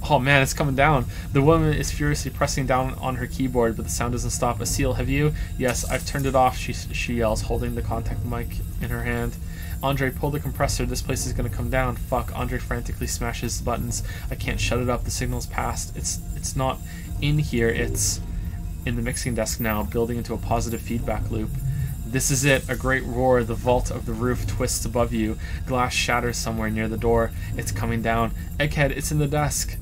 Oh man, it's coming down. The woman is furiously pressing down on her keyboard, but the sound doesn't stop. Asil, have you? Yes, I've turned it off, she yells, holding the contact mic in her hand. Andre, pull the compressor. This place is gonna come down. Fuck. Andre frantically smashes the buttons. I can't shut it up. The signal's passed. It's not in here. It's in the mixing desk now, building into a positive feedback loop. This is it. A great roar. The vault of the roof twists above you. Glass shatters somewhere near the door. It's coming down. Egghead, it's in the desk.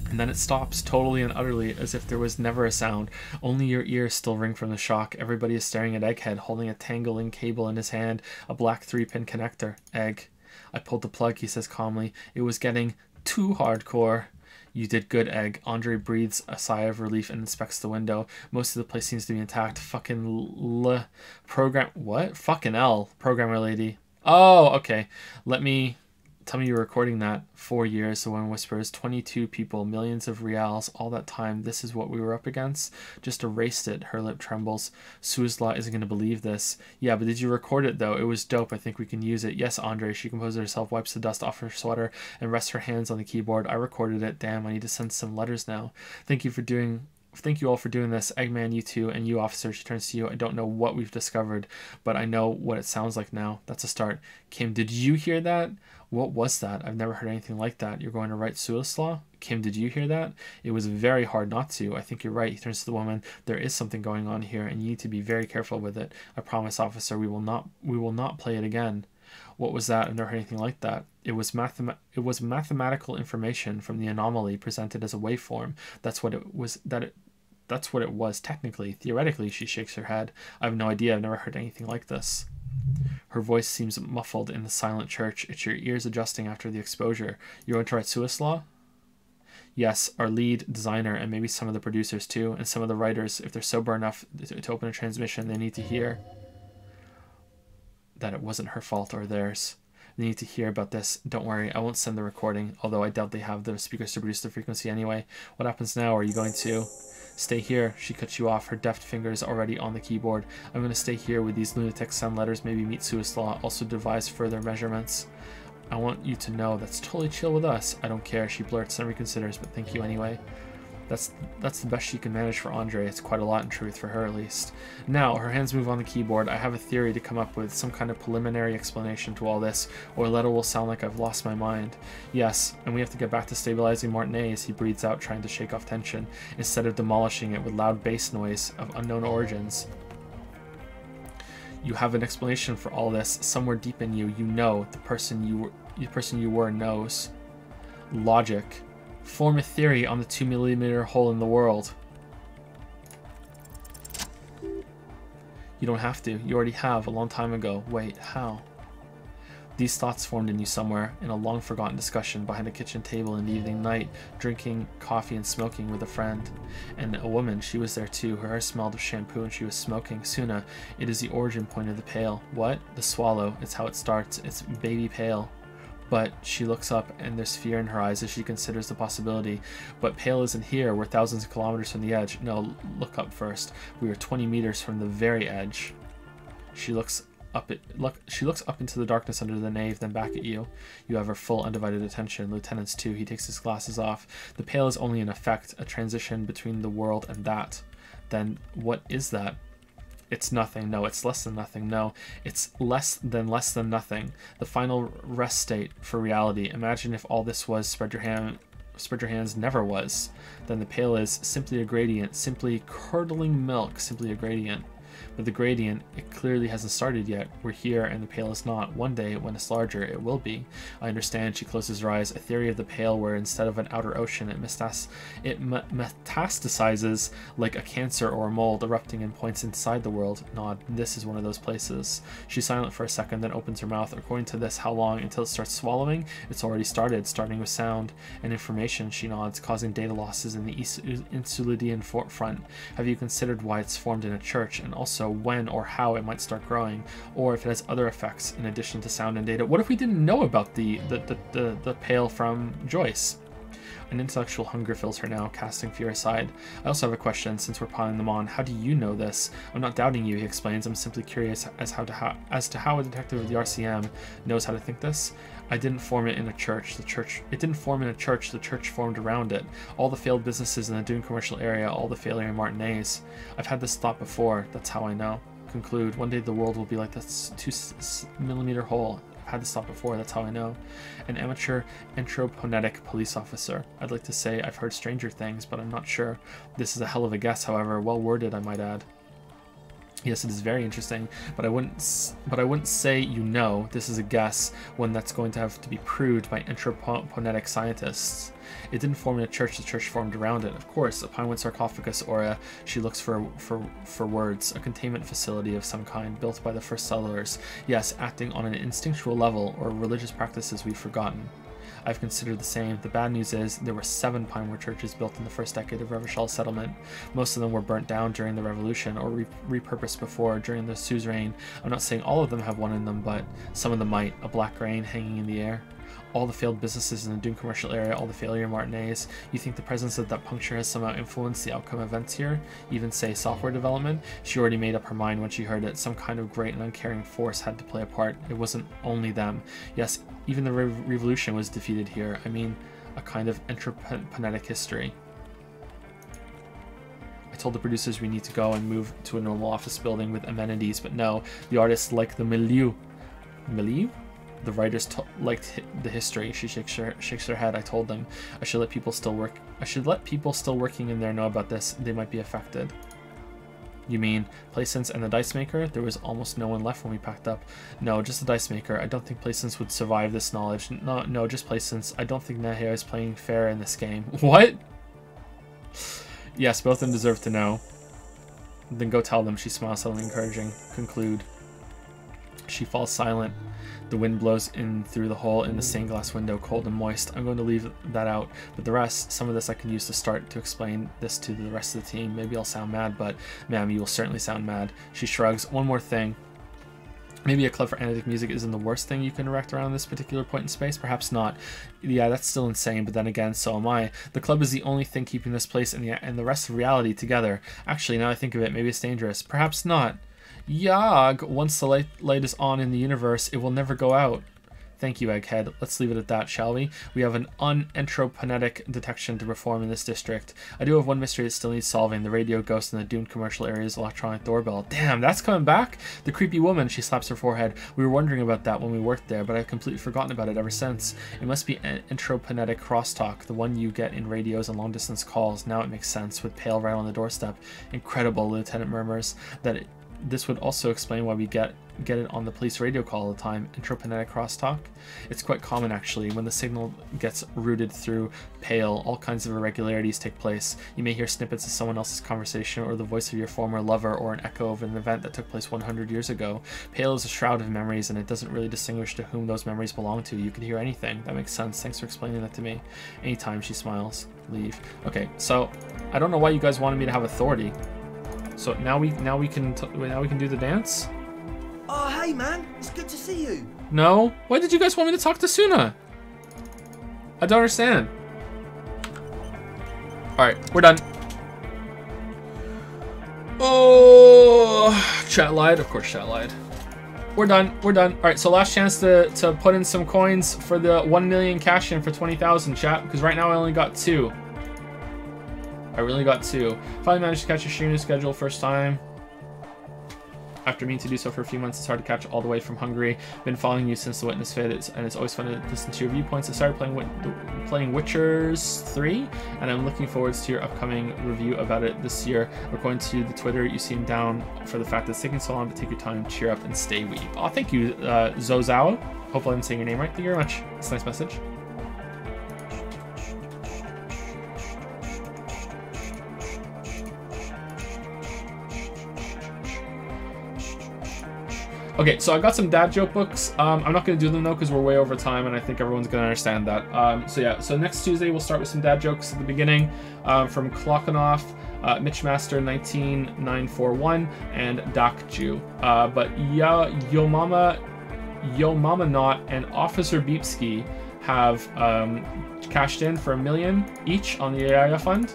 And then it stops, totally and utterly, as if there was never a sound. Only your ears still ring from the shock. Everybody is staring at Egghead, holding a tangling cable in his hand, a black 3-pin connector. Egg. I pulled the plug, he says calmly. It was getting too hardcore. You did good, Egg. Andre breathes a sigh of relief and inspects the window. Most of the place seems to be intact. Fucking program... What? Fucking L. Programmer lady. Oh, okay. Tell me you're recording that. 4 years, the one whispers. 22 people, millions of reals, all that time. This is what we were up against? Just erased it. Her lip trembles. Suizla isn't going to believe this. Yeah, but did you record it, though? It was dope. I think we can use it. Yes, Andre. She composes herself, wipes the dust off her sweater, and rests her hands on the keyboard. I recorded it. Damn, I need to send some letters now. Thank you all for doing this. Eggman, you too, and you, officer. She turns to you. I don't know what we've discovered, but I know what it sounds like now. That's a start. Kim, did you hear that? What was that? I've never heard anything like that. You're going to write Suizla? Kim, did you hear that? It was very hard not to. I think you're right. He turns to the woman. There is something going on here, and you need to be very careful with it. I promise, officer, we will not play it again. What was that? I've never heard anything like that. It was mathematical information from the anomaly presented as a waveform. That's what it was. That's what it was technically. Theoretically, she shakes her head. I have no idea. I've never heard anything like this. Her voice seems muffled in the silent church. It's your ears adjusting after the exposure. You're going to write Suizla? Yes, our lead designer and maybe some of the producers too, and some of the writers, if they're sober enough to open a transmission, they need to hear that it wasn't her fault or theirs. They need to hear about this. Don't worry, I won't send the recording, although I doubt they have the speakers to produce the frequency anyway. What happens now? Are you going to... Stay here. She cuts you off, her deft fingers already on the keyboard. I'm going to stay here with these lunatics, send letters, maybe meet Suizla, also devise further measurements. I want you to know that's totally chill with us. I don't care, she blurts and reconsiders, but thank you anyway. That's the best she can manage for Andre. It's quite a lot in truth, for her at least. Now, her hands move on the keyboard. I have a theory to come up with, some kind of preliminary explanation to all this, or a letter will sound like I've lost my mind. Yes, and we have to get back to stabilizing Martinet as he breathes out, trying to shake off tension, instead of demolishing it with loud bass noise of unknown origins. You have an explanation for all this. Somewhere deep in you, you know the person you were knows. Logic. Form a theory on the 2mm hole in the world. You don't have to. You already have, a long time ago. Wait, how? These thoughts formed in you somewhere, in a long-forgotten discussion behind a kitchen table in the evening night, drinking coffee and smoking with a friend. And a woman, she was there too. Her hair smelled of shampoo and she was smoking. Suna, it is the origin point of the pale. What? The swallow. It's how it starts. It's baby pale. But she looks up and there's fear in her eyes as she considers the possibility. But pale isn't here. We're thousands of kilometers from the edge. No, look up first. We are 20 meters from the very edge. She looks up into the darkness under the nave, then back at you. You have her full undivided attention. Lieutenant's too. He takes his glasses off. The pale is only an effect, a transition between the world and that. Then what is that? It's nothing. No, it's less than nothing. No, it's less than nothing. The final rest state for reality. Imagine if all this was spread your hands never was. Then the pale is simply a gradient, simply curdling milk, simply a gradient. But the gradient, it clearly hasn't started yet. We're here and the pale is not. One day, when it's larger, it will be. I understand. She closes her eyes. A theory of the pale where instead of an outer ocean, it metastasizes like a cancer or a mold, erupting in points inside the world. Nod. This is one of those places. She's silent for a second, then opens her mouth. According to this, how long until it starts swallowing? It's already started, starting with sound and information. She nods, causing data losses in the Insulidian front. Have you considered why it's formed in a church, and also when or how it might start growing, or if it has other effects in addition to sound and data? What if we didn't know about the pale from Joyce? An intellectual hunger fills her now, casting fear aside. I also have a question, since we're piling them on. How do you know this? I'm not doubting you, he explains. I'm simply curious as to how a detective of the RCM knows how to think this. I didn't form it in a church. It didn't form in a church. The church formed around it. All the failed businesses in the Dune commercial area, all the failure in Martinez. I've had this thought before. That's how I know. Conclude. One day the world will be like this 2-millimeter hole. I've had this thought before. That's how I know. An amateur anthroponetic police officer. I'd like to say I've heard stranger things, but I'm not sure. This is a hell of a guess, however. Well worded, I might add. Yes, it is very interesting, but I wouldn't say you know. This is a guess, one that's going to have to be proved by anthroponetic scientists. It didn't form in a church, the church formed around it. Of course, a pinewood sarcophagus aura. She looks for words. A containment facility of some kind, built by the first settlers. Yes, acting on an instinctual level, or religious practices we've forgotten. I've considered the same. The bad news is there were 7 pinewood churches built in the first decade of Revachol settlement. Most of them were burnt down during the revolution or repurposed before during the suzerain. I'm not saying all of them have one in them, but some of them might. A black rain hanging in the air. All the failed businesses in the Dune commercial area, all the failure in Martinez. You think the presence of that puncture has somehow influenced the outcome of events here? Even say software development? She already made up her mind when she heard it. Some kind of great and uncaring force had to play a part. It wasn't only them. Yes, even the revolution was defeated here. I mean, a kind of anthroponetic history. I told the producers we need to go and move to a normal office building with amenities, but no, the artists like the milieu. Milieu? The writers liked the history. She shakes her head. I told them I should let people still working in there know about this. They might be affected. You mean Placence and the dice maker? There was almost no one left when we packed up. No, just the dice maker. I don't think Placence would survive this knowledge. No, just Placence. I don't think Naheo is playing fair in this game. What? Yes, both of them deserve to know. Then go tell them. She smiles, suddenly encouraging. Conclude. She falls silent. The wind blows in through the hole in the stained glass window, cold and moist. I'm going to leave that out, but the rest, some of this I can use to start to explain this to the rest of the team. Maybe I'll sound mad, but ma'am, you will certainly sound mad. She shrugs. One more thing. Maybe a club for analytic music isn't the worst thing you can erect around this particular point in space? Perhaps not. Yeah, that's still insane, but then again, so am I. The club is the only thing keeping this place and the rest of reality together. Actually, now I think of it, maybe it's dangerous. Perhaps not. Yag, once the light is on in the universe, it will never go out. Thank you, Egghead. Let's leave it at that, shall we? We have an unanthroponetic detection to perform in this district. I do have one mystery that still needs solving. The radio ghost in the Dune commercial area's electronic doorbell. Damn, that's coming back? The creepy woman, she slaps her forehead. We were wondering about that when we worked there, but I've completely forgotten about it ever since. It must be an anthroponetic crosstalk, the one you get in radios and long-distance calls. Now it makes sense, with Pale right on the doorstep. Incredible, Lieutenant murmurs. This would also explain why we get it on the police radio call all the time. Anthroponetic crosstalk? It's quite common, actually. When the signal gets routed through Pale, all kinds of irregularities take place. You may hear snippets of someone else's conversation or the voice of your former lover or an echo of an event that took place 100 years ago. Pale is a shroud of memories, and it doesn't really distinguish to whom those memories belong to. You can hear anything. That makes sense. Thanks for explaining that to me. Anytime, she smiles. Leave. Okay, so I don't know why you guys wanted me to have authority. So now we can do the dance. Oh, hey man, it's good to see you. No, why did you guys want me to talk to Suna? I don't understand. All right, we're done. Oh, chat lied. Of course, chat lied. We're done. We're done. All right, so last chance to put in some coins for the 1 million cash in for 20,000, chat. Because right now I only got 2. I really got 2. Finally managed to catch a streaming schedule first time. After meaning to do so for a few months, it's hard to catch all the way from Hungary. Been following you since the Witness Fit, and it's always fun to listen to your viewpoints. I started playing Witchers 3, and I'm looking forward to your upcoming review about it this year. According to the Twitter, you seem down for the fact that it's taking so long to take your time, cheer up, and stay weep. Oh, thank you, Zozawa. Hopefully I'm saying your name right. Thank you very much. It's a nice message. Okay, so I got some dad joke books. I'm not going to do them though because we're way over time and I think everyone's going to understand that. So next Tuesday we'll start with some dad jokes at the beginning from Klockenoff, Mitchmaster19941, and Dakju. But Yo Mama Not and Officer Beepski have cashed in for $1 million each on the AIA fund.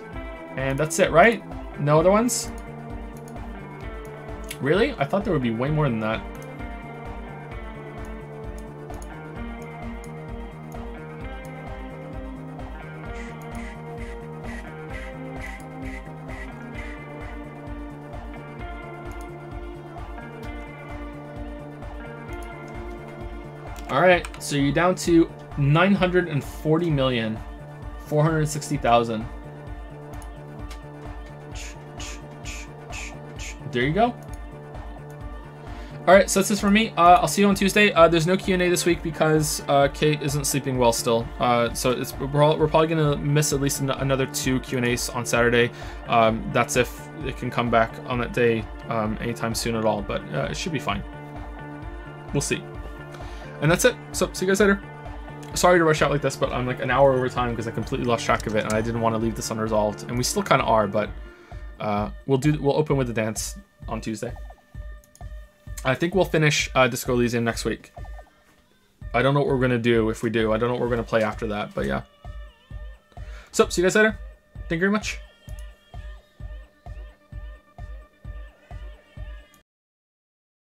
And that's it, right? No other ones? Really? I thought there would be way more than that. Alright, so you're down to 940,460,000. There you go. Alright, so that's it for me. I'll see you on Tuesday. There's no Q&A this week because Kate isn't sleeping well still. So we're probably going to miss at least another 2 Q&As on Saturday. That's if it can come back on that day anytime soon at all, but it should be fine. We'll see. And that's it. So, see you guys later. Sorry to rush out like this, but I'm like an hour over time because I completely lost track of it, and I didn't want to leave this unresolved. And we still kind of are, but we'll open with the dance on Tuesday. I think we'll finish Disco Elysium next week. I don't know what we're gonna do if we do. I don't know what we're gonna play after that, but yeah. So, see you guys later. Thank you very much.